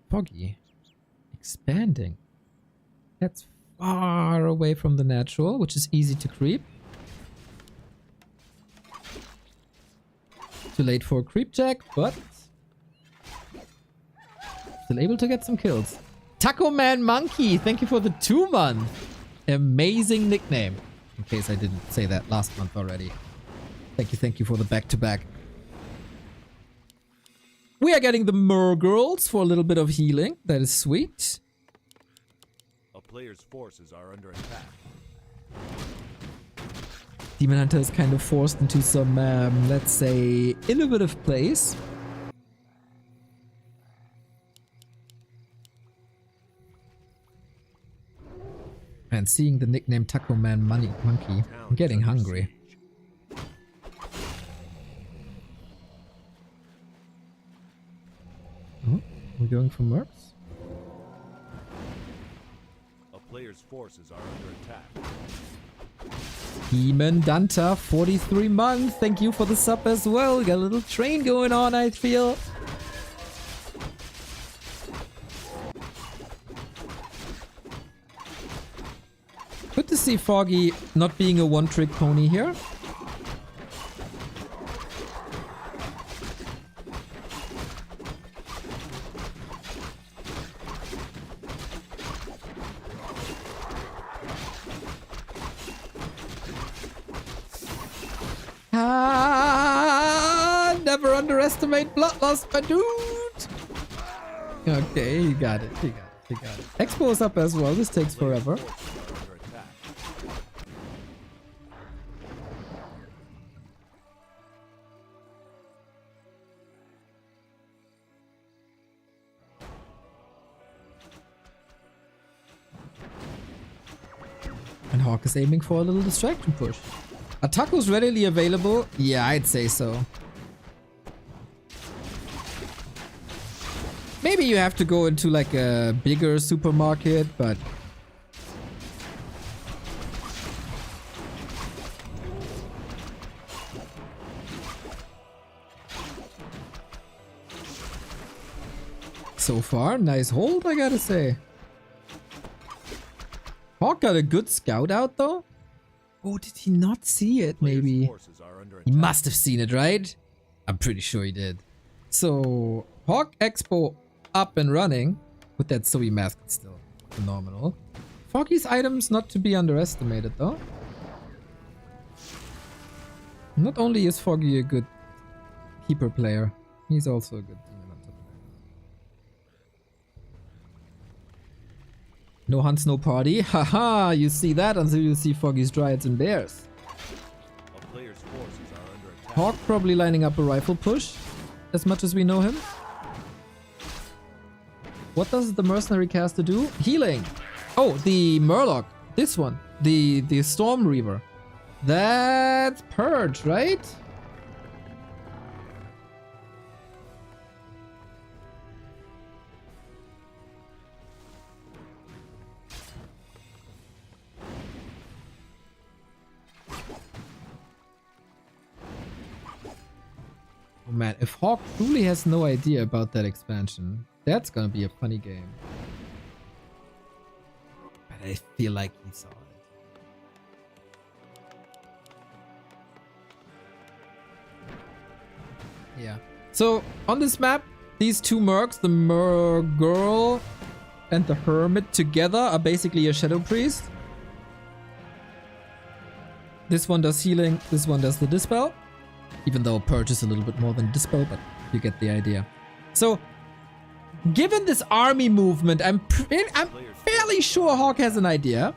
Foggy. Expanding. That's far away from the natural, which is easy to creep. Too late for a creep check, but still able to get some kills. Taco Man Monkey, thank you for the 2-month. Amazing nickname. In case I didn't say that last month already. Thank you for the back-to-back. We are getting the Murgirls for a little bit of healing. That is sweet. A player's forces are under attack. Demon Hunter is kind of forced into some, let's say, innovative plays. And seeing the nickname Taco Man Monkey, I'm getting hungry. Oh, we're going for Mercs? A player's forces are under attack. Demon Danta, 43 months. Thank you for the sub as well. We got a little train going on, I feel. Good to see Foggy not being a one-trick pony here. Never underestimate bloodlust, my dude. Okay, he got it. He got it. Expo is up as well. This takes forever. And HawK is aiming for a little distraction push. Are tacos readily available? Yeah, I'd say so. Maybe you have to go into like a bigger supermarket, but so far, nice hold, I gotta say. HawK got a good scout out though. Oh, did he not see it? Maybe he must have seen it, right? I'm pretty sure he did. So HawK Expo up and running with that Zoe mask. It's still phenomenal. Foggy's items not to be underestimated though. Not only is Foggy a good keeper player, he's also a good demon hunter player. No hunts, no party. Haha, you see that until you see Foggy's Dryads and Bears. A player's forces are under attack. HawK probably lining up a rifle push, as much as we know him. What does the mercenary caster do? Healing. Oh, the Murloc. This one. The Storm Reaver. That's Purge, right? Oh man, if HawK truly has no idea about that expansion, that's gonna be a funny game. But I feel like he saw it. Yeah. So, on this map, these two mercs, the Mergirl and the Hermit together, are basically a Shadow Priest. This one does healing, this one does the Dispel. Even though Purge is a little bit more than Dispel, but you get the idea. So, given this army movement, I'm fairly sure HawK has an idea.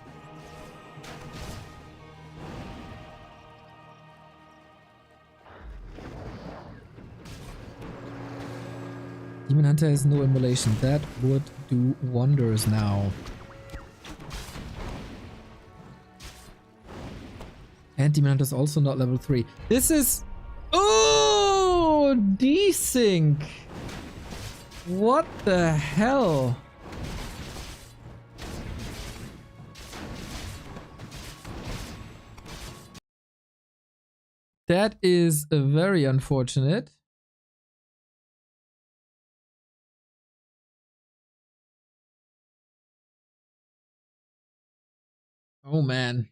Demon Hunter has no immolation. That would do wonders now. And Demon Hunter is also not level 3. This is... Oh! Desync! What the hell? That is very unfortunate. Oh man.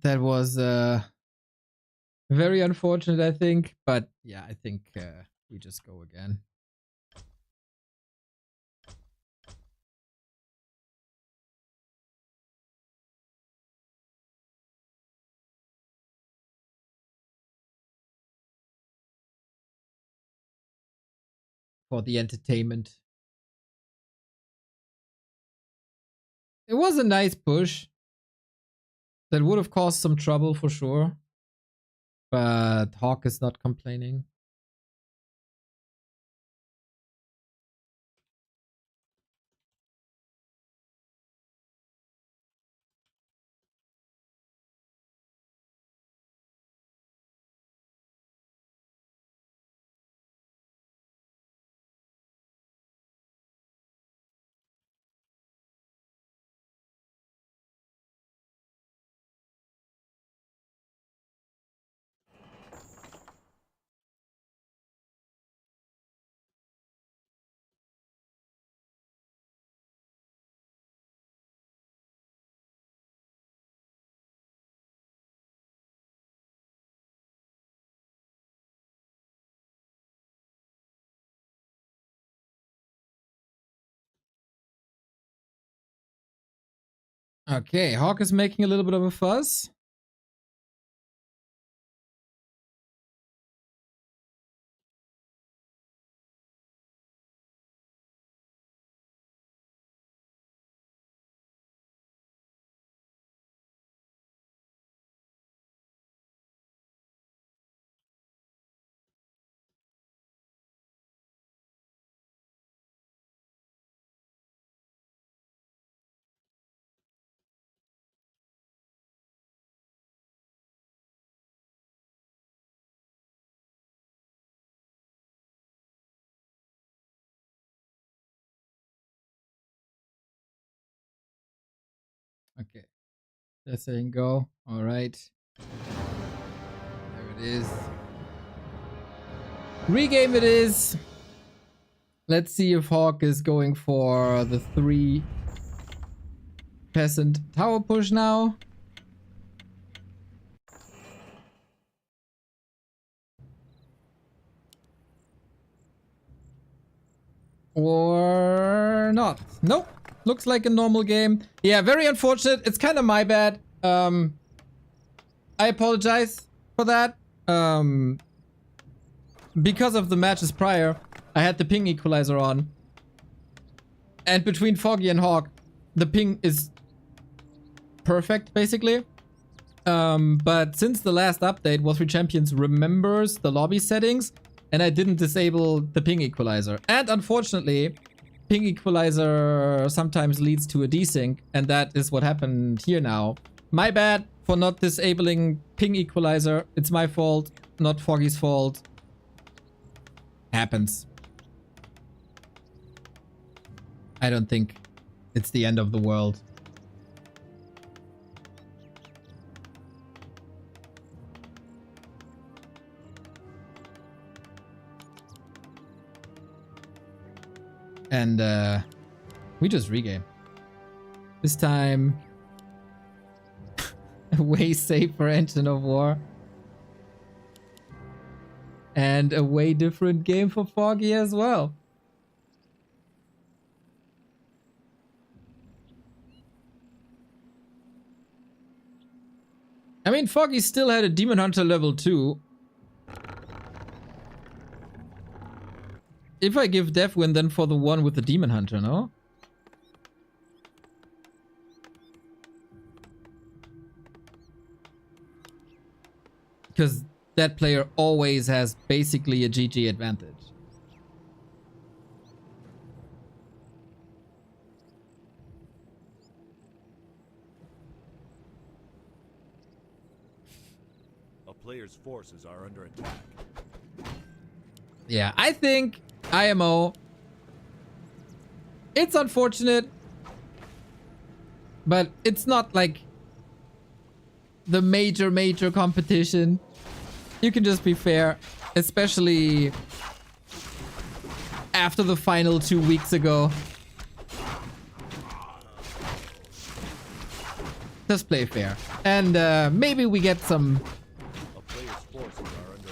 That was very unfortunate, I think. But yeah, I think we just go again. For the entertainment. It was a nice push. That would have caused some trouble for sure. But HawK is not complaining. Okay, HawK is making a little bit of a fuss. Okay. They're saying go. Alright. There it is. Regame it is. Let's see if HawK is going for the 3 peasant tower push now. Or not. Nope. Looks like a normal game. Yeah, very unfortunate. It's kind of my bad. I apologize for that. Because of the matches prior, I had the ping equalizer on. And between Foggy and HawK, the ping is perfect, basically. But since the last update, Warcraft III Champions remembers the lobby settings, and I didn't disable the ping equalizer. And unfortunately, ping equalizer sometimes leads to a desync, and that is what happened here now. My bad for not disabling ping equalizer. It's my fault, not Foggy's fault. Happens. I don't think it's the end of the world. And we just regame. This time, a way safer engine of war. And a way different game for Foggy as well. I mean, Foggy still had a Demon Hunter level 2. If I give Dev win, then for the one with the Demon Hunter, no? Because that player always has basically a GG advantage. A player's forces are under attack. Yeah, I think IMO. It's unfortunate, but it's not like the major competition. You can just be fair, especially after the final 2 weeks ago. Just play fair. And maybe we get some... A player's forces are under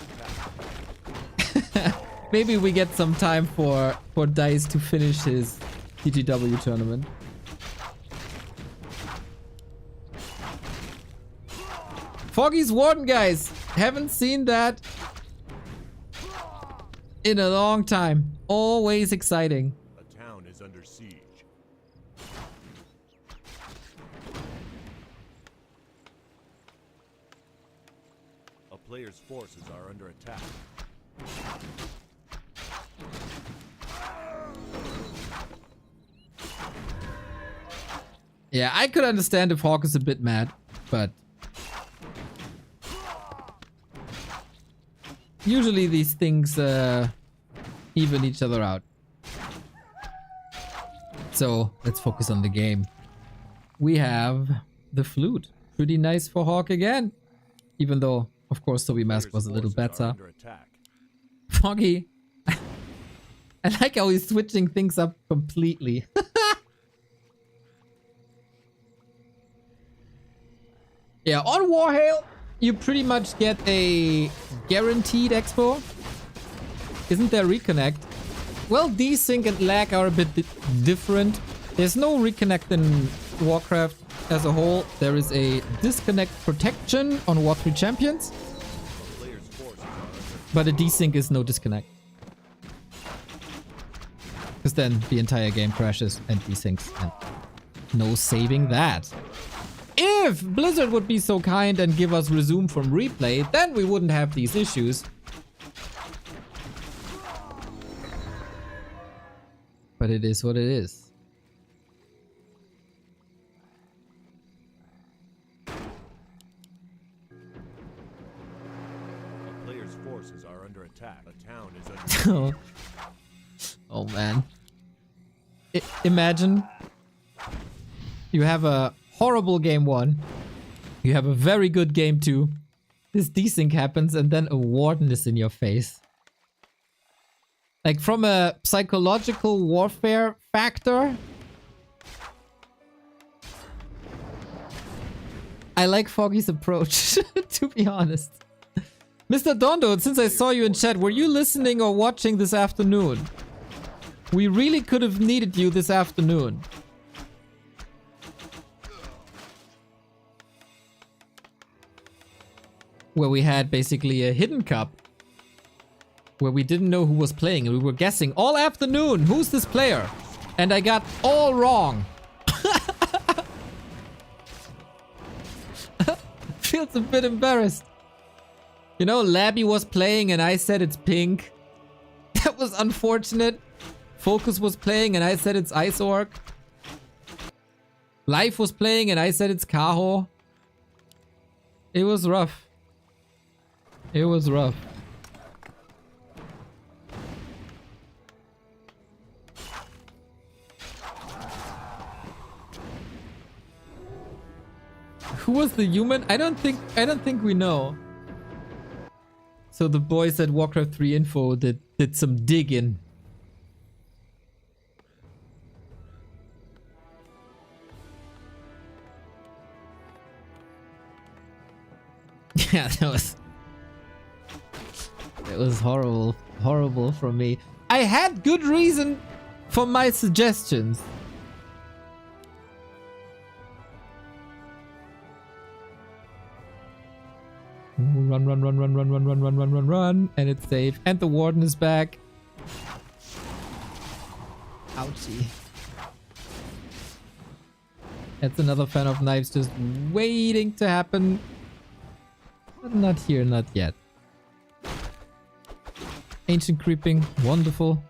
attack. Maybe we get some time for Dise to finish his B2W tournament. Foggy's Warden, guys! Haven't seen that in a long time. Always exciting. A town is under siege. A player's forces are under attack. Yeah, I could understand if HawK is a bit mad, but usually these things even each other out. So let's focus on the game. We have the flute. Pretty nice for HawK again. Even though, of course, Toby Mask was a little better. Foggy. I like how he's switching things up completely. Yeah, on Warhail, you pretty much get a guaranteed expo. Isn't there reconnect? Well, desync and lag are a bit different. There's no reconnect in Warcraft as a whole. There is a disconnect protection on Warcraft 3 champions. But a desync is no disconnect. Because then the entire game crashes and desyncs, and no saving that. If Blizzard would be so kind and give us resume from replay, then we wouldn't have these issues. But it is what it is. A player's forces are under attack. A town is under Oh man. Imagine you have a horrible game 1. You have a very good game 2. This desync happens and then a warden is in your face. Like from a psychological warfare factor, I like Foggy's approach, to be honest. Mr. Dondo, since I saw you in chat, were you listening or watching this afternoon? We really could have needed you this afternoon. Where we had basically a hidden cup. Where we didn't know who was playing and we were guessing all afternoon, who's this player? And I got all wrong. Feels a bit embarrassed. You know, Labby was playing and I said it's pink. That was unfortunate. Focus was playing and I said it's Ice Orc. Life was playing and I said it's Kaho. It was rough. It was rough. Who was the human? I don't think we know. So the boys at Warcraft 3 Info did some digging. Yeah, that was horrible from me. I had good reason for my suggestions. Run, and it's safe. And the warden is back. Ouchie. That's another fan of knives just waiting to happen. But not here, not yet. Ancient creeping, wonderful.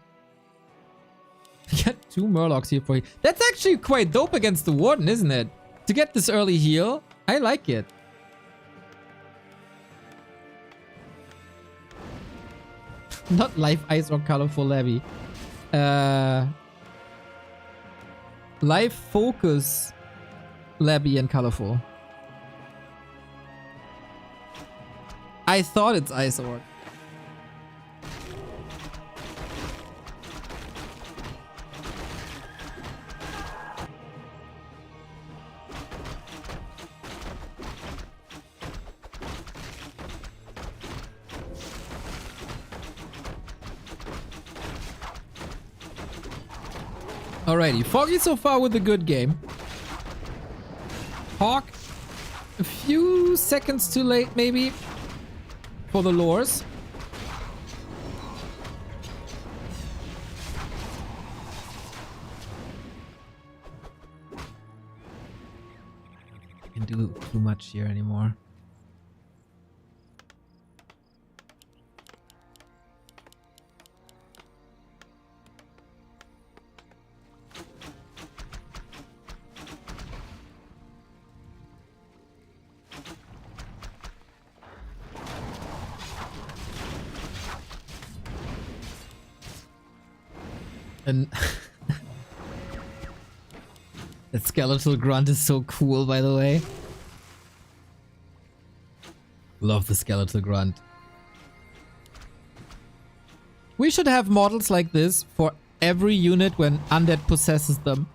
We got 2 Murlocs here for you. That's actually quite dope against the warden, isn't it? To get this early heal, I like it. Not Life, Ice, or Colorful Labby. Life, Focus, Labby, and Colorful. I thought it's Ice Orc. Alrighty, Foggy so far with a good game. HawK, a few seconds too late maybe for the lures. Can't do too much here anymore. And that skeletal grunt is so cool, by the way. Love the skeletal grunt. We should have models like this for every unit when undead possesses them.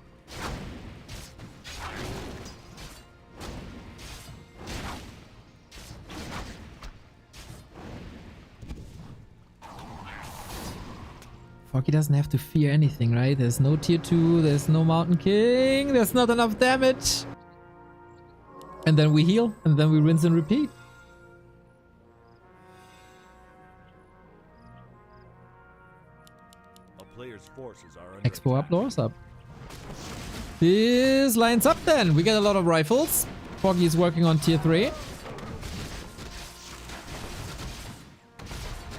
Foggy doesn't have to fear anything, right? There's no tier 2, there's no Mountain King, there's not enough damage. And then we heal, and then we rinse and repeat. A player's forces are under Expo up, attack. lures up. This lines up then. We get a lot of rifles. Foggy is working on tier 3.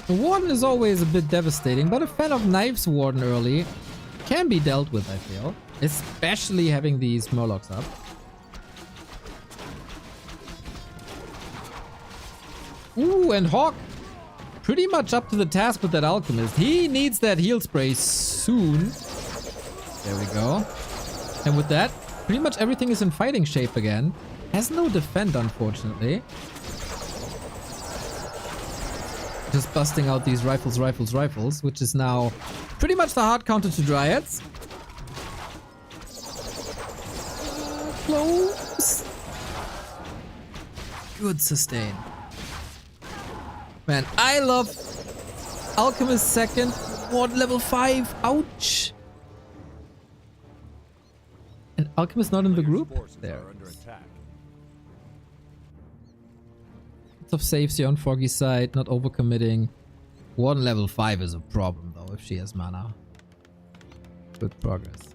The Warden is always a bit devastating, but a fan of Knives Warden early can be dealt with, I feel. Especially having these Murlocs up. Ooh, and HawK pretty much up to the task with that Alchemist. He needs that heal spray soon. There we go. And with that, pretty much everything is in fighting shape again. Has no defend, unfortunately. Just busting out these rifles, which is now pretty much the hard counter to Dryads. Close. Good sustain. Man, I love Alchemist second, Warden level 5. Ouch. And Alchemist not in the group? There. Of saves here on Foggy's side, not overcommitting. Warden level 5 is a problem though if she has mana. Good progress.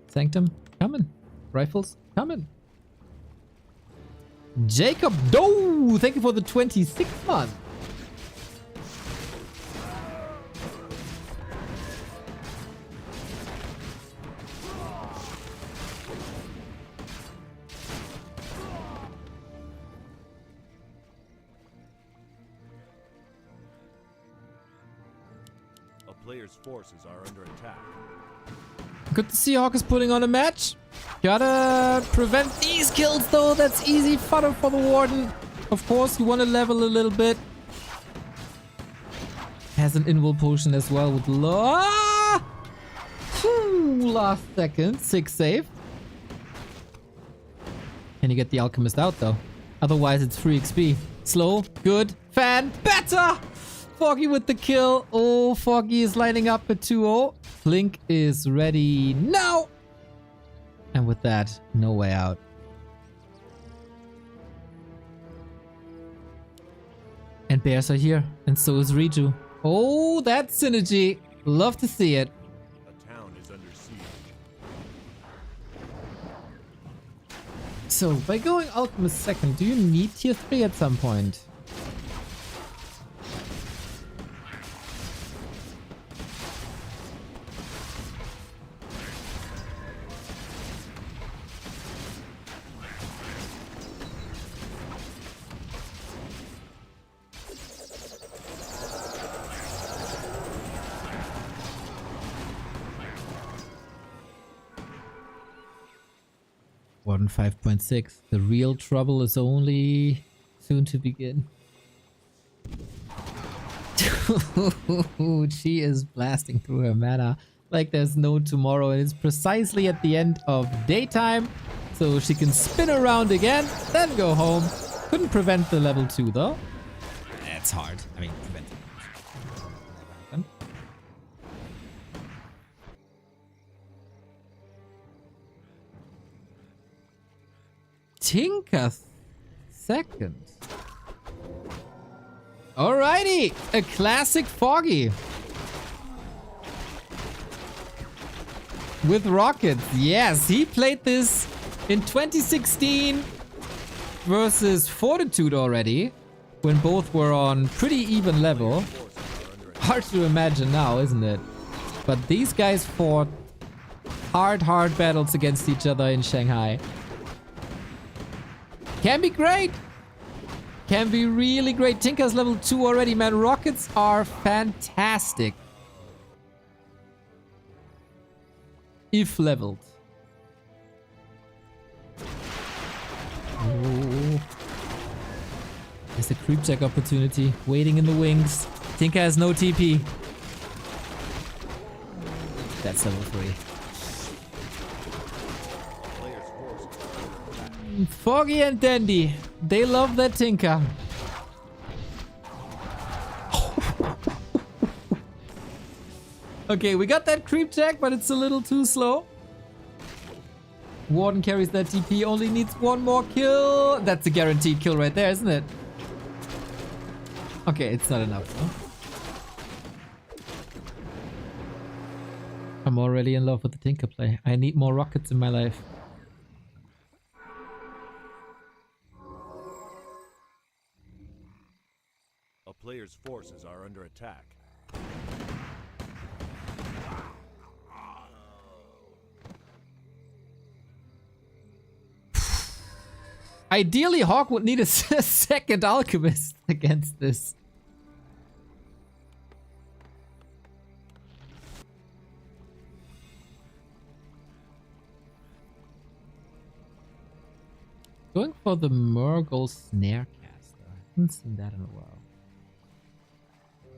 Sanctum, coming. Rifles, coming. Jacob Doe, thank you for the 26th month. player's forces are under attack. Good to see HawK is putting on a match. Gotta prevent these kills though. That's easy fodder for the Warden. Of course, you want to level a little bit. Has an invul potion as well with last second. 6 save. Can you get the Alchemist out though? Otherwise it's free XP. Slow, good, fan, better! Foggy with the kill. Oh, Foggy is lining up at 2-0. Flink is ready now. And with that, no way out. And bears are here. And so is Riju. Oh, that synergy. Love to see it. A town is under siege. So, by going Alchemist second, do you need tier 3 at some point? Warden 5.6. The real trouble is only soon to begin. She is blasting through her mana like there's no tomorrow. And it's precisely at the end of daytime. So she can spin around again, then go home. Couldn't prevent the level 2 though. That's hard. I mean, prevent it. Never happened. Tinker second. Alrighty, a classic Foggy. With rockets. Yes, he played this in 2016 versus Fortitude already, when both were on pretty even level. Hard to imagine now, isn't it? But these guys fought hard battles against each other in Shanghai. Can be great. Can be really great. Tinker's level 2 already, man. Rockets are fantastic. If leveled. Oh. There's a creep check opportunity waiting in the wings. Tinker has no TP. That's level 3. Foggy and Dandy, they love that Tinker. Okay, we got that creep check, but it's a little too slow. Warden carries that TP, only needs one more kill. That's a guaranteed kill right there, isn't it? Okay, it's not enough, though. I'm already in love with the Tinker play. I need more rockets in my life. A player's forces are under attack. Ideally, HawK would need a second Alchemist against this. Going for the Murgle Snarecaster. I haven't seen that in a while.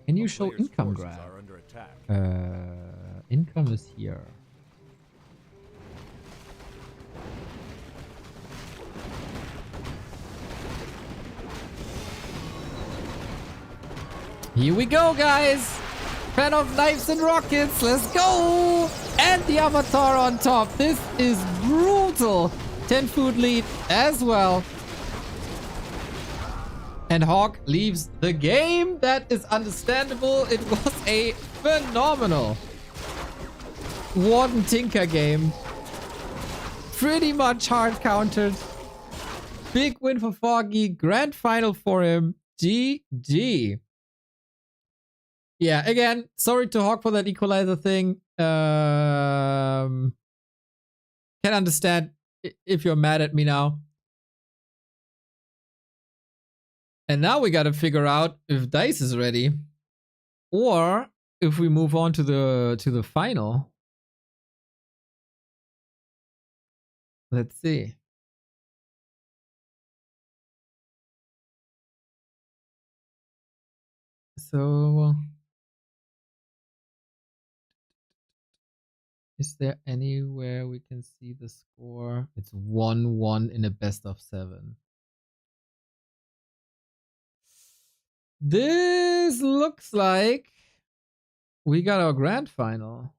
Can you show income grab? Income is here. Here we go, guys! Fan of knives and rockets, let's go! And the Avatar on top. This is brutal. 10 food lead as well. And HawK leaves the game. That is understandable. It was a phenomenal Warden Tinker game. Pretty much hard countered. Big win for Foggy. Grand final for him. GG. Yeah, again, sorry to HawK for that equalizer thing. Can understand if you're mad at me now. And now we gotta figure out if Dise is ready. Or if we move on to the final. Let's see. So, is there anywhere we can see the score? It's 1-1 in a best of 7. This looks like we got our grand final.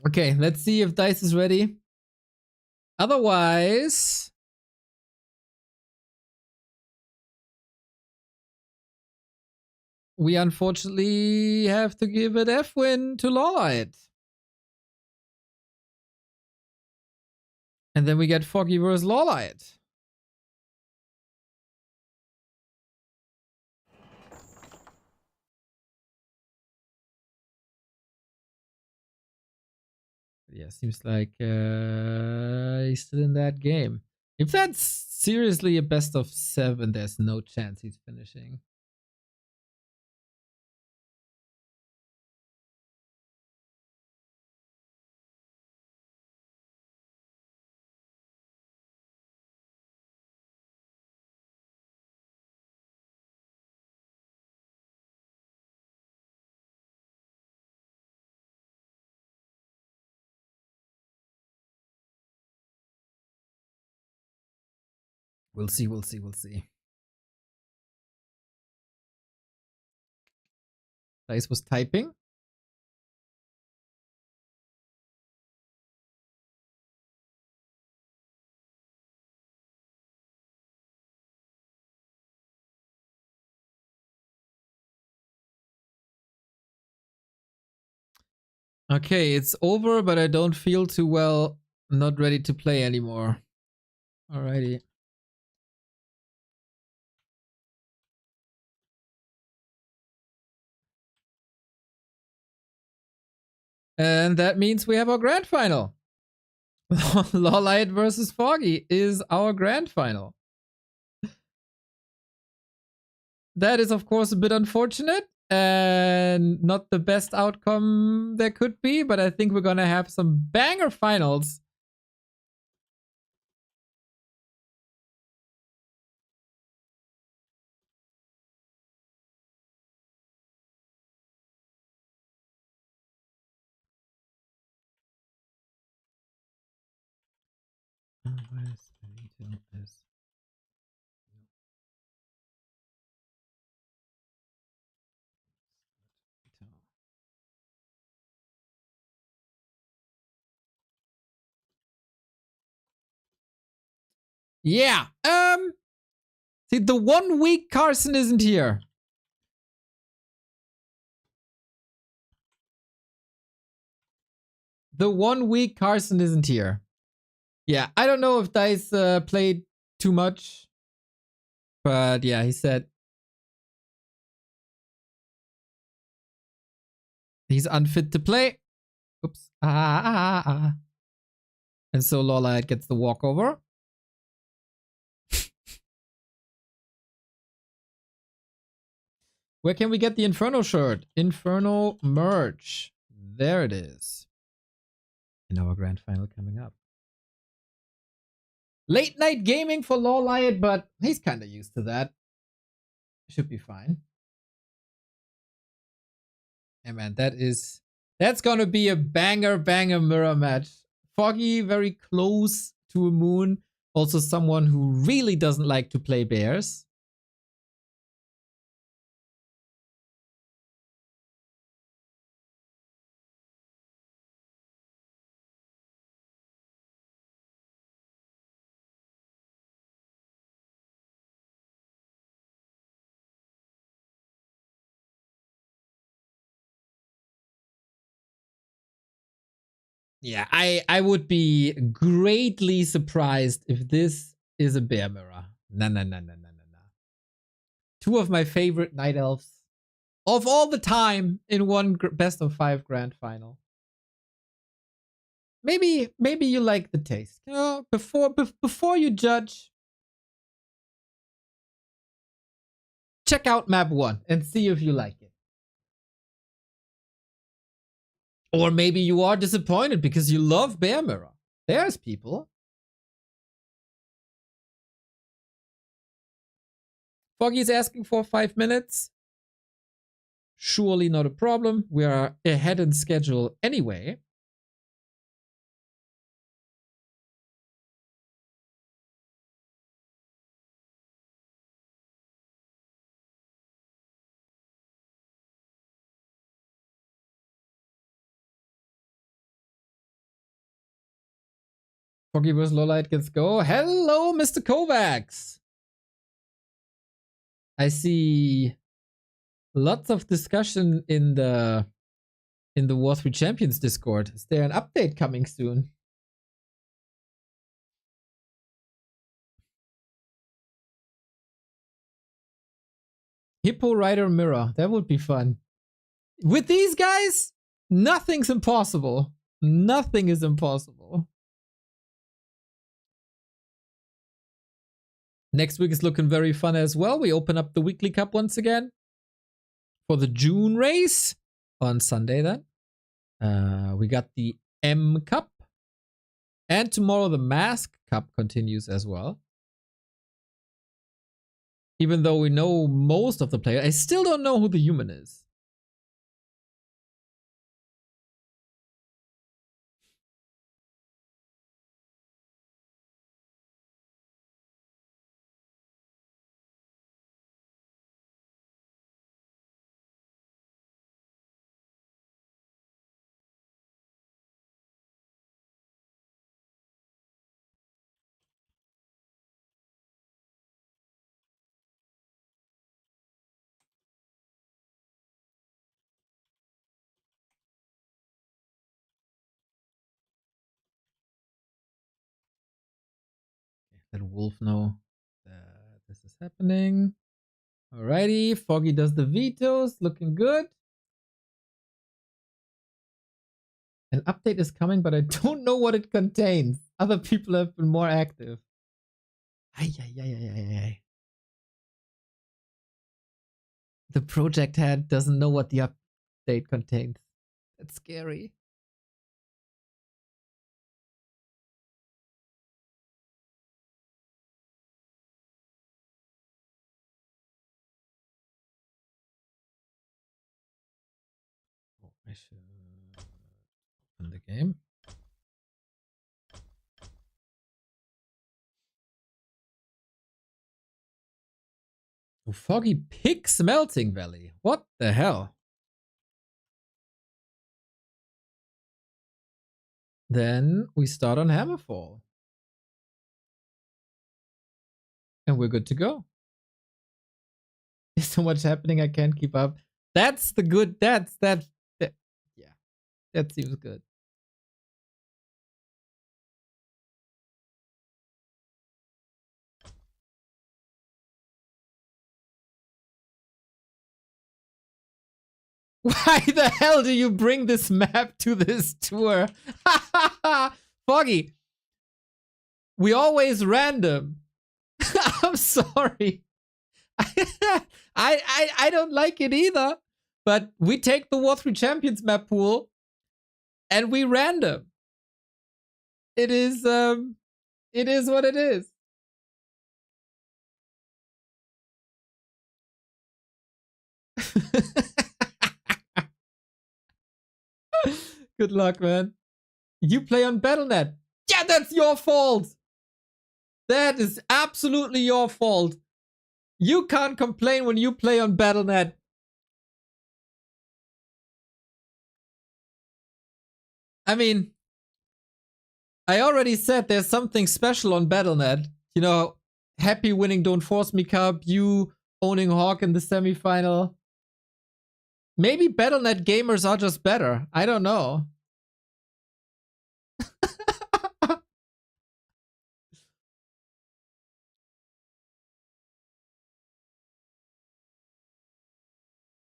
Okay, let's see if Dise is ready. Otherwise, we unfortunately have to give an F win to LawLiet. And then we get Foggy versus LawLiet. Yeah, seems like he's still in that game. If that's seriously a best of 7, there's no chance he's finishing. We'll see, we'll see, we'll see. Dise was typing. Okay, it's over, but I don't feel too well. Not ready to play anymore. Alrighty. And that means we have our grand final. LawLiet versus Foggy is our grand final. That is, of course, a bit unfortunate and not the best outcome there could be, but I think we're going to have some banger finals. Yeah. See, the 1 week Carson isn't here. The 1 week Carson isn't here. Yeah, I don't know if Dise played too much, but yeah, he said he's unfit to play. Oops. And so LawLiet gets the walkover. Where can we get the Inferno shirt? Inferno merch. There it is. And our grand final coming up. Late night gaming for LawLiet, but he's kind of used to that. Should be fine. And man, that's gonna be a banger mirror match. Foggy very close to a moon. Also someone who really doesn't like to play bears. Yeah, I would be greatly surprised if this is a bear mirror. Nah, nah, nah, nah, nah, nah, nah. Two of my favorite night elves of all the time in one best of 5 grand final. Maybe you like the taste. You know, before you judge, check out map 1 and see if you like it. Or maybe you are disappointed because you love bear mirror. There's people. Foggy is asking for 5 minutes. Surely not a problem. We are ahead in schedule anyway. Foggy vs. LawLiet gets go. Hello, Mr. Kovacs. I see lots of discussion in the War 3 Champions Discord. Is there an update coming soon? Hippo Rider Mirror. That would be fun. With these guys, nothing's impossible. Nothing is impossible. Next week is looking very fun as well. We open up the weekly cup once again for the June race on Sunday then. We got the M Cup. And tomorrow the Mask Cup continues as well. Even though we know most of the players, I still don't know who the human is. Let Wolf know that this is happening. Alrighty, Foggy does the vetoes, looking good. An update is coming, but I don't know what it contains. Other people have been more active. Ay, ay, ay, ay, ay, ay. The project head doesn't know what the update contains. That's scary. Oh, I should open the game. Oh, Foggy picks Melting Valley. What the hell? Then we start on Hammerfall. And we're good to go. There's so much happening I can't keep up. That's the good, that yeah, that seems good. Why the hell do you bring this map to this tour? Foggy, we always random. I'm sorry. I don't like it either. But we take the War 3 Champions map pool and we random. It is what it is. Good luck, man. You play on Battle.net. Yeah, that's your fault. That is absolutely your fault. You can't complain when you play on Battle.net. I mean, I already said there's something special on Battle.net. You know, happy winning Don't Force Me Cup, you owning HawK in the semifinal. Maybe Battle.net gamers are just better. I don't know.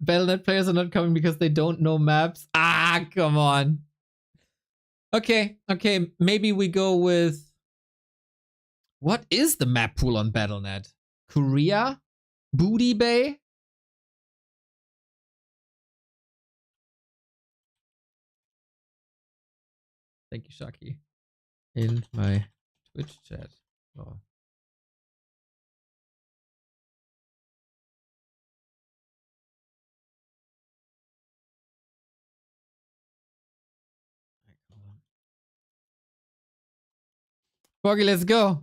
Battle.net players are not coming because they don't know maps. Ah, come on. Okay, maybe we go with... What is the map pool on Battle.net? Korea? Booty Bay? Thank you, Shaki. In my Twitch chat. Oh. Foggy, let's go.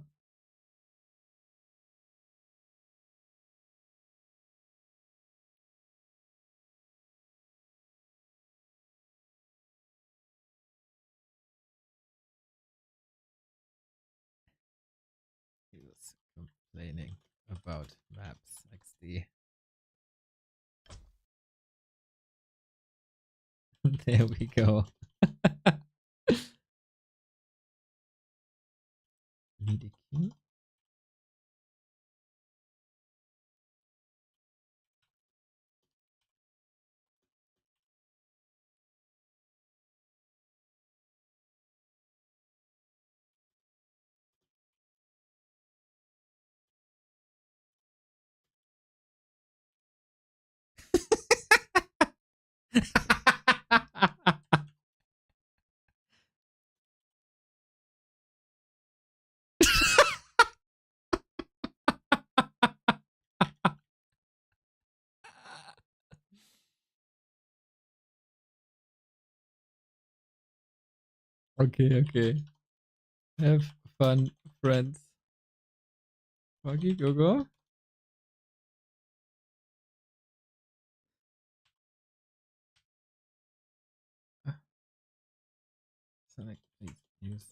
He was complaining about maps XD. There we go. Need a key? Okay. Have fun, friends. Foggy, go. Sonik, please use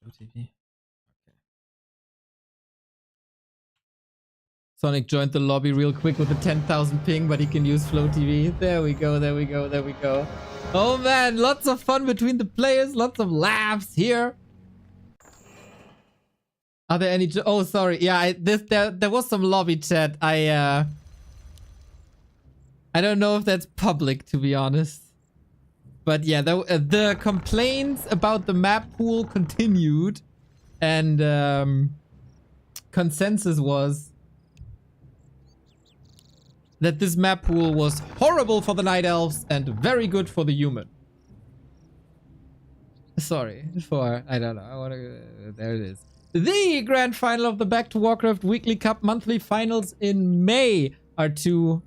OTP. Okay. Sonik joined the lobby real quick with a 10,000 ping, but he can use Flow TV. There we go. Oh man, lots of fun between the players, lots of laughs here. Are there any... Oh, sorry. Yeah, there was some lobby chat. I don't know if that's public, to be honest. But yeah, the complaints about the map pool continued. And consensus was that this map pool was horrible for the Night Elves and very good for the human. Sorry for... I don't know. There it is. The grand final of the Back to Warcraft Weekly Cup monthly finals in May are two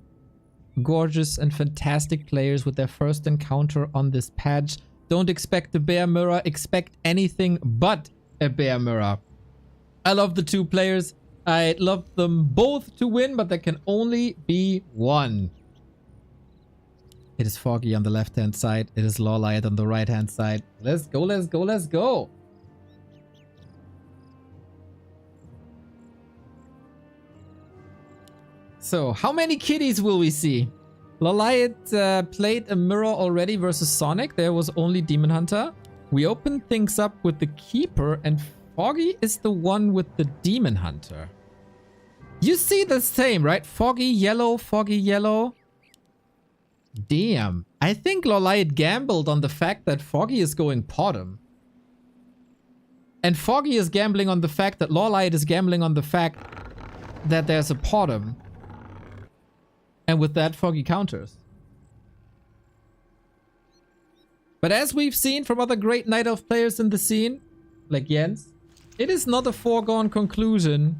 gorgeous and fantastic players with their first encounter on this patch. Don't expect a bear mirror, expect anything but a bear mirror. I love the two players. I love them both to win, but there can only be one. It is Foggy on the left-hand side. It is LawLiet on the right-hand side. Let's go. So, how many kitties will we see? LawLiet played a mirror already versus Sonik. There was only Demon Hunter. We opened things up with the Keeper, and Foggy is the one with the Demon Hunter. You see the same, right? Foggy yellow. Damn. I think LawLiet gambled on the fact that Foggy is going bottom. And Foggy is gambling on the fact that LawLiet is gambling on the fact that there's a bottom. And with that, Foggy counters. But as we've seen from other great Night Elf players in the scene, like Jens, it is not a foregone conclusion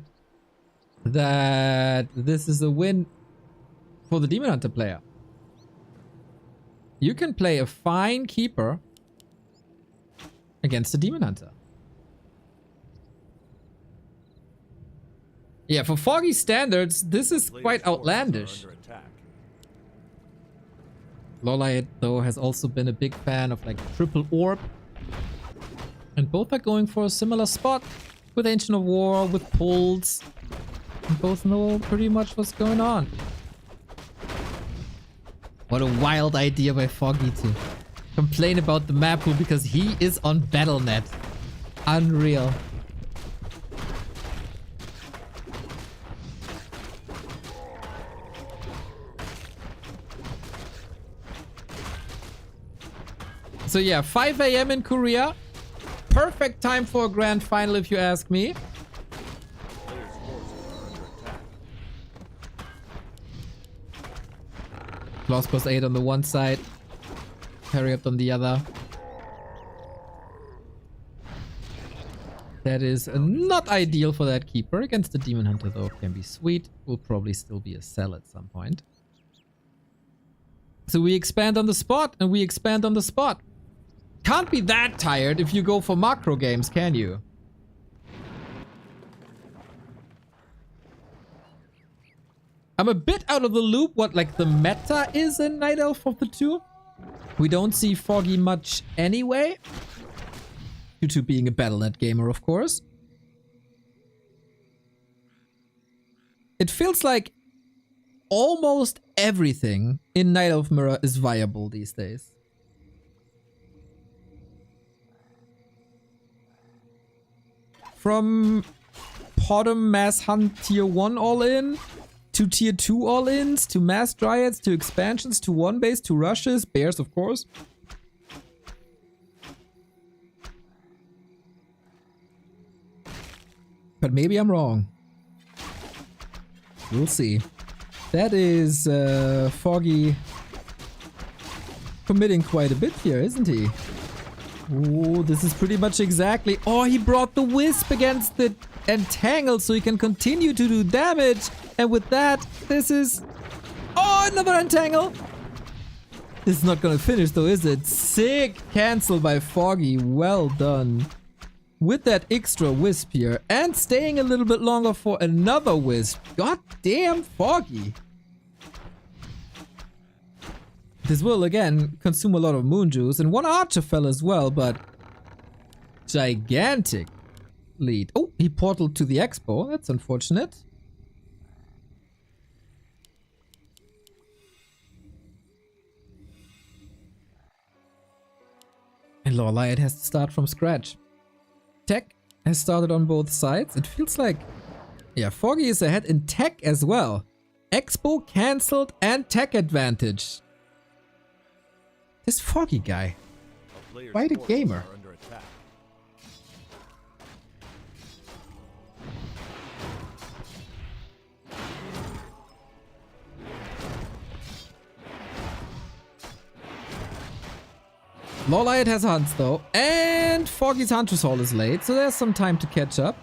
that this is a win for the Demon Hunter player. You can play a fine Keeper against the Demon Hunter. Yeah, for Foggy standards, this is quite outlandish. LawLiet, though, has also been a big fan of like Triple Orb. And both are going for a similar spot with Ancient of War, with pulls. And both know pretty much what's going on. What a wild idea by Foggy to complain about the map pool because he is on Battle.net. Unreal. So yeah, 5 a.m. in Korea. Perfect time for a grand final if you ask me. Players' forces are under attack. Lost plus 8 on the one side. Parry up on the other. That is not ideal for that keeper. Against the Demon Hunter though, can be sweet. Will probably still be a sell at some point. So we expand on the spot and we expand on the spot. Can't be that tired if you go for macro games, can you? I'm a bit out of the loop what like the meta is in Night Elf of the two. We don't see Foggy much anyway. Due to being a Battle.net gamer, of course. It feels like almost everything in Night Elf Mirror is viable these days. From Potom Mass Hunt Tier 1 all-in, to Tier 2 all-ins, to Mass Dryads, to expansions, to one base, to rushes, bears of course. But maybe I'm wrong. We'll see. That is Foggy committing quite a bit here, isn't he? Oh, this is pretty much exactly... Oh, he brought the Wisp against the Entangle so he can continue to do damage. And with that, this is... Oh, another Entangle! This is not gonna finish though, is it? Sick cancel by Foggy. Well done. With that extra Wisp here. And staying a little bit longer for another Wisp. God damn Foggy. This will again consume a lot of moon juice. And one archer fell as well, but gigantic lead. Oh, he portaled to the expo. That's unfortunate. And LawLiet has to start from scratch. Tech has started on both sides. It feels like... Yeah, Foggy is ahead in tech as well. Expo cancelled and tech advantage. This Foggy guy. Quite a gamer. LawLiet has hunts though, and Foggy's Hunter's Hall is late, so there's some time to catch up.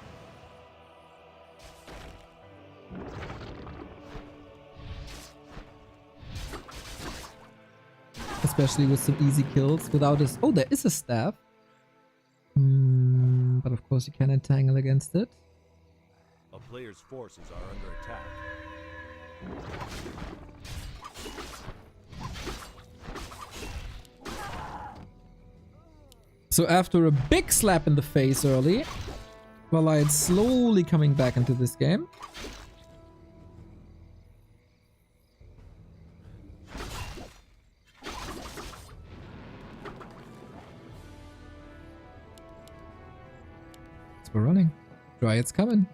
Especially with some easy kills without his... Oh, there is a staff. But of course you can entangle against it. A player's forces are under attack. So after a big slap in the face early, LawLiet's slowly coming back into this game. We're running. Dryads coming.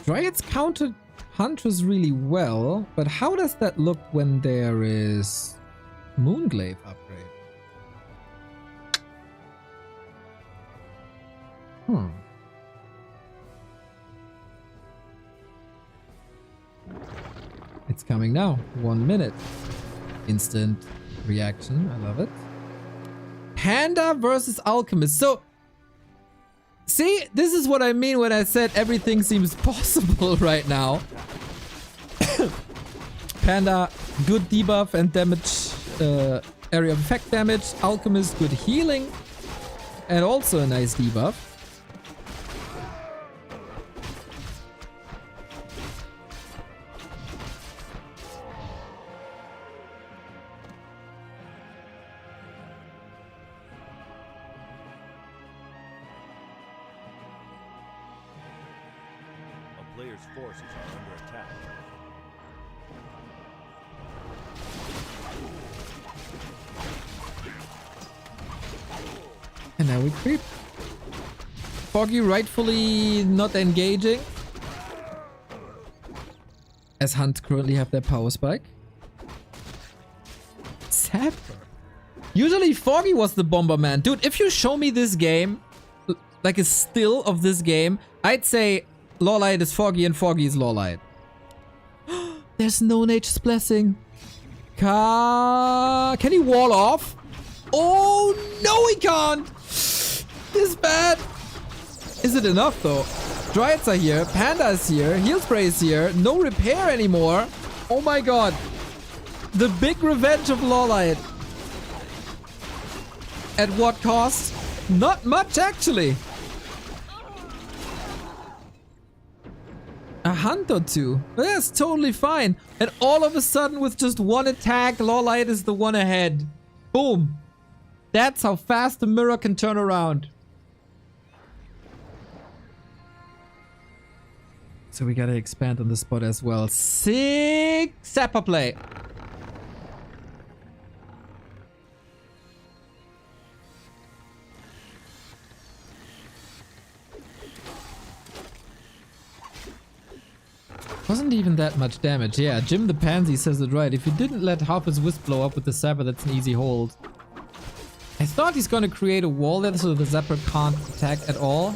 Dryads countered Huntress really well, but how does that look when there is Moonglaive upgrade? It's coming now. 1 minute. Instant reaction. I love it. Panda versus Alchemist. So, see, this is what I mean when I said everything seems possible right now. Panda, good debuff and damage, area of effect damage. Alchemist, good healing. And also a nice debuff. Players' forces are under attack. And now we creep. Foggy rightfully not engaging. As Hunt currently have their power spike. Pepper. Usually Foggy was the Bomberman. Dude, if you show me this game, like a still of this game, I'd say LawLiet is Foggy and Foggy is LawLiet. There's no Nature's Blessing. Can he wall off? Oh, no he can't. This bad. Is it enough though? Dryads are here. Panda is here. Heal Spray is here. No repair anymore. Oh my god. The big revenge of LawLiet. At what cost? Not much actually. A hunt or two. That's totally fine. And all of a sudden with just one attack, LawLiet is the one ahead. Boom. That's how fast the mirror can turn around. So we gotta expand on the spot as well. Sick Zapper play. Wasn't even that much damage. Yeah, Jim the Pansy says it right. If you didn't let half his wisp blow up with the Zapper, that's an easy hold. I thought he's gonna create a wall there so the Zapper can't attack at all.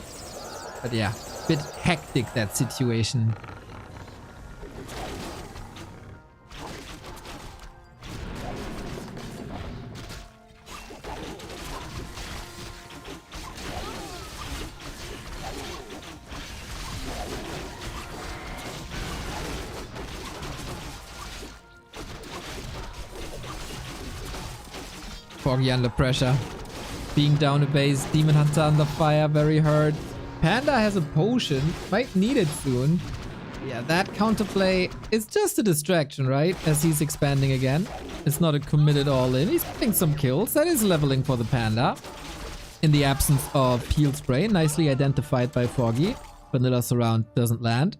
But yeah, bit hectic that situation. Foggy under pressure. Being down a base, Demon Hunter under fire, very hurt. Panda has a potion, might need it soon. Yeah, that counterplay is just a distraction, right? As he's expanding again. It's not a committed all-in. He's getting some kills. That is leveling for the Panda. In the absence of Heal Spray, nicely identified by Foggy. Vanilla Surround doesn't land.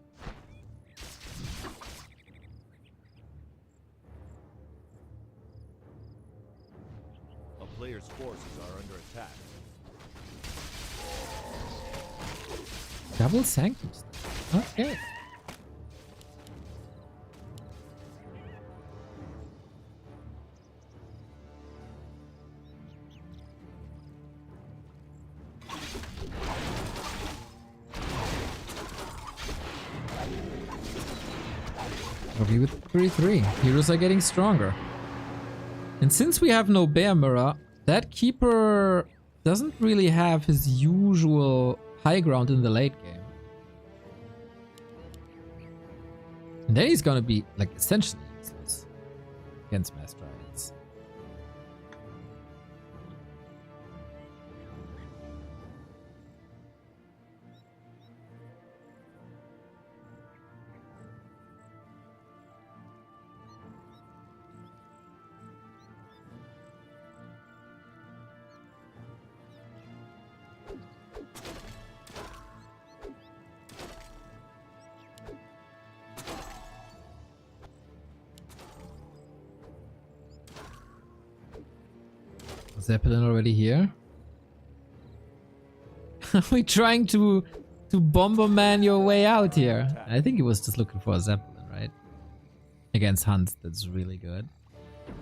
Players' forces are under attack. Double Sanctums. Okay. Foggy with 3-3. Heroes are getting stronger. And since we have no Bear Mirror, that Keeper doesn't really have his usual high ground in the late game. And then he's gonna be, like, essentially useless against Mass Dryads. Zeppelin already here? Are we trying to Bomberman your way out here? I think he was just looking for a Zeppelin, right? Against Hunt, that's really good. The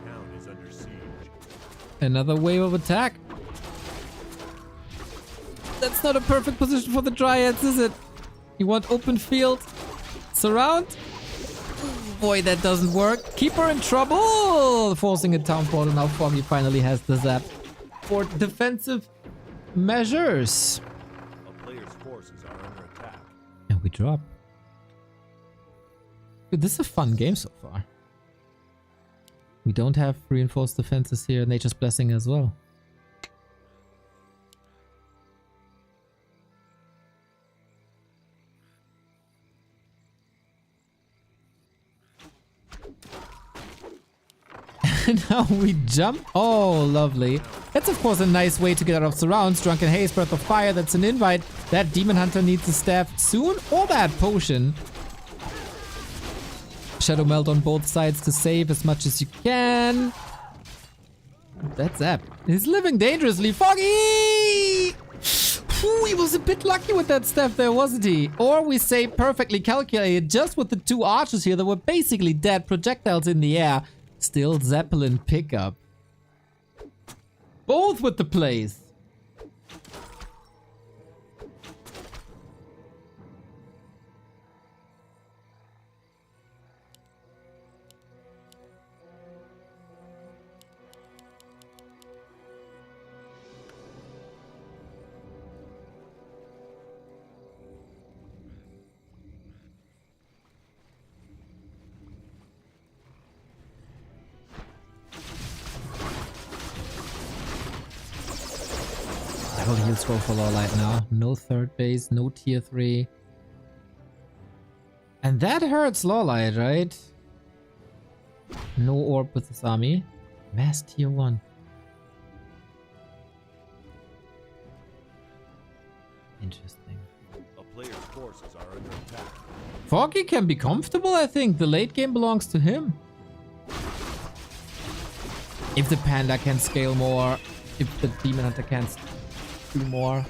town is under siege. Another wave of attack. That's not a perfect position for the Dryads, is it? You want open field? Surround? Boy, that doesn't work. Keeper in trouble! Forcing a town portal. Now Foggy finally has the zap for defensive measures. A player's forces are under attack. And we drop. Dude, this is a fun game so far. We don't have reinforced defenses here. Nature's Blessing as well. Now we jump. Oh, lovely. That's of course a nice way to get out of surrounds. Drunken Haze, Breath of Fire, that's an invite. That Demon Hunter needs a staff soon, or that potion. Shadow Melt on both sides to save as much as you can. That's that. He's living dangerously. Foggy! Ooh, he was a bit lucky with that staff there, wasn't he? Or we say perfectly calculated just with the two archers here that were basically dead projectiles in the air. Still Zeppelin pickup. Both with the plays. He'll scroll for LawLiet now. No third base, no tier 3. And that hurts LawLiet, right? No orb with this army. Mass tier 1. Interesting. A player's forces are under attack. Foggy can be comfortable, I think. The late game belongs to him. If the Panda can scale more, if the Demon Hunter can do more.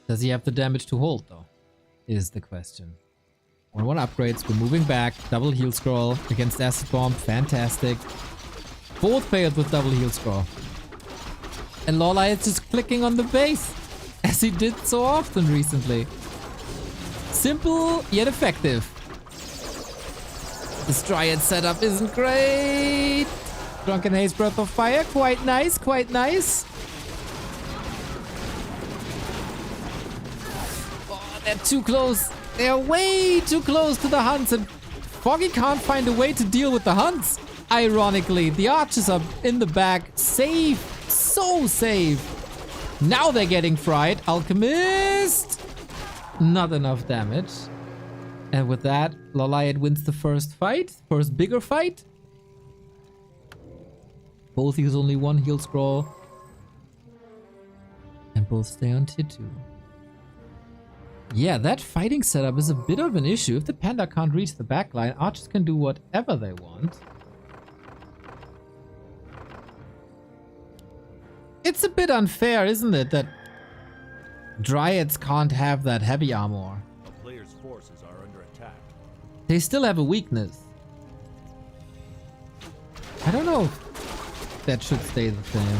Does he have the damage to hold though? Is the question. 1-1 upgrades, we're moving back. Double heal scroll against Acid Bomb, fantastic. Both players with double heal scroll. And LawLiet is just clicking on the base, as he did so often recently. Simple, yet effective. This Dryad setup isn't great. Drunken Haze, Breath of Fire, quite nice, quite nice. Oh, they're too close. They're way too close to the hunts, and Foggy can't find a way to deal with the hunts. Ironically, the archers are in the back, safe. So safe. Now they're getting fried. Alchemist! Not enough damage. And with that, LawLiet wins the first fight. First bigger fight. Both use only 1 heal scroll. And both stay on tier 2. Yeah, that fighting setup is a bit of an issue. If the Panda can't reach the backline, archers can do whatever they want. It's a bit unfair, isn't it, that Dryads can't have that heavy armor. A player's forces are under attack. They still have a weakness. I don't know if that should stay the same.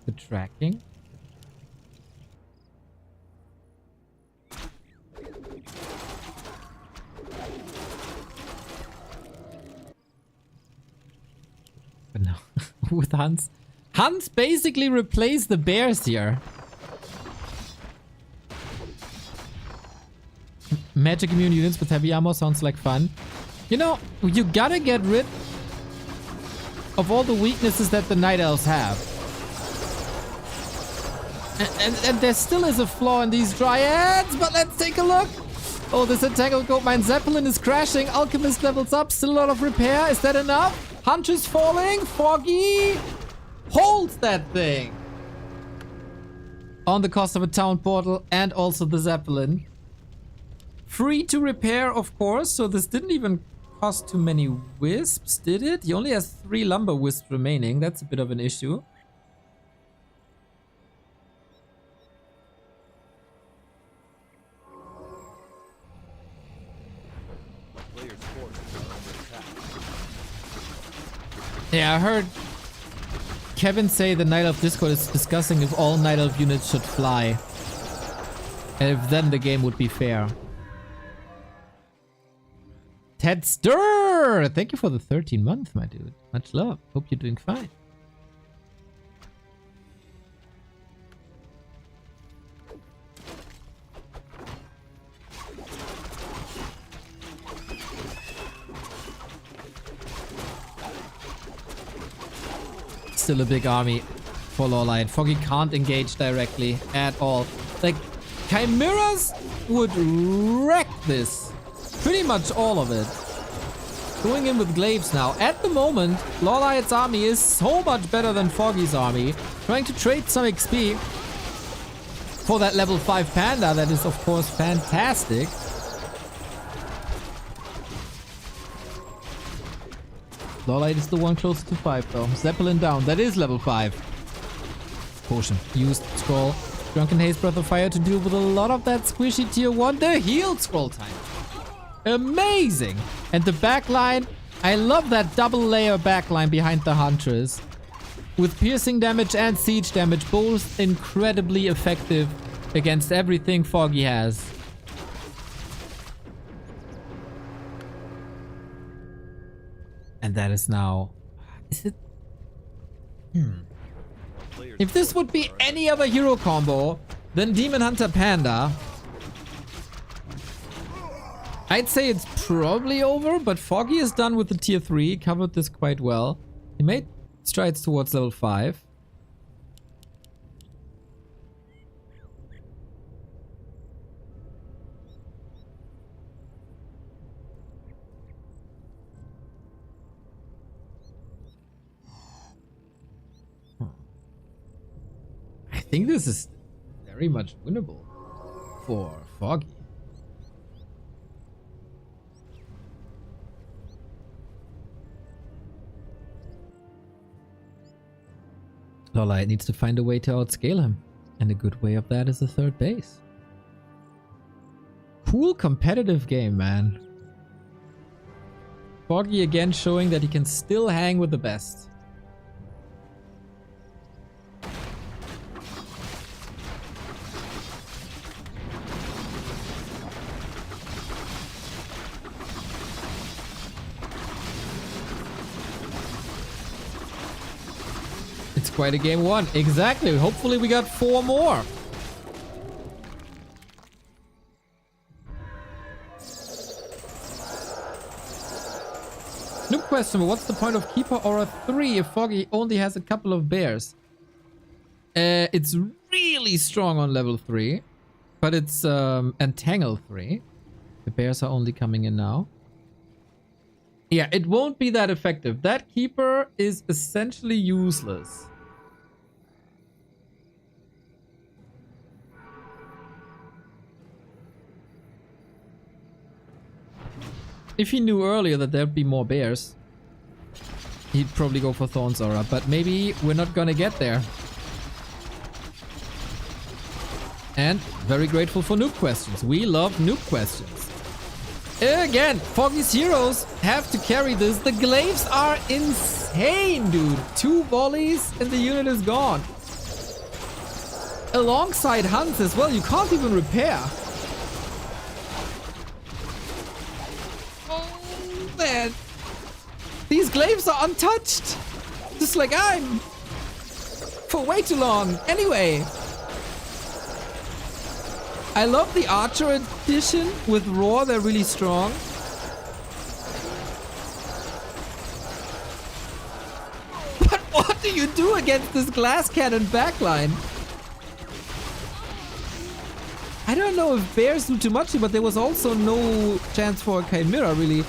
The tracking. But no, with Hans. Hans basically replaced the bears here. Magic immune units with heavy armor sounds like fun. You know, you gotta get rid of all the weaknesses that the Night Elves have. And there still is a flaw in these Dryads, but let's take a look. Oh, this Entangled Gold Mine Zeppelin is crashing. Alchemist levels up, still a lot of repair. Is that enough? Hunter's falling. Foggy holds that thing. On the cost of a town portal and also the Zeppelin. Free to repair, of course, so this didn't even cost too many wisps, did it? He only has 3 lumber wisps remaining. That's a bit of an issue. Yeah, I heard Kevin say the Night Elf Discord is discussing if all Night Elf units should fly. And if then the game would be fair. Ted Stir! Thank you for the 13 month, my dude. Much love. Hope you're doing fine. Still a big army for LawLiet. Foggy can't engage directly at all. Like, Chimeras would wreck this. Pretty much all of it. Going in with glaives now. At the moment, LawLiet's army is so much better than Foggy's army. Trying to trade some XP for that level 5 panda. That is, of course, fantastic. LawLiet is the one closest to 5 though. Zeppelin down. That is level 5. Potion. Used. Scroll. Drunken Haze, Breath of Fire to deal with a lot of that squishy tier 1. The healed scroll time. Amazing. And the backline. I love that double layer backline behind the Huntress. With piercing damage and siege damage. Both incredibly effective against everything Foggy has. And that is now... Is it... If this would be any other hero combo than Demon Hunter Panda, I'd say it's probably over, but Foggy is done with the tier 3, covered this quite well. He made strides towards level 5. I think this is very much winnable for Foggy. LawLiet needs to find a way to outscale him, and a good way of that is the third base. Cool competitive game, man. Foggy again showing that he can still hang with the best. It's quite a game one. Exactly. Hopefully we got 4 more. Noob question, what's the point of Keeper or a 3 if Foggy only has a couple of bears? It's really strong on level 3. But it's Entangle 3. The bears are only coming in now. Yeah, it won't be that effective. That Keeper is essentially useless. If he knew earlier that there'd be more bears, he'd probably go for Thorn's Aura, but maybe we're not gonna get there. And very grateful for noob questions. We love noob questions. Again, Foggy's heroes have to carry this. The glaives are insane, dude. 2 volleys and the unit is gone. Alongside Hunts as well, you can't even repair. Oh, man. These glaives are untouched. Just like I'm. For way too long. Anyway. I love the Archer edition with Roar, they're really strong. But what do you do against this glass cannon backline? I don't know if bears do too much, but there was also no chance for a Chimera really.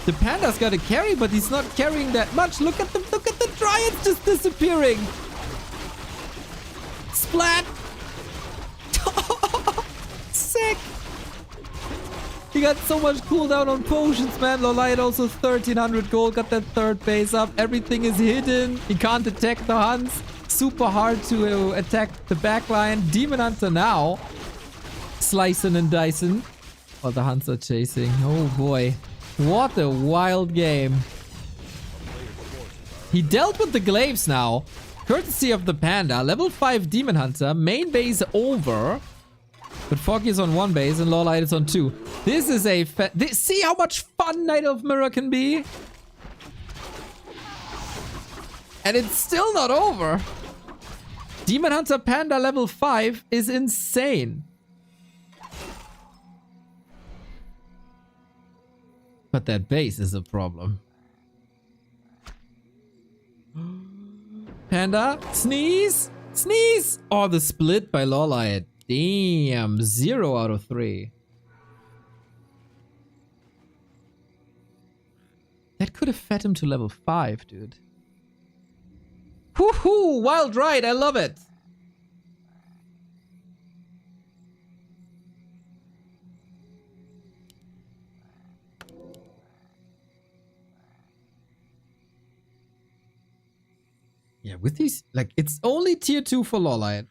The panda's got a carry, but he's not carrying that much. Look at the Dryads just disappearing. Splat! Sick! He got so much cooldown on potions, man. LawLiet also 1300 gold, got that third base up. Everything is hidden. He can't attack the Hunts. Super hard to attack the backline. Demon Hunter now. Slicing and dicing. Oh, the Hunts are chasing. Oh boy. What a wild game. He dealt with the glaives now. Courtesy of the panda. Level 5 Demon Hunter. Main base over. But Foggy is on 1 base and LawLiet is on 2. This is a see how much fun Night of Mirror can be? And it's still not over. Demon Hunter Panda level 5 is insane. But that base is a problem. Panda, sneeze! Sneeze! Oh, the split by LawLiet. Damn, 0 out of 3. That could have fed him to level 5, dude. Woohoo! Wild ride, I love it! Yeah, with these, like, it's only tier 2 for LawLiet.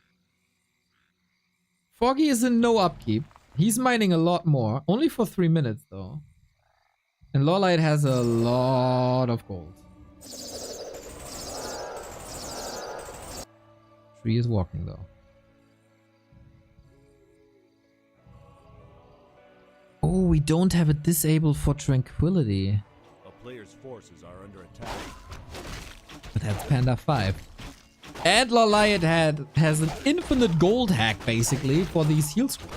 Foggy is in no upkeep. He's mining a lot more. Only for 3 minutes, though. And LawLiet has a lot of gold. Tree is walking, though. Oh, we don't have it disabled for tranquility. A player's forces are under attack. But that's Panda 5. And LawLiet has an infinite gold hack, basically, for these heal scrolls.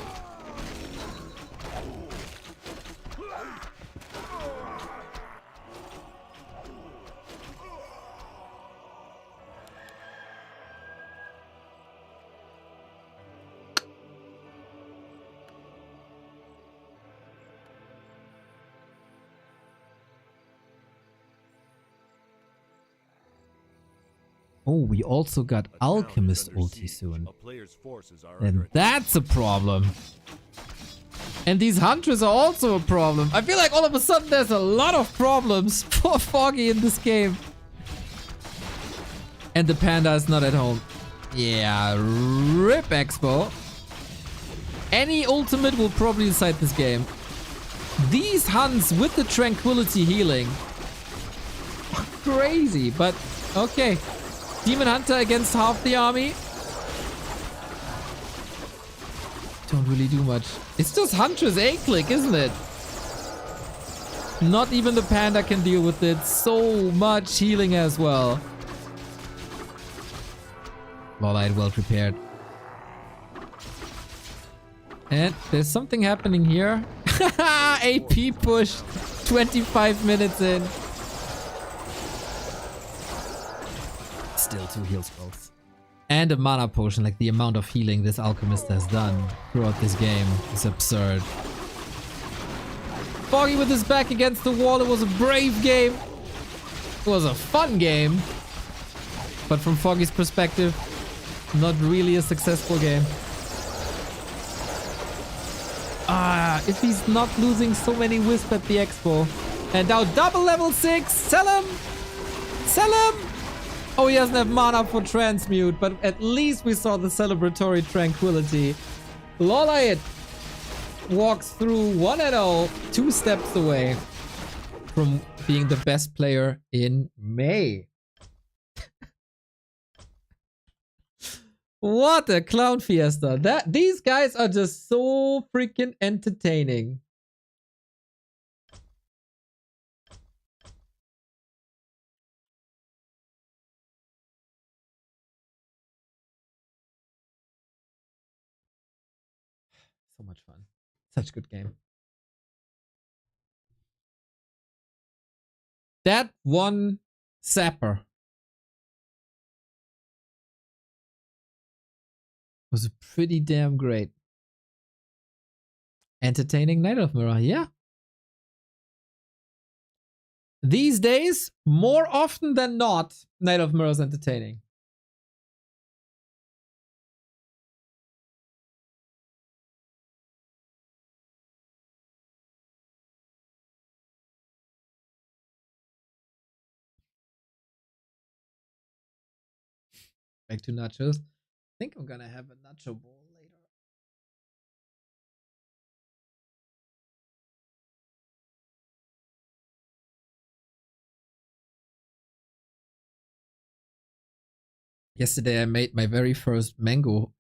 Oh, we also got Alchemist ulti soon. A player's forces are And under attack. that's a problem. And these Huntress are also a problem. I feel like all of a sudden there's a lot of problems for Foggy in this game. And the Panda is not at home. Yeah, rip Expo. Any ultimate will probably decide this game. These Huns with the Tranquility healing are crazy, but okay. Demon Hunter against half the army. Don't really do much. It's just Huntress A-click, isn't it? Not even the Panda can deal with it. So much healing as well. LawLiet well prepared. And there's something happening here. AP push 25 minutes in. Still 2 heal scrolls. And a mana potion, like the amount of healing this alchemist has done throughout this game is absurd. Foggy with his back against the wall. It was a brave game. It was a fun game. But from Foggy's perspective, not really a successful game. If he's not losing so many wisp at the expo. And now double level 6. Sell him! Sell him! Oh, he doesn't have mana for transmute, but at least we saw the celebratory tranquility. LawLiet walks through 1-0, 2 steps away from being the best player in May. What a clown fiesta. These guys are just so freaking entertaining. So much fun. Such a good game. That one sapper was pretty damn great. Entertaining Night of Mirror, yeah. These days, more often than not, Night of Mirror is entertaining. Back to nachos. I think I'm gonna have a nacho bowl later. Yesterday I made my very first mango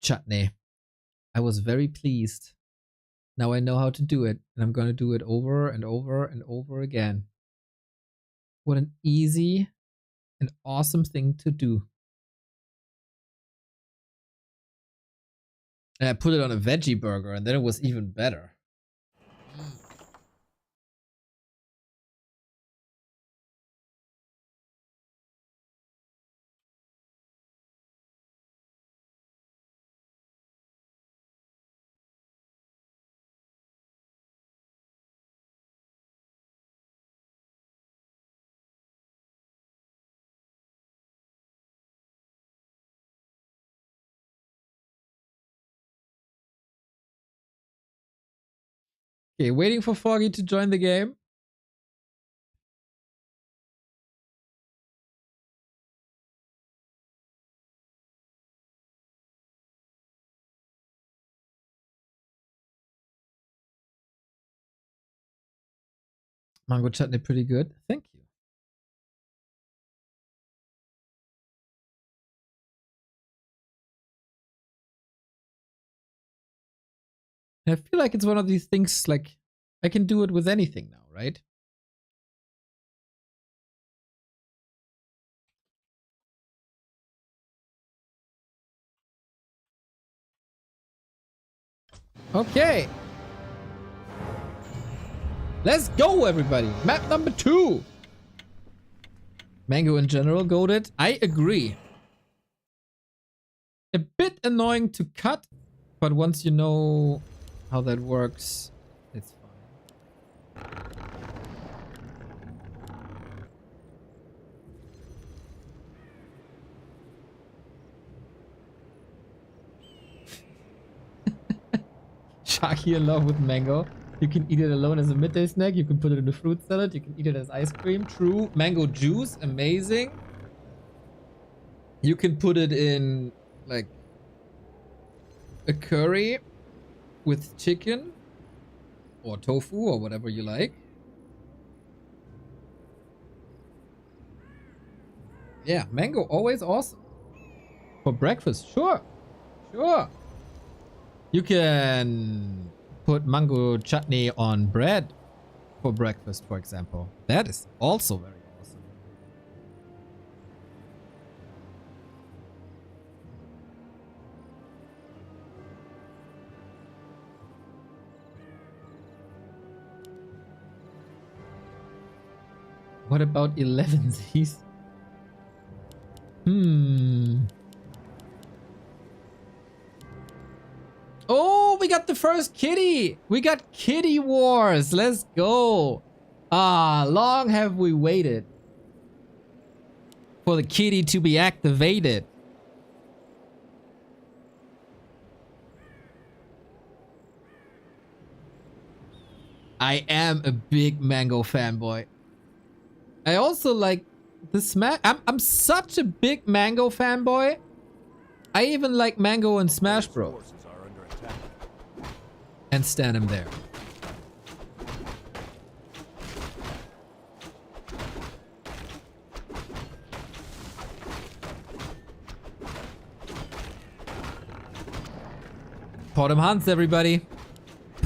chutney. I was very pleased. Now I know how to do it, and I'm gonna do it over and over and over again. What an easy and awesome thing to do. And I put it on a veggie burger, and then it was even better. Okay, waiting for Foggy to join the game. Mango chutney pretty good. Thank you. I feel like it's one of these things, like, I can do it with anything now, right? Okay. Let's go, everybody. Map number 2. Mango in general, goated. I agree. A bit annoying to cut, but once you know how that works, it's fine. Sharky in love with mango. You can eat it alone as a midday snack. You can put it in a fruit salad. You can eat it as ice cream. True. Mango juice. Amazing. You can put it in, like, a curry with chicken or tofu or whatever you like. Yeah, mango always awesome. For breakfast, sure. Sure. You can put mango chutney on bread for breakfast, for example. That is also very awesome. What about 11s? Oh, we got the first kitty. We got kitty wars. Let's go. Long have we waited for the kitty to be activated. I am a big mango fanboy. I also like the Smash. I'm such a big mango fanboy. I even like mango in Smash Bros. And stand him there. Bottom hunts, everybody.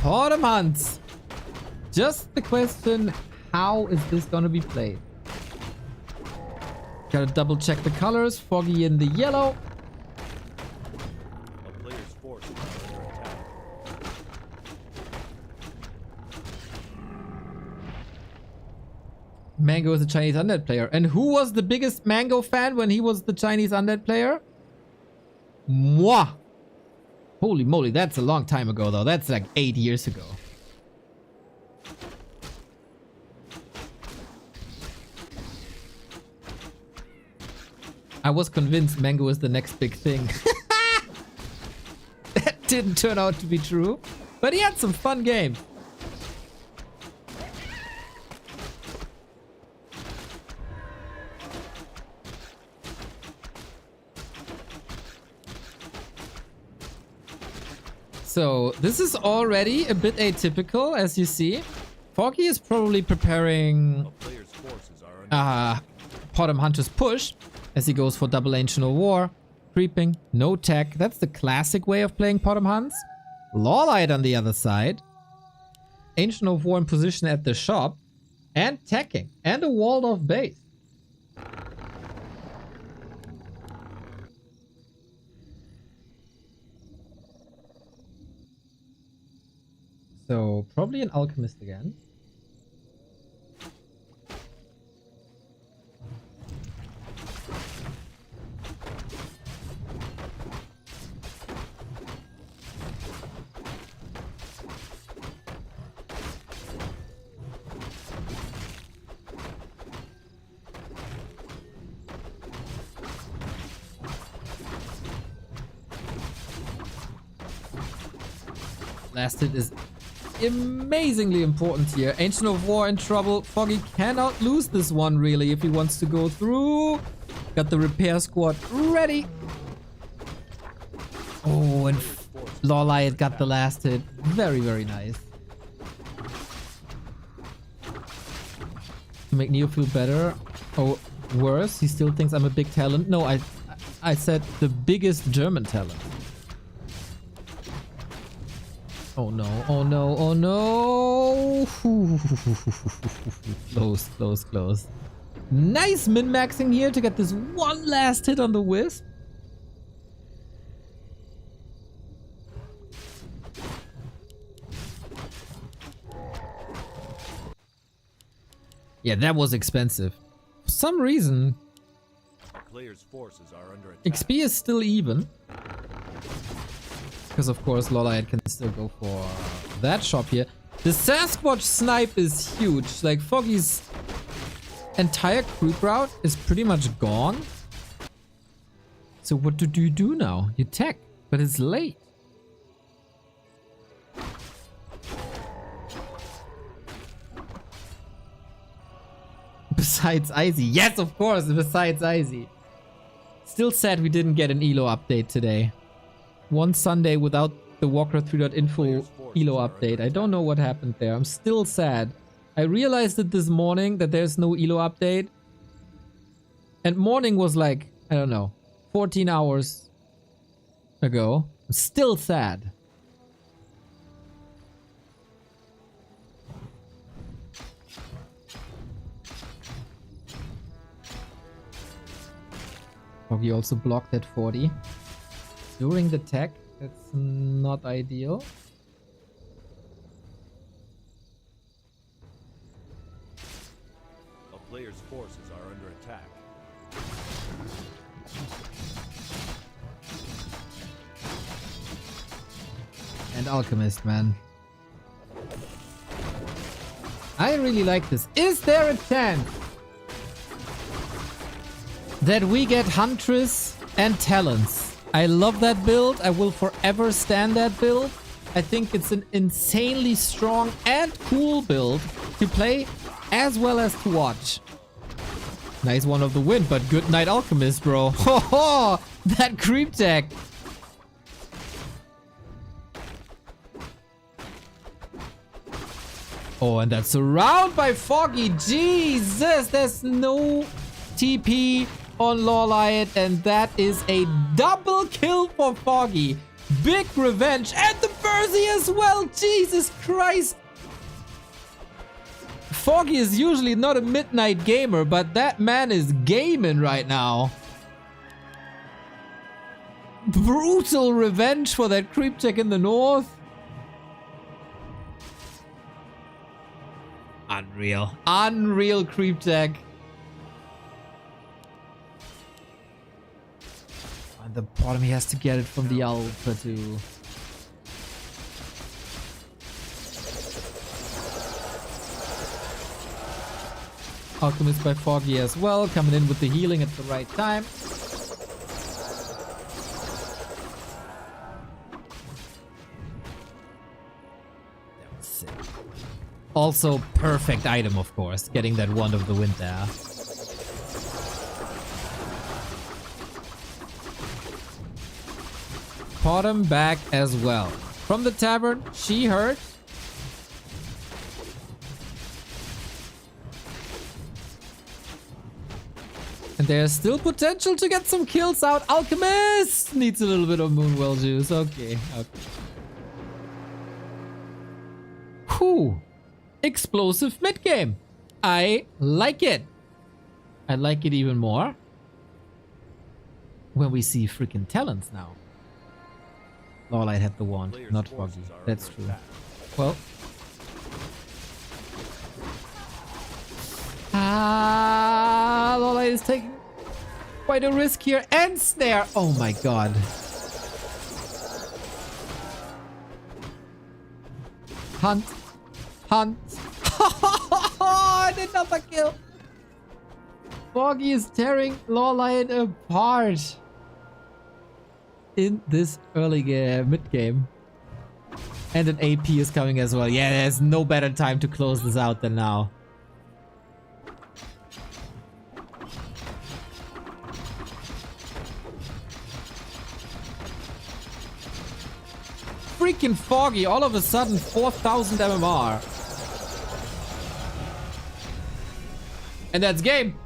Bottom hunts. Just the question, how is this gonna be played? Gotta double check the colors. Foggy in the yellow. A player's forces are under attack. Mango is a Chinese Undead player. And who was the biggest Mango fan when he was the Chinese Undead player? Moi. Holy moly, that's a long time ago though. That's like 8 years ago. I was convinced Mango is the next big thing. That didn't turn out to be true. But he had some fun games. So this is already a bit atypical, as you see. Foggy is probably preparing A player's forces are under Bottom Hunter's push as he goes for double Ancient of War. Creeping, no tech. That's the classic way of playing Bottom Hunts. LawLiet on the other side. Ancient of War in position at the shop. And teching. And a walled off base. So, probably an Alchemist again. Last hit is amazingly important here. Ancient of War in trouble. Foggy cannot lose this one, really, if he wants to go through. Got the repair squad ready. Oh, and LawLiet got the last hit. Very, very nice. To make Neo feel better. Oh, worse. He still thinks I'm a big talent. No, I said the biggest German talent. Oh no, oh no, oh no. Close, close, close. Nice min-maxing here to get this one last hit on the Wisp. Yeah, that was expensive. For some reason, Players' forces are under attack. XP is still even. Because of course LawLiet can still go for that shop here. The Sasquatch snipe is huge. Like Foggy's entire creep route is pretty much gone. So what do you do now? You tech, but it's late. Besides Icy. Yes, of course, besides Icy. Still sad we didn't get an ELO update today. One Sunday without the Warcraft 3.info ELO update. I don't know what happened there. I'm still sad. I realized it this morning that there's no ELO update. And morning was like, I don't know, 14 hours ago. I'm still sad. Foggy also blocked at 40. During the tech, that's not ideal. A player's forces are under attack. And Alchemist, man. I really like this. Is there a chance that we get Huntress and Talons? I love that build. I will forever stand that build. I think it's an insanely strong and cool build to play as well as to watch. Nice one of the win, but good night Alchemist, bro. Ho ho! That creep tech. Oh, and that's surrounded by Foggy. Jesus, there's no TP on LawLiet, and that is a double kill for Foggy. Big revenge, and the Bercy as well. Jesus Christ. Foggy is usually not a midnight gamer, but that man is gaming right now. Brutal revenge for that creep tech in the north. Unreal. Unreal creep tech. On the bottom, he has to get it from the Alpha too. Alchemist by Foggy as well, coming in with the healing at the right time. That was sick. Also, perfect item, of course, getting that Wand of the Wind there. Caught him back as well. From the tavern, she hurt. And there's still potential to get some kills out. Alchemist needs a little bit of Moonwell juice. Okay, okay. Whew. Explosive mid-game. I like it. I like it even more when we see freaking talents now. LawLiet had the wand, not Foggy. That's true. Well. LawLiet is taking quite a risk here. And snare. Oh my god. Hunt. Hunt. I did another kill. Foggy is tearing LawLiet apart in this early game, mid game. And an AP is coming as well. Yeah, there's no better time to close this out than now. Freaking Foggy, all of a sudden 4,000 MMR. And that's game.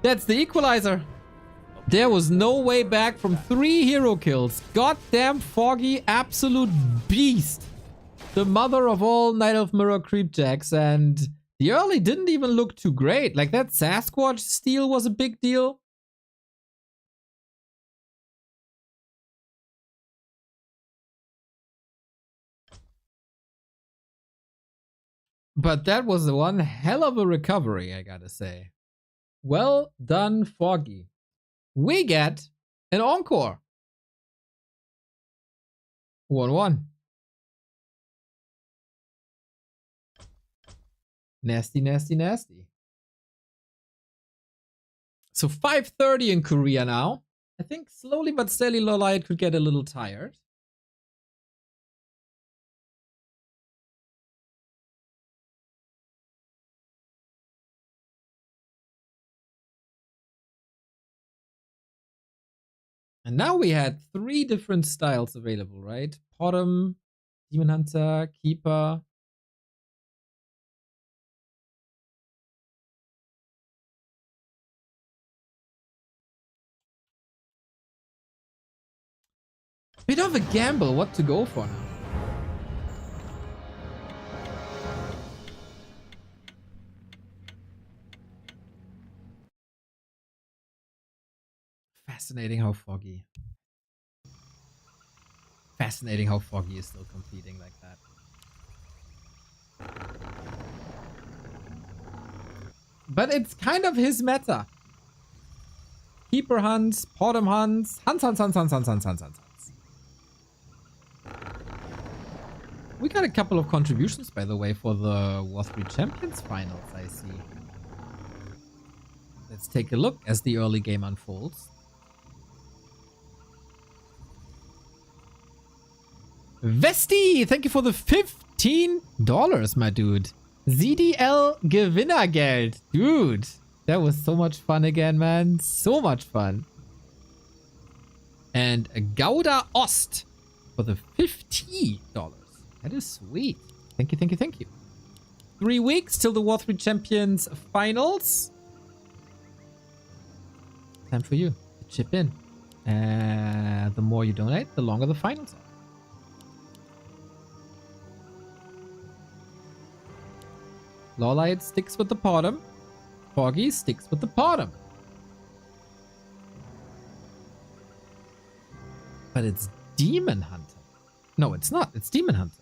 That's the equalizer. There was no way back from 3 hero kills. Goddamn Foggy, absolute beast. The mother of all Night of Mirror creepjacks. And the early didn't even look too great. Like that Sasquatch steal was a big deal. But that was one hell of a recovery, I gotta say. Well done, Foggy. We get an encore. 1-1. Nasty, nasty, nasty. So 5:30 in Korea now. I think slowly but steadily LawLiet could get a little tired. And now we had 3 different styles available, right? Bottom, Demon Hunter, Keeper. Bit of a gamble what to go for now. Fascinating how Foggy. Fascinating how Foggy is still competing like that. But it's kind of his meta. Keeper hunts, bottom hunts, hunts. We got a couple of contributions, by the way, for the W3CFinals finals, I see. Let's take a look as the early game unfolds. Vesti, thank you for the $15, my dude. ZDL Gewinnergeld. Dude, that was so much fun again, man. So much fun. And Gouda Ost for the $50. That is sweet. Thank you, thank you, thank you. 3 weeks till the W3CFinals finals. Time for you to chip in. The more you donate, the longer the finals are. LawLiet sticks with the bottom. Foggy sticks with the bottom. But it's Demon Hunter. No, it's not. It's Demon Hunter.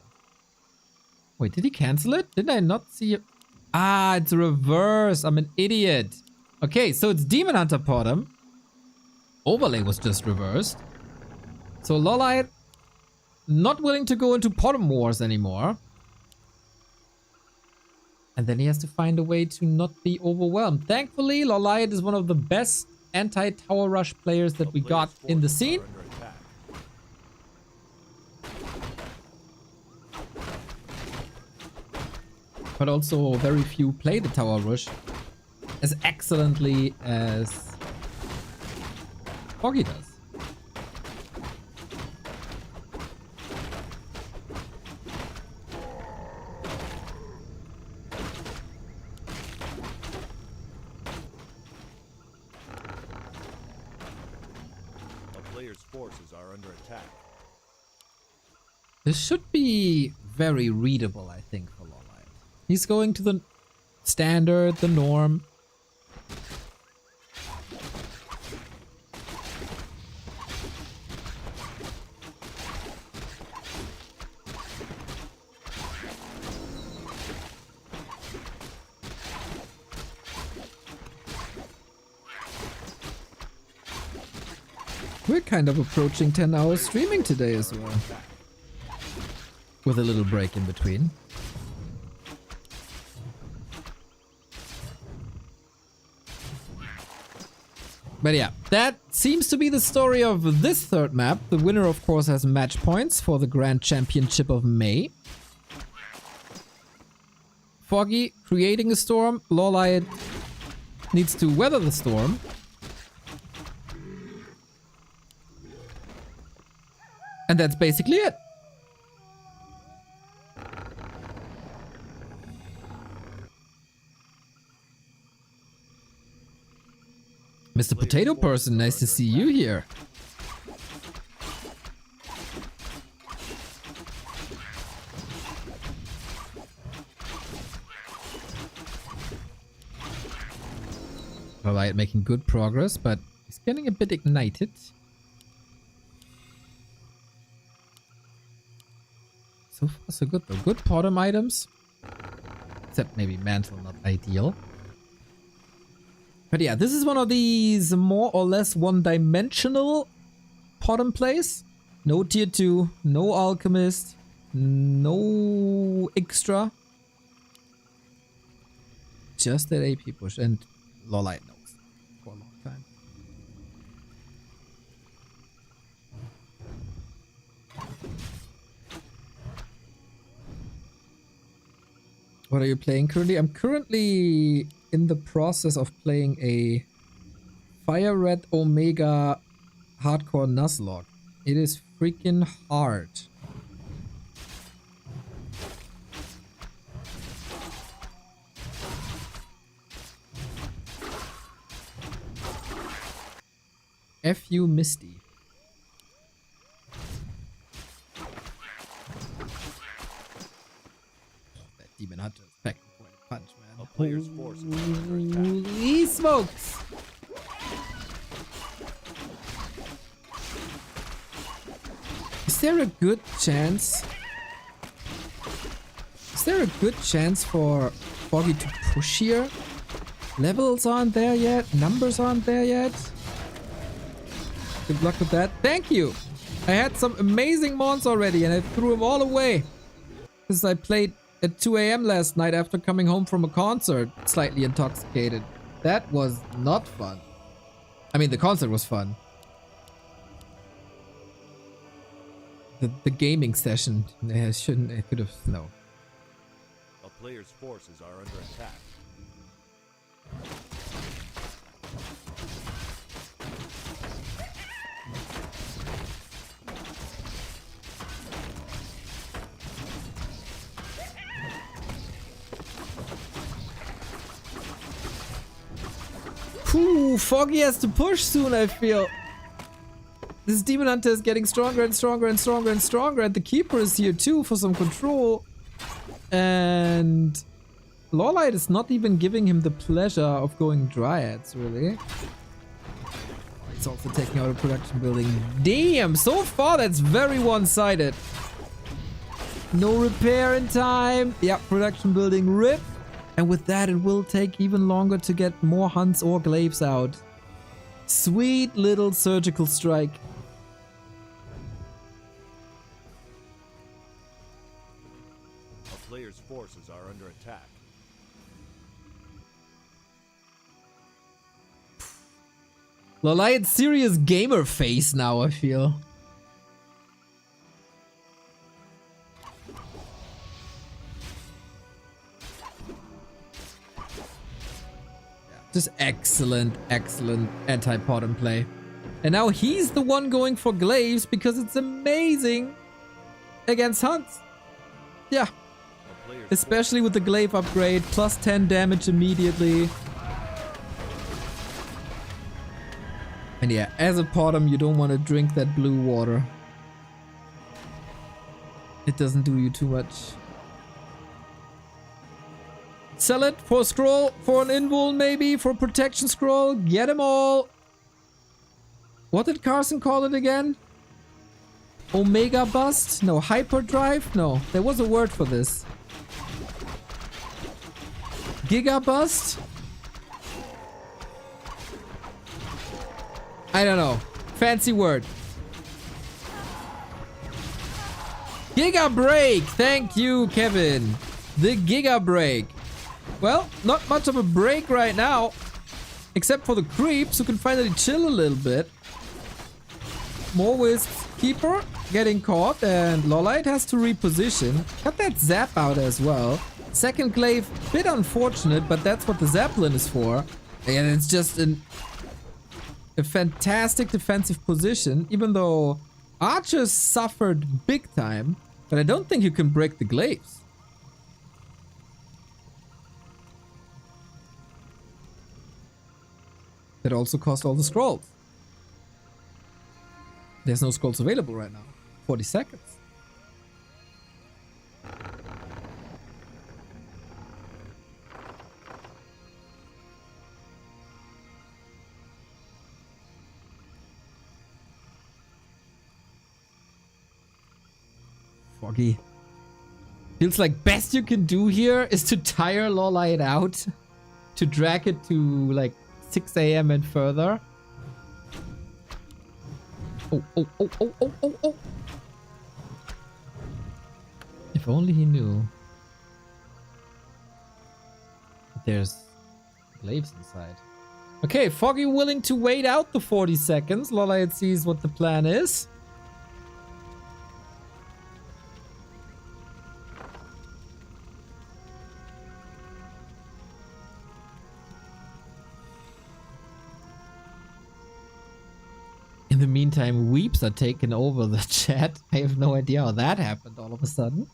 Wait, did he cancel it? Did I not see it? Ah, it's reverse. I'm an idiot. Okay, so it's Demon Hunter bottom. Overlay was just reversed. So LawLiet not willing to go into bottom wars anymore. And then he has to find a way to not be overwhelmed. Thankfully, LawLiet is one of the best anti-tower rush players that we got in the scene. But also very few play the tower rush as excellently as Foggy does. Forces are under attack. This should be very readable, I think, for LawLiet. He's going to the standard, the norm. We're kind of approaching 10 hours streaming today as well. With a little break in between. But yeah, that seems to be the story of this third map. The winner, of course, has match points for the Grand Championship of May. Foggy creating a storm. LawLiet needs to weather the storm. And that's basically it. Mr. Potato Person, nice to see you here. Alright, making good progress, but he's getting a bit ignited. So far, so good though. Good bottom items. Except maybe mantle, not ideal. But yeah, this is one of these more or less one-dimensional bottom plays. No tier 2, no alchemist, no extra. Just that AP push, and LawLiet knows for a long time. What are you playing currently? I'm currently in the process of playing a Fire Red Omega hardcore Nuzlocke. It is freaking hard. F you, Misty. That Demon Hunter is packing quite a punch, man. A player's force is under attack. He smokes! Is there a good chance? Is there a good chance for Foggy to push here? Levels aren't there yet. Numbers aren't there yet. Good luck with that. Thank you! I had some amazing mons already and I threw them all away. Because I played at 2 AM last night after coming home from a concert, slightly intoxicated. That was not fun. I mean, the concert was fun. The gaming session, I could have, no. A player's forces are under attack. Ooh, Foggy has to push soon, I feel. This Demon Hunter is getting stronger and stronger and stronger and stronger, and the Keeper is here too for some control. And LawLiet is not even giving him the pleasure of going Dryads, really. It's also taking out a production building. Damn, so far that's very one-sided. No repair in time. Yeah, production building rip. And with that, it will take even longer to get more hunts or glaives out. Sweet little surgical strike. A player's forces are under attack. LawLiet's serious gamer face now, I feel. Just excellent, excellent anti-bottom play. And now he's the one going for glaives because it's amazing against hunts. Yeah. Especially with the glaive upgrade, plus 10 damage immediately. And yeah, as a bottom, you don't want to drink that blue water. It doesn't do you too much. Sell it for a scroll, for an invul maybe, for a protection scroll. Get them all. What did Carson call it again? Omega bust? No, hyperdrive? No, there was a word for this. Giga bust? I don't know. Fancy word. Giga break! Thank you, Kevin. The Giga break. Well, not much of a break right now. Except for the creeps, who can finally chill a little bit. More Wisps Keeper getting caught, and LawLiet has to reposition. Got that Zap out as well. Second Glaive, bit unfortunate, but that's what the Zeppelin is for. And it's just a fantastic defensive position, even though Archers suffered big time. But I don't think you can break the Glaives. That also cost all the scrolls. There's no scrolls available right now. 40 seconds. Foggy. Feels like best you can do here is to tire LawLiet out. To drag it to like 6 AM and further. Oh. If only he knew. There's glaives inside. Okay, Foggy willing to wait out the 40 seconds. LawLiet sees what the plan is. In the meantime, weeps are taking over the chat. I have no idea how that happened all of a sudden.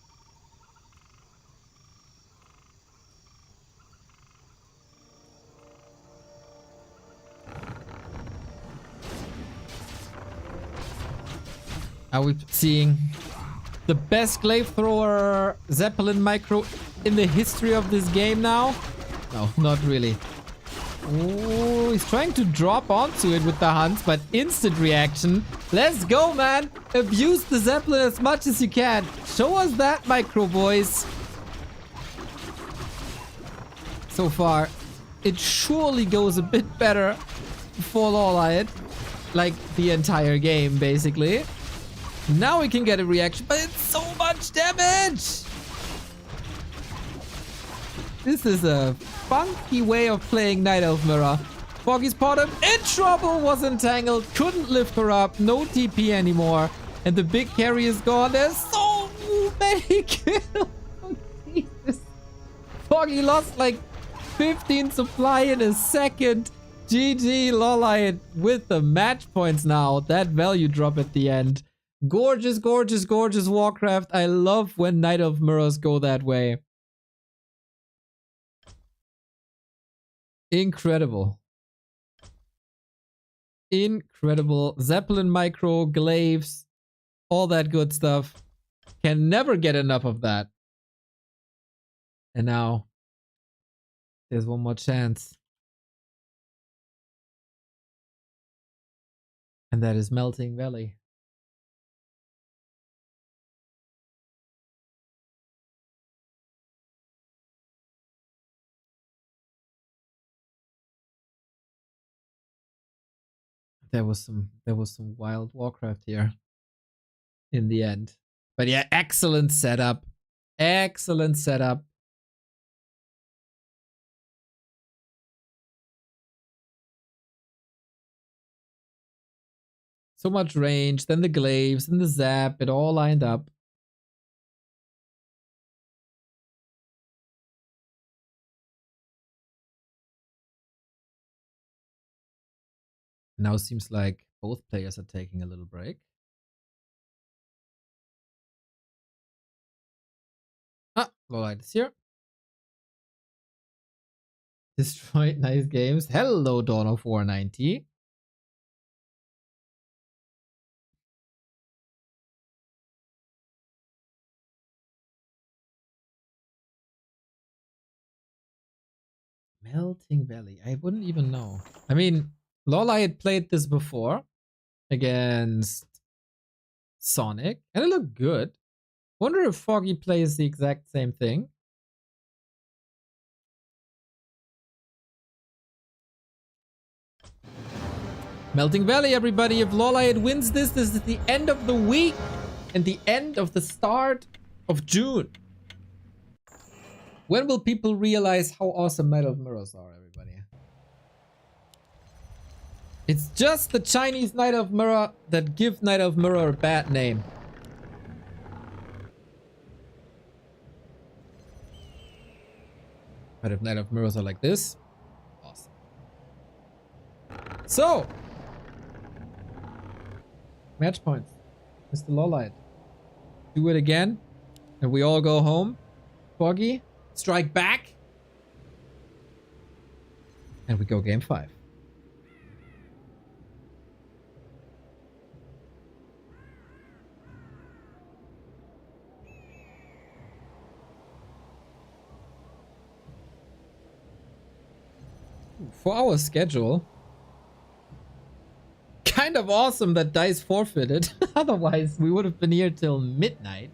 Are we seeing the best glaive thrower Zeppelin micro in the history of this game now? No, not really. Oh, he's trying to drop onto it with the hunts, but instant reaction. Let's go, man. Abuse the Zeppelin as much as you can. Show us that micro, boys. So far, it surely goes a bit better for LawLiet. Like the entire game, basically. Now we can get a reaction, but it's so much damage. This is a funky way of playing Night Elf Mirror. Foggy's bottom in trouble, was entangled, couldn't lift her up, no TP anymore. And the big carry is gone. There's so many kills. Oh, Jesus. Foggy lost like 15 supply in a second. GG, LawLiet with the match points now. That value drop at the end. Gorgeous, gorgeous, gorgeous Warcraft. I love when Night Elf Mirrors go that way. Incredible. Incredible. Zeppelin micro, glaives, all that good stuff. Can never get enough of that. And now, there's one more chance. And that is Melting Valley. There was some wild Warcraft here in the end. But yeah, excellent setup. Excellent setup. So much range, then the glaives, then the zap, it all lined up. Now it seems like both players are taking a little break. Ah, LawLiet is here. Destroyed nice games. Hello, Dawn of 490. Melting Valley. I wouldn't even know. I mean, LawLiet played this before against Sonik, and it looked good. Wonder if Foggy plays the exact same thing. Melting Valley, everybody. If LawLiet wins this, this is the end of the week and the end of the start of June. When will people realize how awesome Night of Mirrors are, everybody? It's just the Chinese Knight of Mirror that give Knight of Mirror a bad name. But if Knight of Mirrors are like this, awesome. So, match points. Mr. LawLiet. Do it again, and we all go home. Foggy, strike back. And we go game 5. For our schedule, kind of awesome that Dise forfeited. Otherwise, we would have been here till midnight.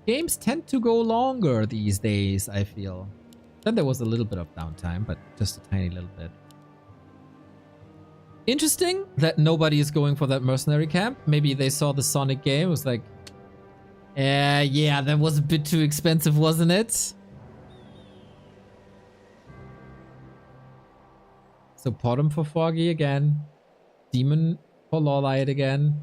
Games tend to go longer these days, I feel. Then there was a little bit of downtime, but just a tiny little bit. Interesting that nobody is going for that mercenary camp. Maybe they saw the Sonik game, was like, yeah, that was a bit too expensive, wasn't it? So Potom for Foggy again. Demon for LawLiet again.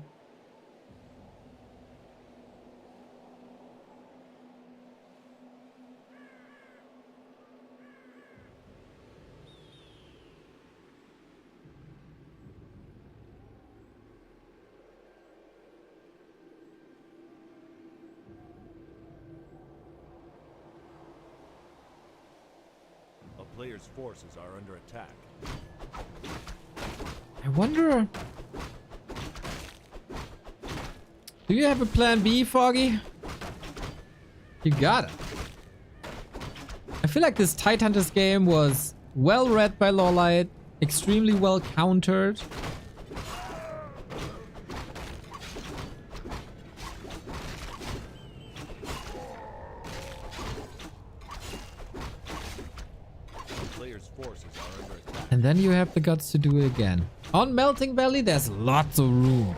A player's forces are under attack. I wonder... Do you have a plan B, Foggy? You got it. I feel like this Tidehunters game was well read by LawLiet, extremely well countered. And then you have the guts to do it again. On Melting Valley, there's lots of room.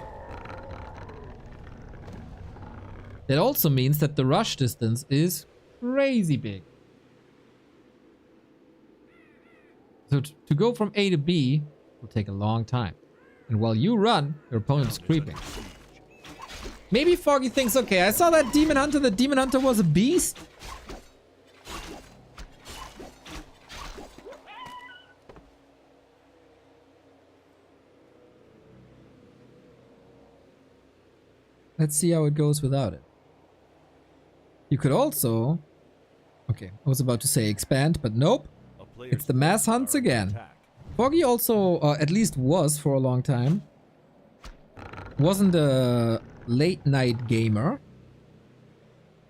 That also means that the rush distance is crazy big. So to go from A to B will take a long time. And while you run, your opponent's creeping. Maybe Foggy thinks, okay, I saw that Demon Hunter. The Demon Hunter was a beast. Let's see how it goes without it. You could also... Okay, I was about to say expand, but nope. It's the mass hunts again. Foggy also, at least was for a long time, wasn't a late night gamer.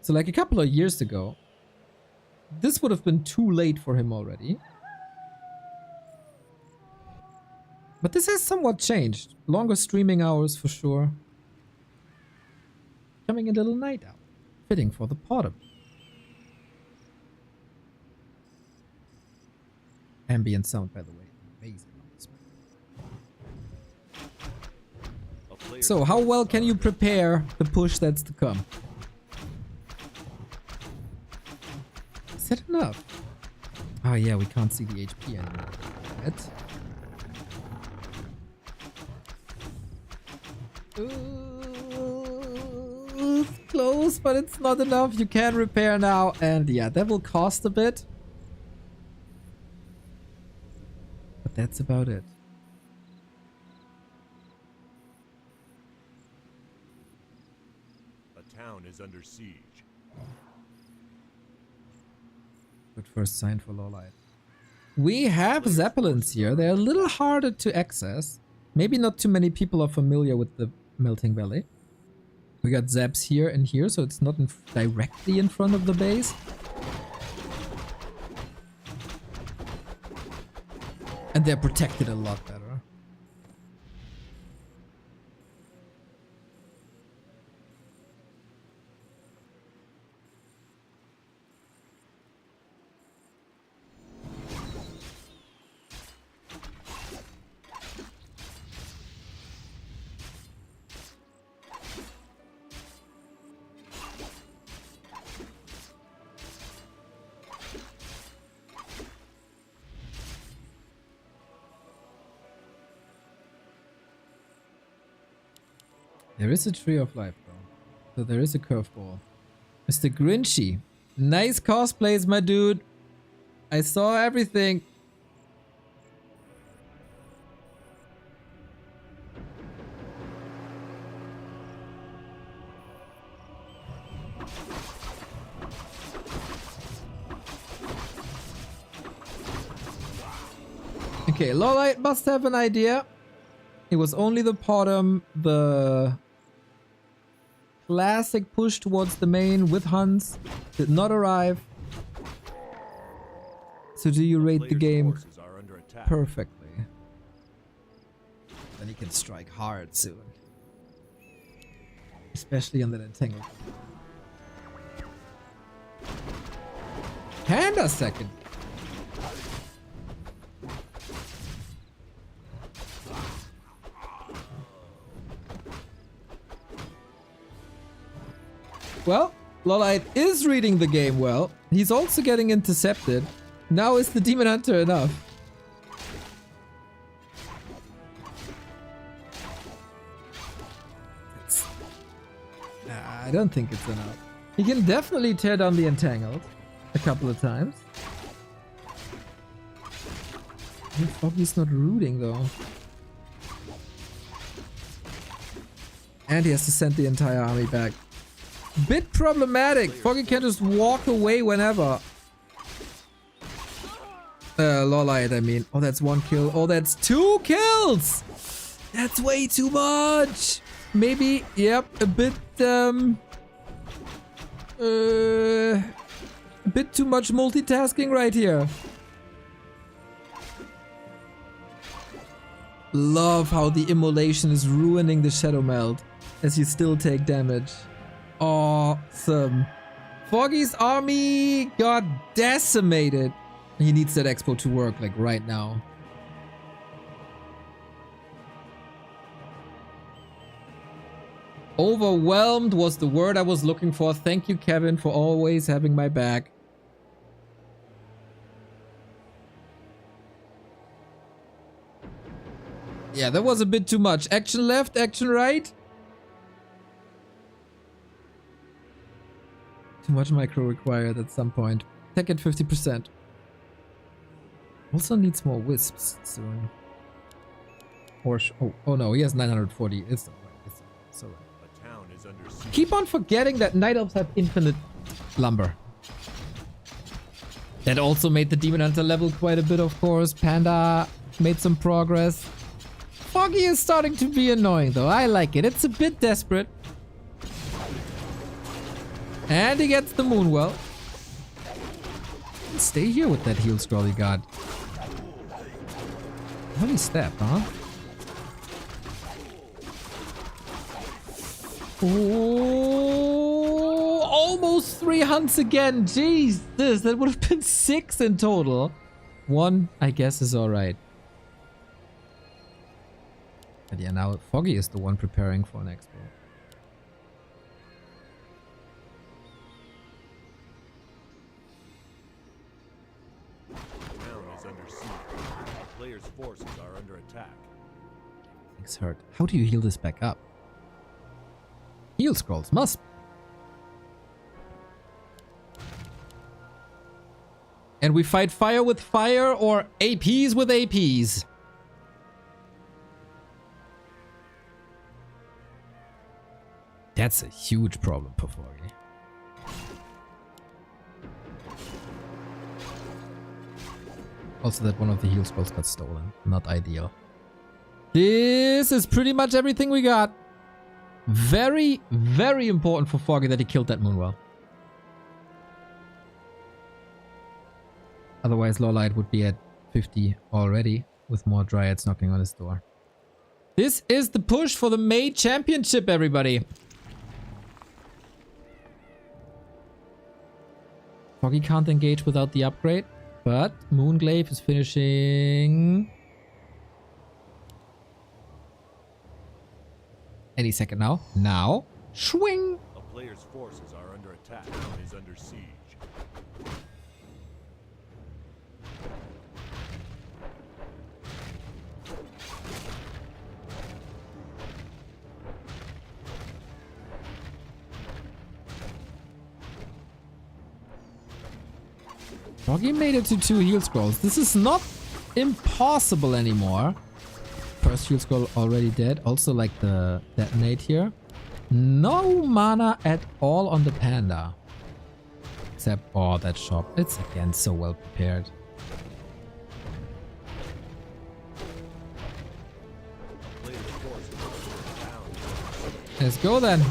So like a couple of years ago, this would have been too late for him already. But this has somewhat changed. Longer streaming hours for sure. Becoming a little night owl. Fitting for the Potom. Ambient sound, by the way. Amazing on this one. So, how well can you prepare the push that's to come? Is that enough? Oh yeah, we can't see the HP anymore. Yet. It's close, but it's not enough. You can repair now, and yeah, that will cost a bit. But that's about it. A town is under siege. Good first sign for LawLiet. We have Zeppelins here. They're a little harder to access. Maybe not too many people are familiar with the Melting Valley. We got Zeps here and here, so it's not directly in front of the base. And they're protected a lot better. There is a tree of life, though. So there is a curveball. Mr. Grinchy. Nice cosplays, my dude. I saw everything. Okay, LawLiet must have an idea. It was only the bottom, the classic push towards the main with Hans did not arrive. So do you rate the game perfectly? Then he can strike hard soon. Especially on the entangled. Panda second. Well, LawLiet is reading the game well. He's also getting intercepted. Now is the Demon Hunter enough? I don't think it's enough. He can definitely tear down the Entangled a couple of times. Foggy's not rooting though. And he has to send the entire army back. Bit problematic. Foggy can just walk away whenever. LawLiet, I mean. Oh, that's 1 kill. Oh, that's 2 kills! That's way too much! Maybe, yep, a bit too much multitasking right here. Love how the immolation is ruining the Shadow Meld as you still take damage. Awesome. Foggy's army got decimated. He needs that expo to work like right now. Overwhelmed was the word I was looking for. Thank you, Kevin, for always having my back. Yeah, that was a bit too much. Action left, action right. Too much micro required at some point. Tech at 50%. Also needs more wisps soon. Or oh no, he has 940. It's alright. It's alright. A town is under siege. Keep on forgetting that Night Elves have infinite lumber. That also made the Demon Hunter level quite a bit, of course. Panda made some progress. Foggy is starting to be annoying though. I like it. It's a bit desperate. And he gets the Moonwell. Stay here with that heal scroll you got. Holy step, huh? Oh, almost 3 hunts again. Jeez, that would have been 6 in total. 1, I guess, is alright. But yeah, now Foggy is the one preparing for an expo. Players' forces are under attack. Everything's hurt. How do you heal this back up? Heal scrolls must. And we fight fire with fire or APs with APs. That's a huge problem for Foggy. Also that one of the heal scrolls got stolen. Not ideal. This is pretty much everything we got. Very, very important for Foggy that he killed that Moonwell. Otherwise LawLiet would be at 50 already with more Dryads knocking on his door. This is the push for the May Championship, everybody. Foggy can't engage without the upgrade. But Moonglaive is finishing any second now. Now, swing! A player's forces are under attack and is under siege. Foggy made it to 2 heal scrolls. This is not impossible anymore. First heal scroll already dead. Also like the detonate here. No mana at all on the panda. Except, oh, that shop. It's again so well prepared. Let's go then.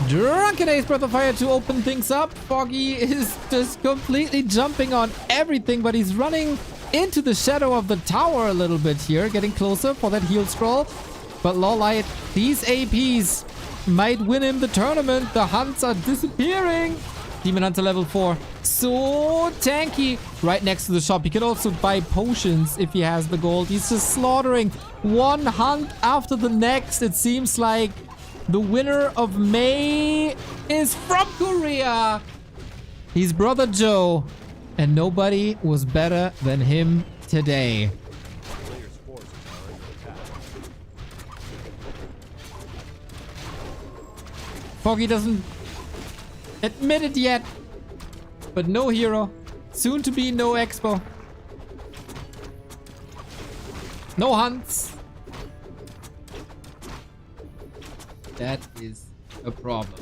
Drunken Ace Breath of Fire to open things up. Foggy is just completely jumping on everything, but he's running into the shadow of the tower a little bit here, getting closer for that heal scroll. But LawLiet, these APs might win him the tournament. The hunts are disappearing. Demon Hunter level 4. So tanky. Right next to the shop. He can also buy potions if he has the gold. He's just slaughtering one hunt after the next. It seems like the winner of May is from Korea. He's Brother Joe. And nobody was better than him today. Foggy doesn't admit it yet. But no hero. Soon to be no expo. No hunts. That is a problem.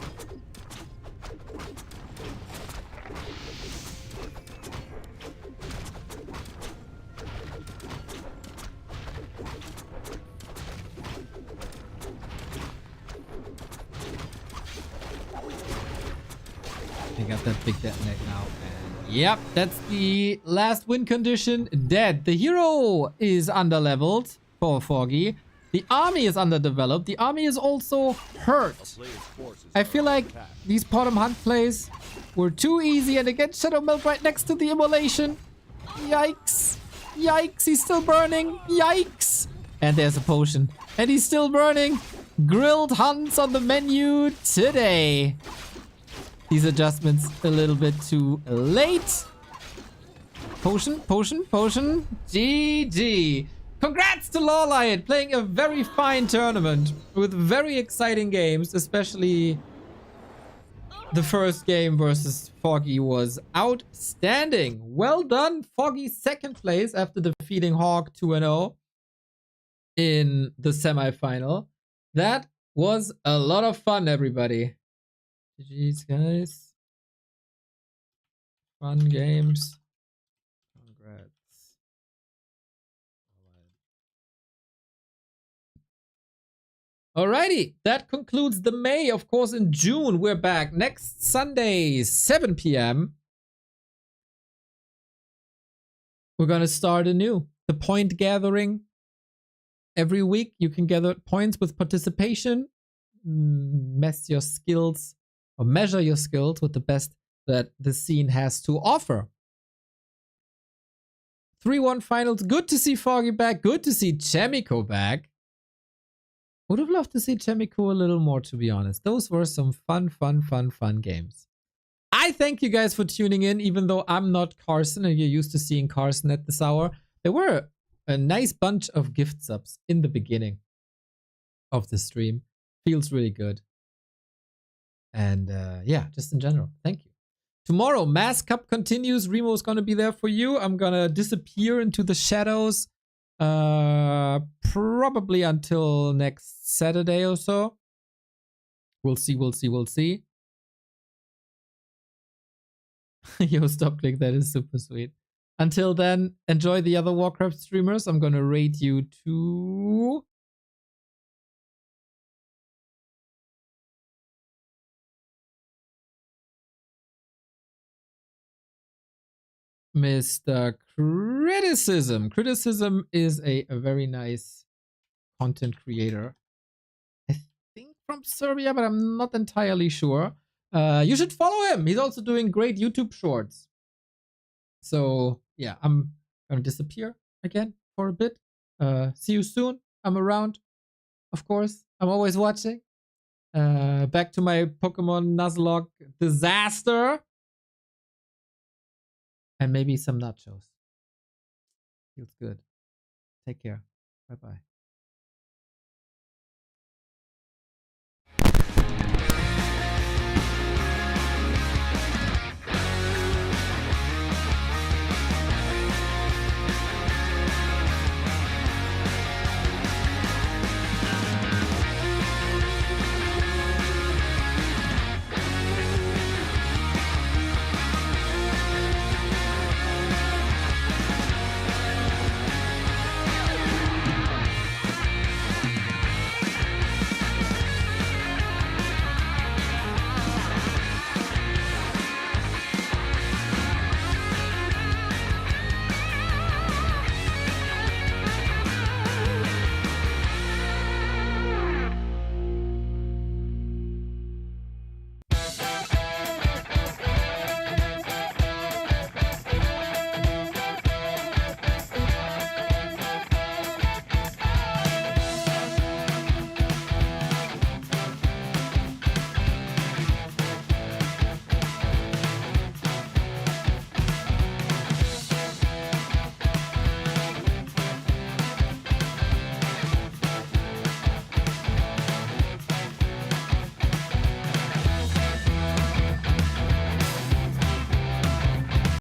They got that big detonate now. And yep, that's the last win condition. Dead. The hero is underleveled for Foggy. The army is underdeveloped. The army is also hurt. I feel like these bottom hunt plays were too easy. And again, Shadow Melt right next to the immolation. Yikes. Yikes. He's still burning. Yikes. And there's a potion. And he's still burning. Grilled hunts on the menu today. These adjustments a little bit too late. Potion, potion, potion. GG. Congrats to LawLiet, playing a very fine tournament with very exciting games, especially the first game versus Foggy was outstanding. Well done, Foggy, second place after defeating HawK 2-0 in the semifinal. That was a lot of fun, everybody. GG's, guys. Fun games. Congrats. Alrighty, that concludes the May. Of course, in June, we're back next Sunday, 7 p.m. We're gonna start anew. The point gathering. Every week, you can gather points with participation. Mess your skills, or measure your skills with the best that the scene has to offer. 3-1 finals. Good to see Foggy back. Good to see Chaemiko back. Would have loved to see Chaemiko a little more, to be honest. Those were some fun games. I thank you guys for tuning in, even though I'm not Carson and you're used to seeing Carson at this hour. There were a nice bunch of gift subs in the beginning of the stream. Feels really good. And yeah, just in general, thank you. Tomorrow, Mass Cup continues. Remo's gonna be there for you. I'm gonna disappear into the shadows. Probably until next Saturday or so. We'll see. Yo, stop click. That is super sweet. Until then, enjoy the other Warcraft streamers. I'm gonna rate you to Mr. Criticism. Criticism is a very nice content creator. I think from Serbia, but I'm not entirely sure. You should follow him. He's also doing great YouTube shorts. So yeah, I'm gonna disappear again for a bit. See you soon. I'm around, of course. I'm always watching. Back to my Pokemon Nuzlocke disaster. And maybe some nachos. Feels good. Take care. Bye-bye.